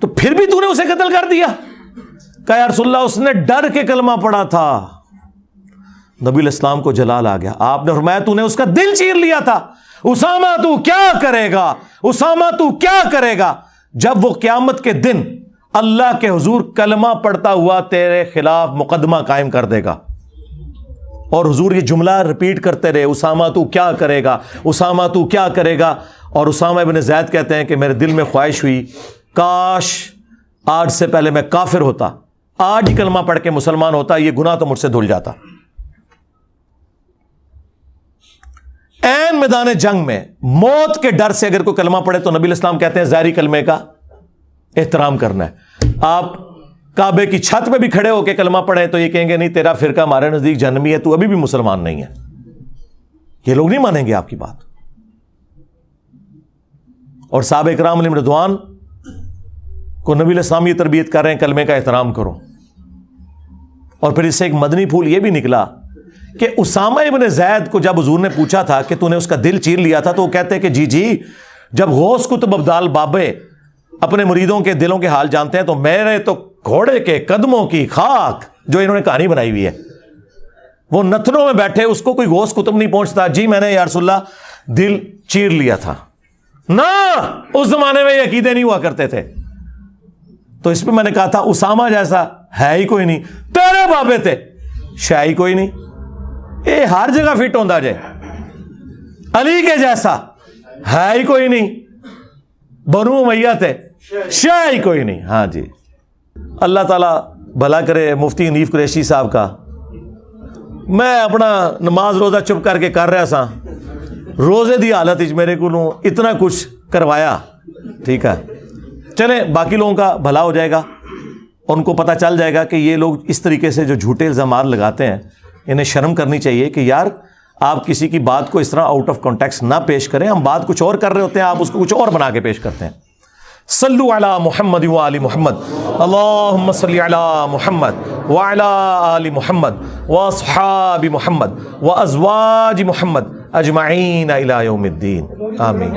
تو پھر بھی تو نے اسے قتل کر دیا؟ کہا یا رسول اللہ اس نے ڈر کے کلمہ پڑھا تھا. نبی علیہ السلام کو جلال آ گیا, آپ نے فرمایا تو نے اس کا دل چیر لیا تھا. اسامہ تو کیا کرے گا, اسامہ تو کیا کرے گا جب وہ قیامت کے دن اللہ کے حضور کلمہ پڑھتا ہوا تیرے خلاف مقدمہ قائم کر دے گا. اور حضور یہ جملہ ریپیٹ کرتے رہے, اسامہ تو کیا کرے گا, اسامہ تو کیا کرے گا. اور اسامہ ابن زید کہتے ہیں کہ میرے دل میں خواہش ہوئی کاش آج سے پہلے میں کافر ہوتا, آج ہی کلمہ پڑھ کے مسلمان ہوتا, یہ گناہ تو مجھ سے دھل جاتا. عین میدان جنگ میں موت کے ڈر سے اگر کوئی کلمہ پڑھے تو نبی علیہ السلام کہتے ہیں ظاہری کلمے کا احترام کرنا ہے. آپ کعبے کی چھت پہ بھی کھڑے ہو کے کلمہ پڑھیں تو یہ کہیں گے نہیں تیرا فرقہ ہمارے نزدیک جہنمی ہے, تو ابھی بھی مسلمان نہیں ہے. یہ لوگ نہیں مانیں گے آپ کی بات. اور صحابہ اکرام علیہم رضوان کو نبی علیہ السلام یہ تربیت کر رہے ہیں کلمے کا احترام کرو. اور پھر اس سے ایک مدنی پھول یہ بھی نکلا کہ اسامہ ابن زید کو جب حضور نے پوچھا تھا کہ تو نے اس کا دل چیر لیا تھا, تو وہ کہتے ہیں کہ جی جب غوث قطب ابدال بابے اپنے مریدوں کے دلوں کے حال جانتے ہیں تو میرے تو گھوڑے کے قدموں کی خاک, جو انہوں نے کہانی بنائی ہوئی ہے, وہ نتنوں میں بیٹھے اس کو کوئی غوث قطب نہیں پہنچتا. جی میں نے یا رسول اللہ دل چیر لیا تھا. نہ اس زمانے میں یہ عقیدے نہیں ہوا کرتے تھے. تو اس پہ میں نے کہا تھا اسامہ جیسا ہے ہی کوئی نہیں, تیرے بابے تھے شاہ ہی کوئی نہیں, یہ ہر جگہ فٹ ہوتا جائے. علی کے جیسا ہے ہی کوئی نہیں, بنو امیہ تھے شاہ ہی کوئی نہیں. ہاں جی, اللہ تعالیٰ بھلا کرے مفتی حنیف قریشی صاحب کا. میں اپنا نماز روزہ چپ کر کے کر رہا سا, روزے دی حالت میرے کو اتنا کچھ کروایا. ٹھیک ہے چلیں, باقی لوگوں کا بھلا ہو جائے گا, ان کو پتہ چل جائے گا کہ یہ لوگ اس طریقے سے جو جھوٹے الزامات لگاتے ہیں انہیں شرم کرنی چاہیے کہ یار آپ کسی کی بات کو اس طرح آؤٹ آف کانٹیکسٹ نہ پیش کریں. ہم بات کچھ اور کر رہے ہوتے ہیں, آپ اس کو کچھ اور بنا کے پیش کرتے ہیں. صلو علی محمد و آل محمد اللہم صلی علی محمد وعلی آل محمد واصحاب محمد وازواج محمد اجمعین الی یوم الدین آمین.